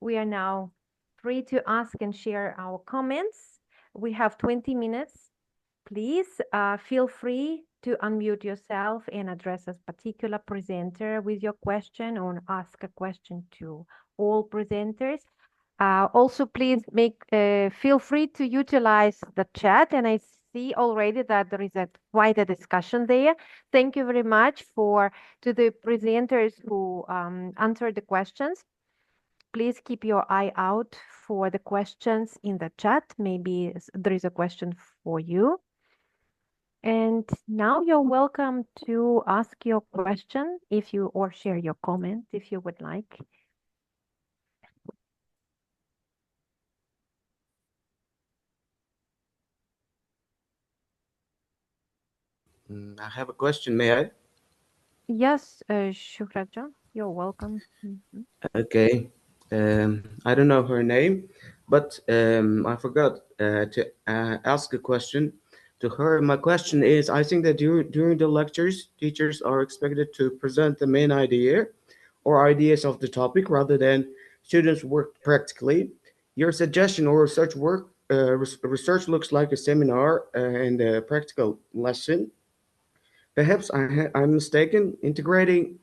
we are now free to ask and share our comments. We have 20 minutes. Please feel free to unmute yourself and address a particular presenter with your question or ask a question to all presenters. Also, please feel free to utilize the chat, and I see already that there is quite a discussion there. Thank you very much to the presenters who answered the questions. Please keep your eye out for the questions in the chat. Maybe there is a question for you. And now you're welcome to ask your question or share your comment if you would like. I have a question, may I? Yes, Shuhrajan, you're welcome. Okay. I don't know her name, but I forgot to ask a question to her. My question is, I think that during the lectures, teachers are expected to present the main idea or ideas of the topic rather than students work practically. Your suggestion or research work, research looks like a seminar and a practical lesson. Perhaps I'm mistaken. Integrating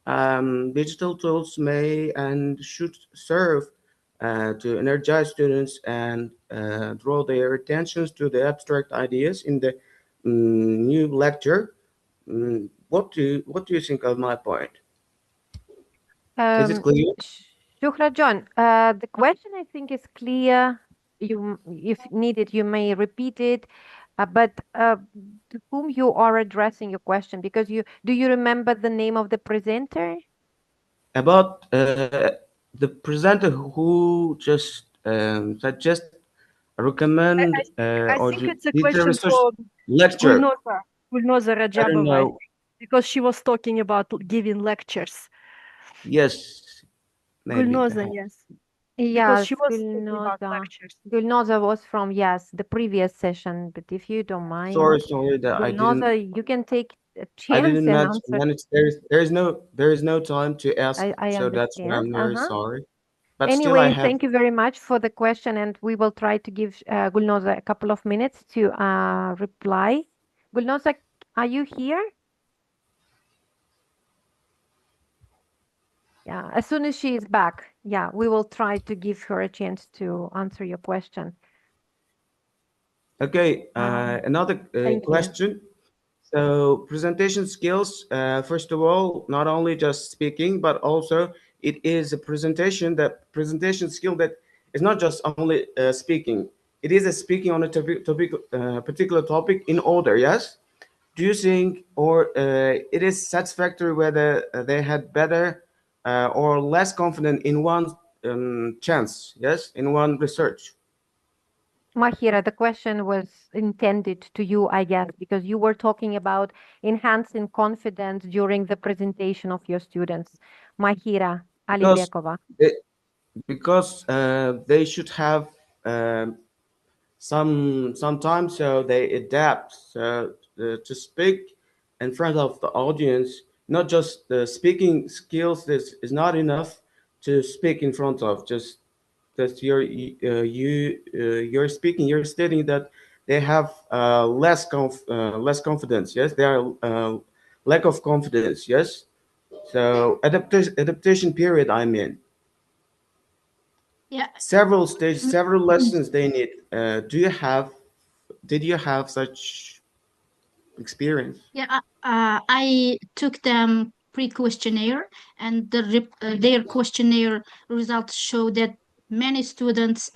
digital tools may and should serve to energize students and draw their attentions to the abstract ideas in the new lecture. What do you think of my point? Is it clear? Shuhrajan, the question I think is clear. If needed, you may repeat it. But to whom you are addressing your question? Because do you remember the name of the presenter? About the presenter who just suggest recommend I or think it's a did the question research for lecture. Gulnoza I don't Rajabova, I know. think, because she was talking about giving lectures. Yes, maybe. Gulnoza, yes. Because Yes, she was talking about lectures. Gulnoza was from, the previous session. But if you don't mind, Sorry that I didn't. Gulnoza, you can take a I chance didn't and answer. manage. There is no time to ask, I so that's why understand. I'm very sorry. But still, Anyway, I have. thank you very much for the question, and we will try to give Gulnoza a couple of minutes to reply. Gulnoza, are you here? Yeah, as soon as she is back, we will try to give her a chance to answer your question. Okay, another question. So presentation skills, first of all, not only just speaking, but also it is a presentation skill that is not just only speaking. It is a speaking on a particular topic in order, yes? Do you think, or it is satisfactory whether they had better or less confident in one chance, yes, in one research? Mahira, the question was intended to you, I guess, because you were talking about enhancing confidence during the presentation of your students. Mahira Alibekova. Because they should have sometimes so they adapt to speak in front of the audience. Not just the speaking skills is not enough to speak in front of just that you're speaking, you're stating that they have less confidence. Yes, they are lack of confidence. Yes, so adaptation period. I mean, Yeah. several stages, several lessons they need. Did you have such experience? Yeah, I took them pre-questionnaire, and their questionnaire results show that many students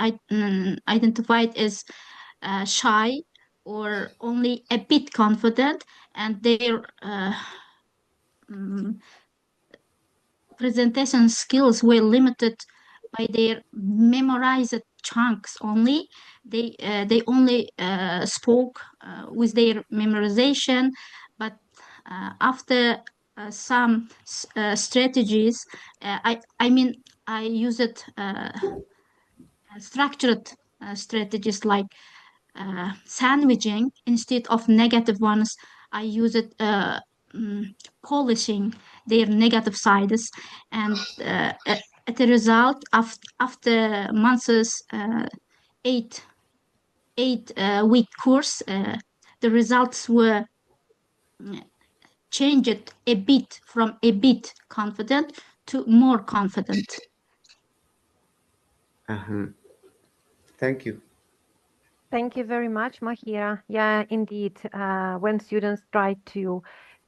identified as shy or only a bit confident, and their presentation skills were limited by their memorized chunks only. They only spoke with their memorization, but after some strategies, I mean I used structured strategies like sandwiching instead of negative ones. I use it polishing their negative sides, and at the result of after months eight week course, the results were changed a bit from a bit confident to more confident. Thank you. Thank you very much, Mahira. Yeah, indeed. When students try to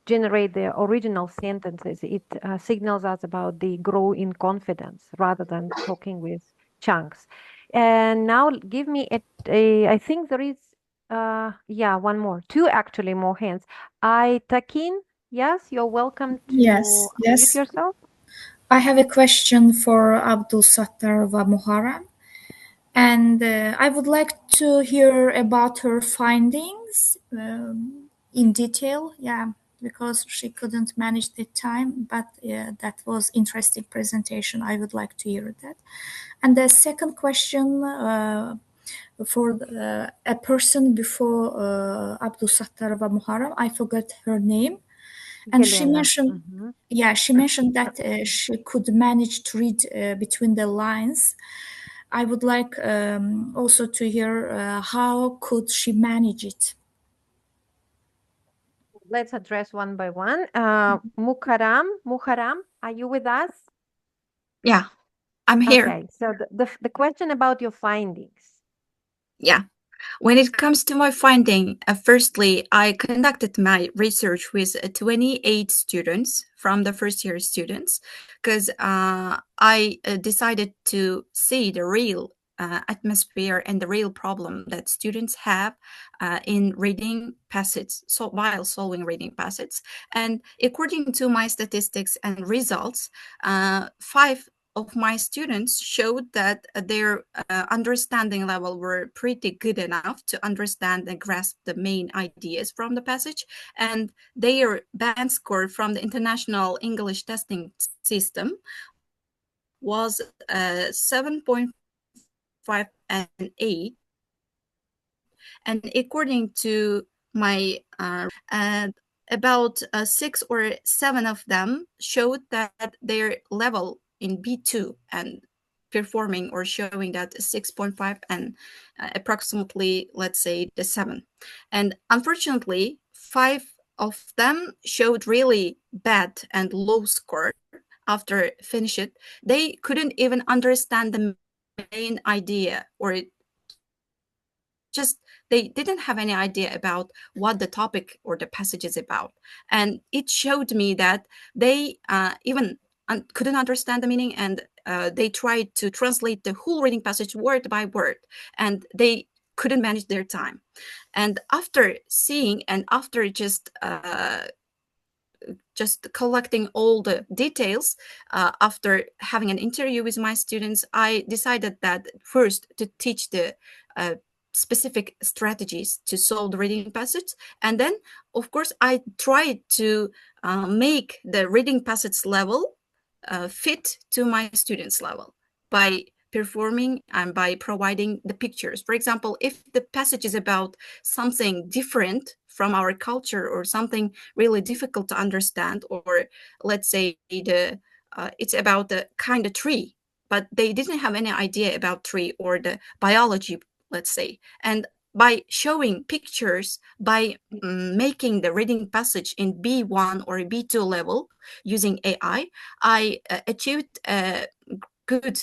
generate their original sentences, it signals us about the grow in confidence rather than talking with chunks. And now give me I think there is, yeah, one more, two actually more hands. Takin, yes, you're welcome to Yes, unmute yes. yourself. I have a question for Abdul Sattar wa Muharram, and I would like to hear about her findings in detail. Yeah, because she couldn't manage the time, but that was interesting presentation. I would like to hear that. And the second question for a person before Abdul Sattar wa Muharram, I forgot her name. And she Helena. mentioned, yeah, she mentioned that she could manage to read between the lines. I would like also to hear how could she manage it? Let's address one by one. Mukaddam, are you with us? Yeah, I'm here. Okay, so the question about your findings. Yeah. When it comes to my finding, firstly, I conducted my research with 28 students from the first year students, because I decided to see the real atmosphere and the real problem that students have in reading passages, so while solving reading passages. And according to my statistics and results, 5 of my students showed that their understanding level were pretty good enough to understand and grasp the main ideas from the passage, and their band score from the International English Testing System was 7.5 and 8. And according to my about 6 or 7 of them showed that their level in B2 and performing or showing that 6.5 and approximately, let's say, the 7. And unfortunately, 5 of them showed really bad and low score after finish it. They couldn't even understand the main idea, or just they didn't have any idea about what the topic or the passage is about. And it showed me that they even couldn't understand the meaning, and they tried to translate the whole reading passage word by word, and they couldn't manage their time. And after seeing and after just collecting all the details, after having an interview with my students, I decided that first to teach the specific strategies to solve the reading passage. And then, of course, I tried to make the reading passage level fit to my students' level by performing and by providing the pictures. For example, if the passage is about something different from our culture or something really difficult to understand, or let's say it's about the kind of tree, but they didn't have any idea about tree or the biology, let's say. And by showing pictures, by making the reading passage in B1 or B2 level using AI, I achieved a good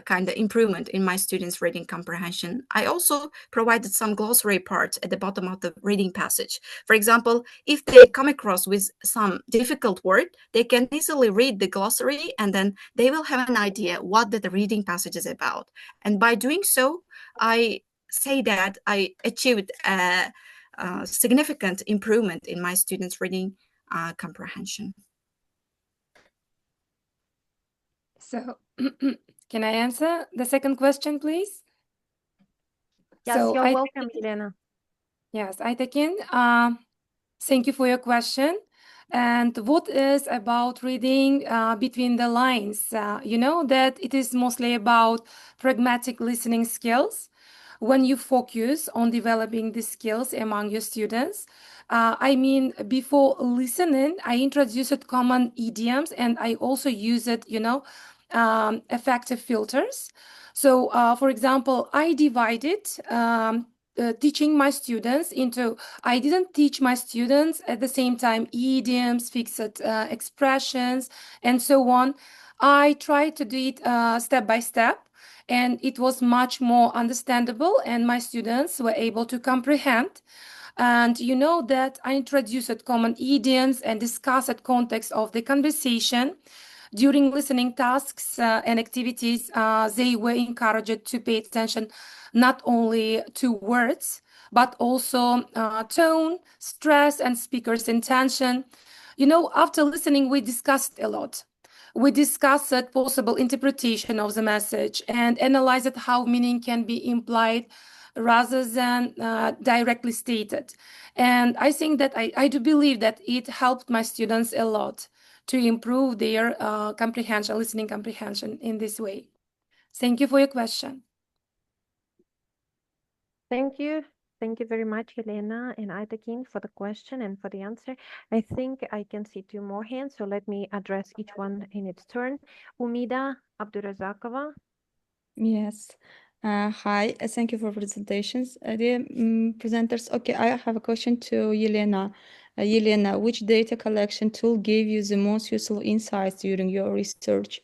kind of improvement in my students' reading comprehension. I also provided some glossary parts at the bottom of the reading passage. For example, if they come across with some difficult word, they can easily read the glossary and then they will have an idea what the reading passage is about. And by doing so, I say that I achieved a significant improvement in my students' reading comprehension. So, can I answer the second question, please? Yes, So you're I welcome, Elena. Yes, Aytekin, thank you for your question. And what is about reading between the lines? You know that it is mostly about pragmatic listening skills. When you focus on developing these skills among your students, I mean, before listening, I introduced common idioms and I also used, effective filters. So, for example, I divided teaching my students into, I didn't teach my students at the same time idioms, fixed expressions, and so on. I tried to do it step by step, and it was much more understandable, and my students were able to comprehend. And you know that I introduced common idioms and discussed context of the conversation. During listening tasks and activities, they were encouraged to pay attention not only to words, but also tone, stress, and speaker's intention. You know, after listening, we discussed a lot. We discussed possible interpretation of the message and analyzed how meaning can be implied rather than directly stated. And I think that I do believe that it helped my students a lot to improve their comprehension, listening comprehension in this way. Thank you for your question. Thank you. Thank you very much, Helena and Aytekin, for the question and for the answer. I think I can see two more hands, so let me address each one in its turn. Umida Abdurazakova. Yes. Hi, thank you for presentations. Dear presenters, okay, I have a question to Yelena. Yelena, which data collection tool gave you the most useful insights during your research?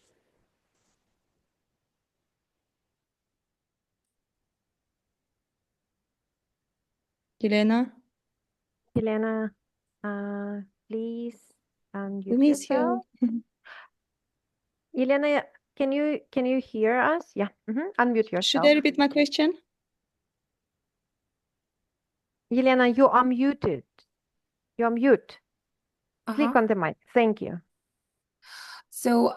Yelena? Helena, please unmute We miss yourself. you. Elena, can you hear us? Yeah, unmute yourself. Should I repeat my question? Elena, you are muted. You're mute. Click on the mic. Thank you. So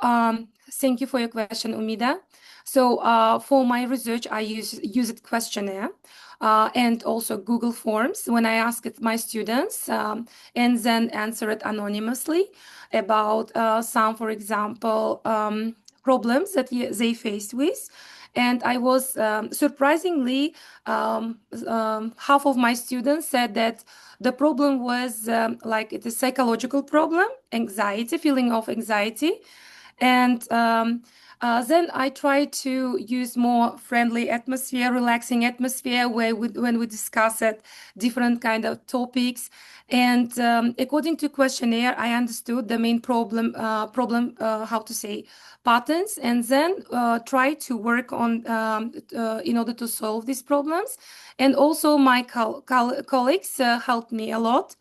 thank you for your question, Umida. So for my research, I used questionnaire and also Google Forms when I asked my students and then answered anonymously about some, for example, problems that they faced with. And I was surprisingly, half of my students said that the problem was like it's a psychological problem, anxiety, feeling of anxiety. And then I try to use more friendly atmosphere, relaxing atmosphere when we discuss different kind of topics. And according to questionnaire, I understood the main problem, how to say, patterns, and then try to work on in order to solve these problems. And also my colleagues helped me a lot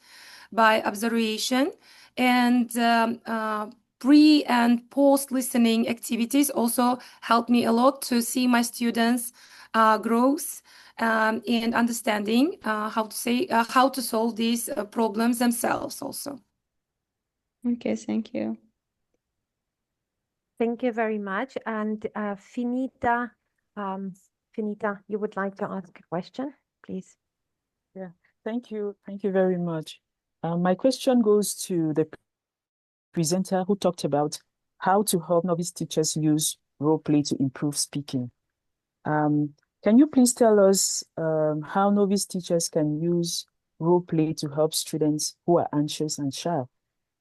by observation, and pre and post listening activities also helped me a lot to see my students growth and understanding how to solve these problems themselves also. Okay, thank you. Thank you very much. And Finita, you would like to ask a question, please? Yeah, thank you. Thank you very much. My question goes to the presenter who talked about how to help novice teachers use role play to improve speaking. Can you please tell us how novice teachers can use role play to help students who are anxious and shy?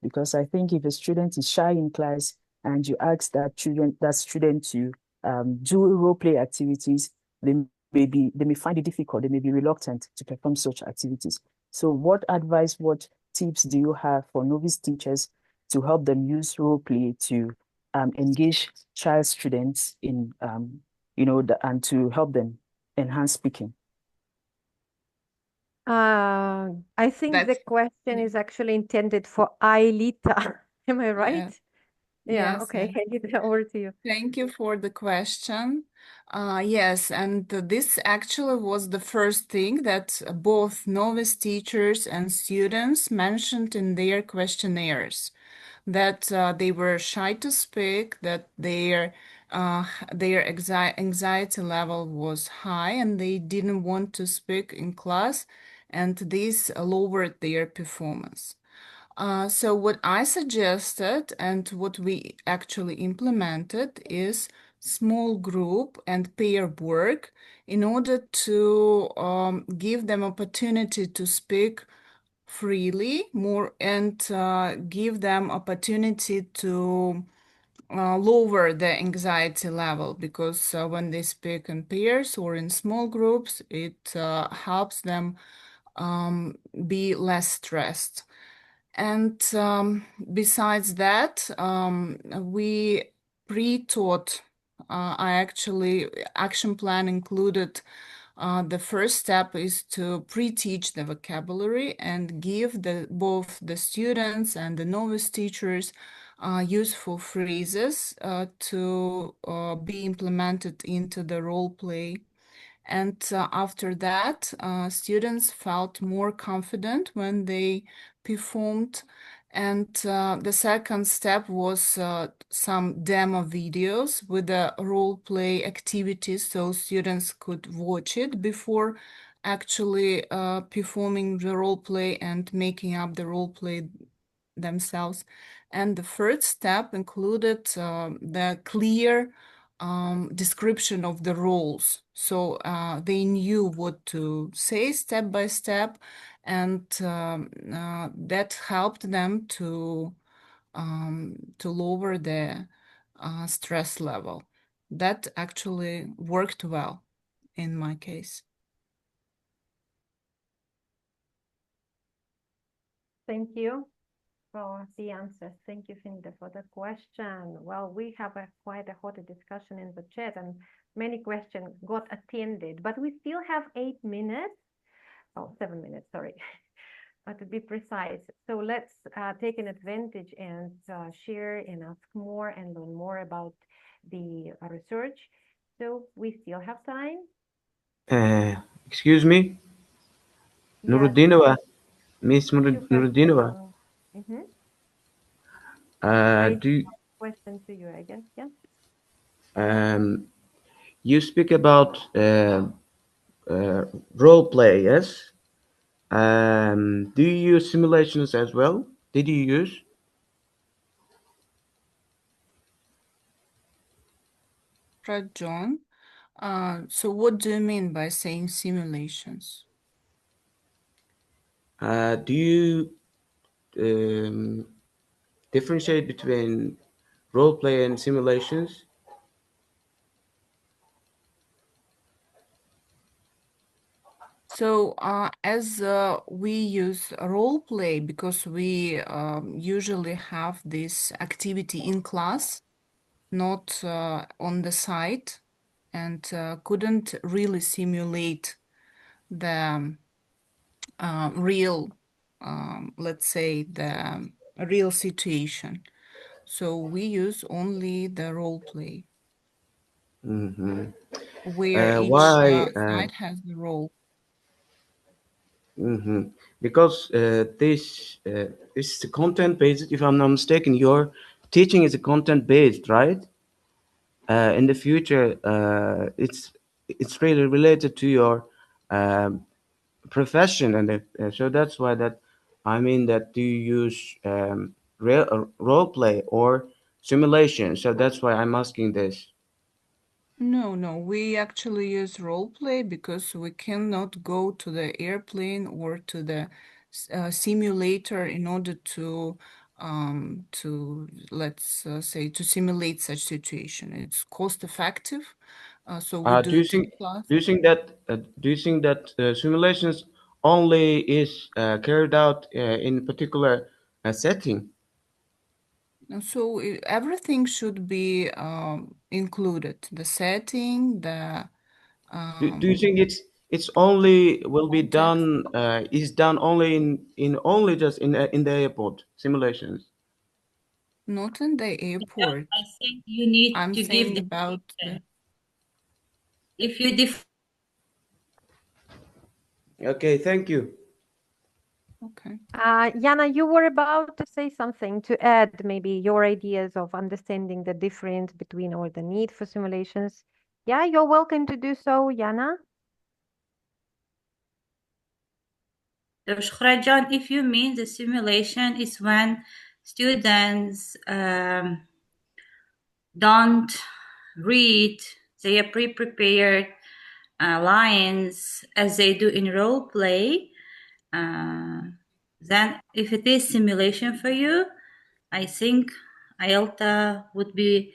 Because I think if a student is shy in class and you ask that student to do role play activities, they may find it difficult. They may be reluctant to perform such activities. So, what advice, what tips do you have for novice teachers to help them use role play to engage child students in and to help them enhance speaking? I think the question is actually intended for Ailita. Am I right? Yeah, Yes, okay. yes. I give it over to you. Thank you for the question. Yes, and this actually was the first thing that both novice teachers and students mentioned in their questionnaires, that they were shy to speak, that their anxiety level was high and they didn't want to speak in class, and this lowered their performance. So what I suggested and what we actually implemented is small group and pair work in order to give them opportunity to speak freely more and give them opportunity to lower the anxiety level, because when they speak in pairs or in small groups, it helps them be less stressed. And besides that, we pre-taught, action plan included the first step is to pre-teach the vocabulary and give both the students and the novice teachers useful phrases to be implemented into the role play. And after that, students felt more confident when they performed. And the second step was some demo videos with the role play activities, so students could watch it before actually performing the role play and making up the role play themselves. And the third step included the clear description of the roles. So they knew what to say step by step, and that helped them to lower the stress level. That actually worked well in my case. Thank you for the answers. Thank you, Finda, for the question. Well, we have quite a hot discussion in the chat and many questions got attended, but we still have 8 minutes. Oh, 7 minutes, sorry, to be precise. So let's take an advantage and share and ask more and learn more about the research. So we still have time. Excuse me? Yes. Nurudinova, Miss Nurudinova. Do you, Question to you, I guess, yeah. you speak about role play, yes? Do you use simulations as well? Did you use? Right, John. So what do you mean by saying simulations? Do you differentiate between role play and simulations? So as we use role play because we usually have this activity in class, not on the site, and couldn't really simulate the real, let's say, the real situation. So we use only the role play. Where each site has the role. Because this is the content based. If I'm not mistaken, your teaching is a content based, right? In the future, it's really related to your profession, and so that's why that I mean that do you use real role play or simulation? So that's why I'm asking this. No, we actually use role play because we cannot go to the airplane or to the simulator in order to let's say to simulate such situation. It's cost effective, so we do it in class. Do you think that simulations only is carried out in particular setting? So everything should be included. The setting, the Do you think it's only will be done is done only in only just in the airport simulations? not in the airport. I think you need I'm to saying give the about the... if you Okay, thank you. Okay. Yana, you were about to say something to add maybe your ideas of understanding the difference between or the need for simulations. Yeah, you're welcome to do so, Yana. Shukran, if you mean the simulation is when students don't read their pre-prepared lines as they do in role play, then if it is simulation for you, I think IELTA would be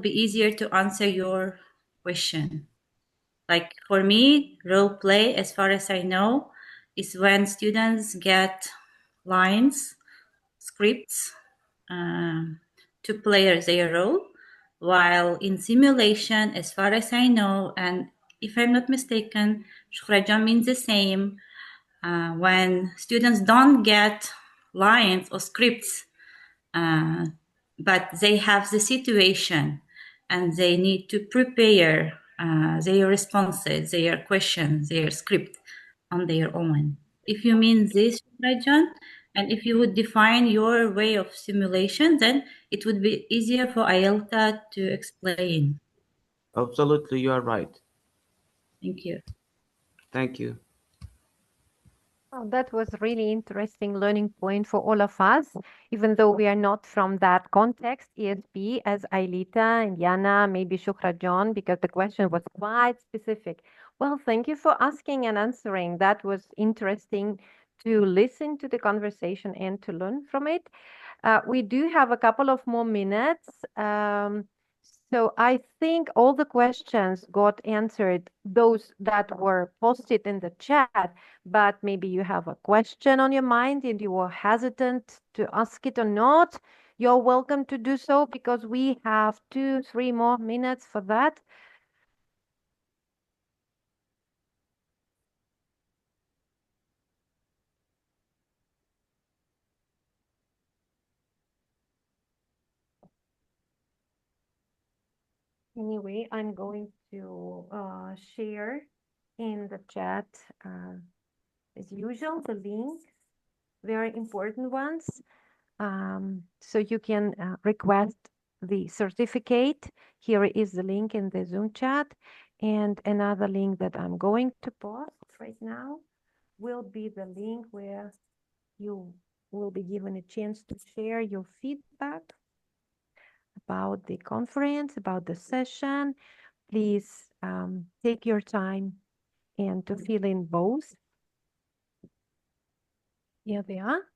easier to answer your question. Like for me, role play, as far as I know, is when students get lines, scripts to play their role, while in simulation, as far as I know, and if I'm not mistaken, Shukran means the same, when students don't get lines or scripts, but they have the situation and they need to prepare their responses, their questions, their script on their own. If you mean this, Rajan, and if you would define your way of simulation, then it would be easier for IELTA to explain. Absolutely, you are right. Thank you. Thank you. Oh, that was really interesting learning point for all of us, even though we are not from that context, ESP, as Ailita and Yana, maybe Shukra John, because the question was quite specific. Well, thank you for asking and answering. That was interesting to listen to the conversation and to learn from it. We do have a couple of more minutes. So I think all the questions got answered, those that were posted in the chat, but maybe you have a question on your mind and you were hesitant to ask it or not. You're welcome to do so because we have 2-3 more minutes for that. Anyway, I'm going to share in the chat, as usual, the links, very important ones. So you can request the certificate. Here is the link in the Zoom chat. And another link that I'm going to post right now will be the link where you will be given a chance to share your feedback about the conference, about the session. Please take your time and to fill in both. Here they are.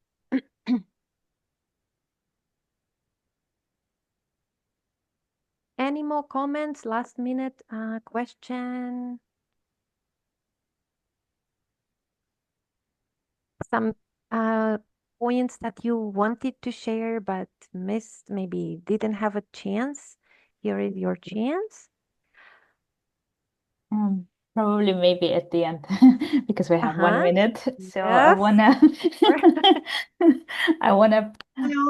Any more comments, last minute question? Some points that you wanted to share but missed, maybe didn't have a chance. Here is your chance. Probably maybe at the end because we have 1 minute. So Yes. I wanna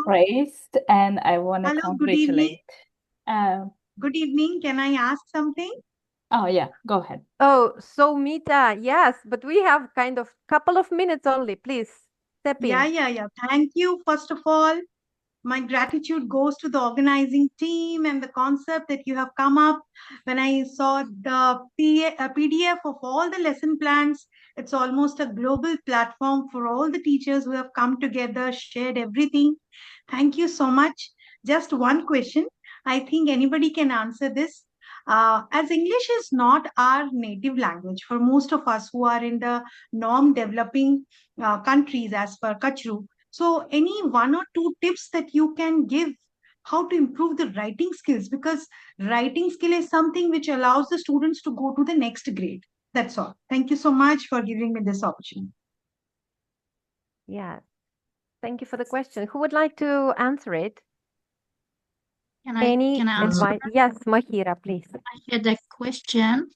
praise and I wanna Hello, good evening. congratulate. Good evening. Can I ask something? Oh yeah, go ahead. Oh, so Mita, yes, but we have kind of couple of minutes only. Please step in. Yeah. Thank you. First of all, my gratitude goes to the organizing team and the concept that you have come up. When I saw the PDF of all the lesson plans, it's almost a global platform for all the teachers who have come together, shared everything. Thank you so much. Just one question. I think anybody can answer this. As English is not our native language for most of us who are in the norm-developing countries as per Kachru, so any one or two tips that you can give how to improve the writing skills, because writing skill is something which allows the students to go to the next grade. That's all. Thank you so much for giving me this opportunity. Yeah, thank you for the question. Who would like to answer it? Can Any I answer? advice? Yes, Mahira, please. I had a question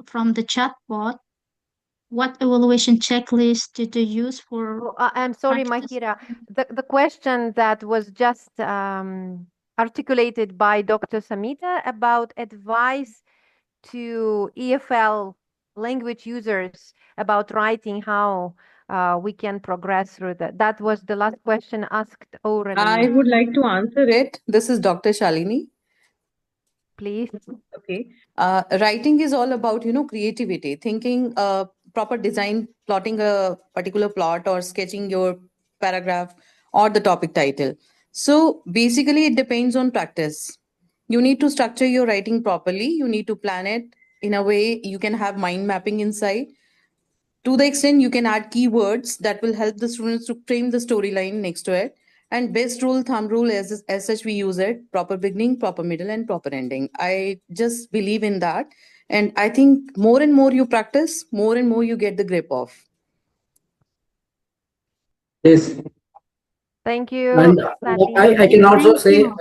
from the chat bot. What evaluation checklist did you use for? I'm sorry, practice? Mahira. The question that was just articulated by Dr. Samita about advice to EFL language users about writing, how we can progress through that. That was the last question asked already. I would like to answer it. This is Dr. Shalini. Please. Okay. Writing is all about, creativity, thinking, proper design, plotting a particular plot or sketching your paragraph or the topic title. So basically, it depends on practice. You need to structure your writing properly. You need to plan it in a way you can have mind mapping inside. To the extent you can add keywords that will help the students to frame the storyline next to it. And best rule, thumb rule, as such, we use it: proper beginning, proper middle, and proper ending. I just believe in that. And I think more and more you practice, more and more you get the grip of. Yes. Thank you. And I can also Thank say, you.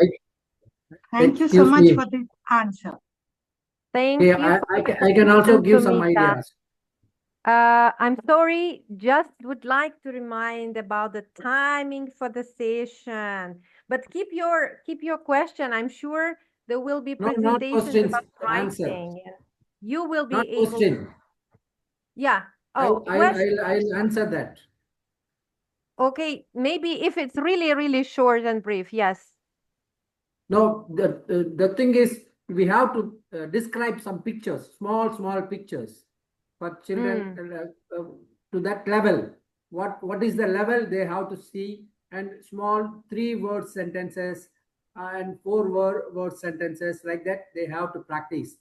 Thank you so excuse much me. for this answer. Thank Yeah, you. I can also give some Sumita. ideas. I'm sorry, just would like to remind about the timing for the session. But keep your question. I'm sure there will be No, not presentations questions, about answer. writing. And you will be Not able to. question. Yeah. Oh, question. I'll answer that. Okay, maybe if it's really, really short and brief, yes. No, the thing is, we have to describe some pictures, small pictures for children to that level. What is the level they have to see, and small 3-word sentences and 4-word sentences like that they have to practice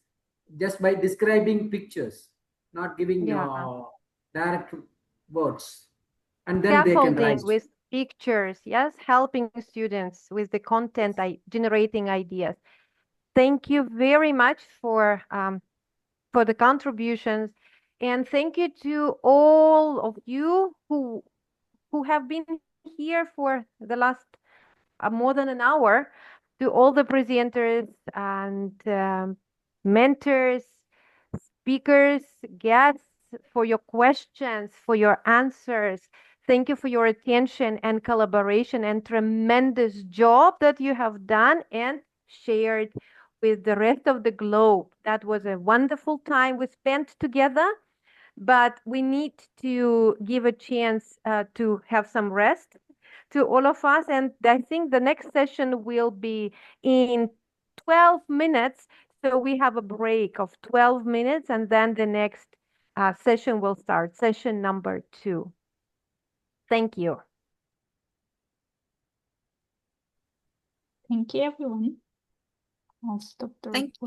just by describing pictures, not giving direct words, and then they can Scaffolding write. with pictures, yes, helping students with the content, generating ideas. Thank you very much for the contributions, and thank you to all of you who have been here for the last more than an hour, to all the presenters and mentors, speakers, guests, for your questions, for your answers. Thank you for your attention and collaboration and tremendous job that you have done and shared with the rest of the globe. That was a wonderful time we spent together, but we need to give a chance to have some rest to all of us. And I think the next session will be in 12 minutes. So we have a break of 12 minutes, and then the next session will start, session number 2. Thank you. Thank you, everyone. I'll stop the recording.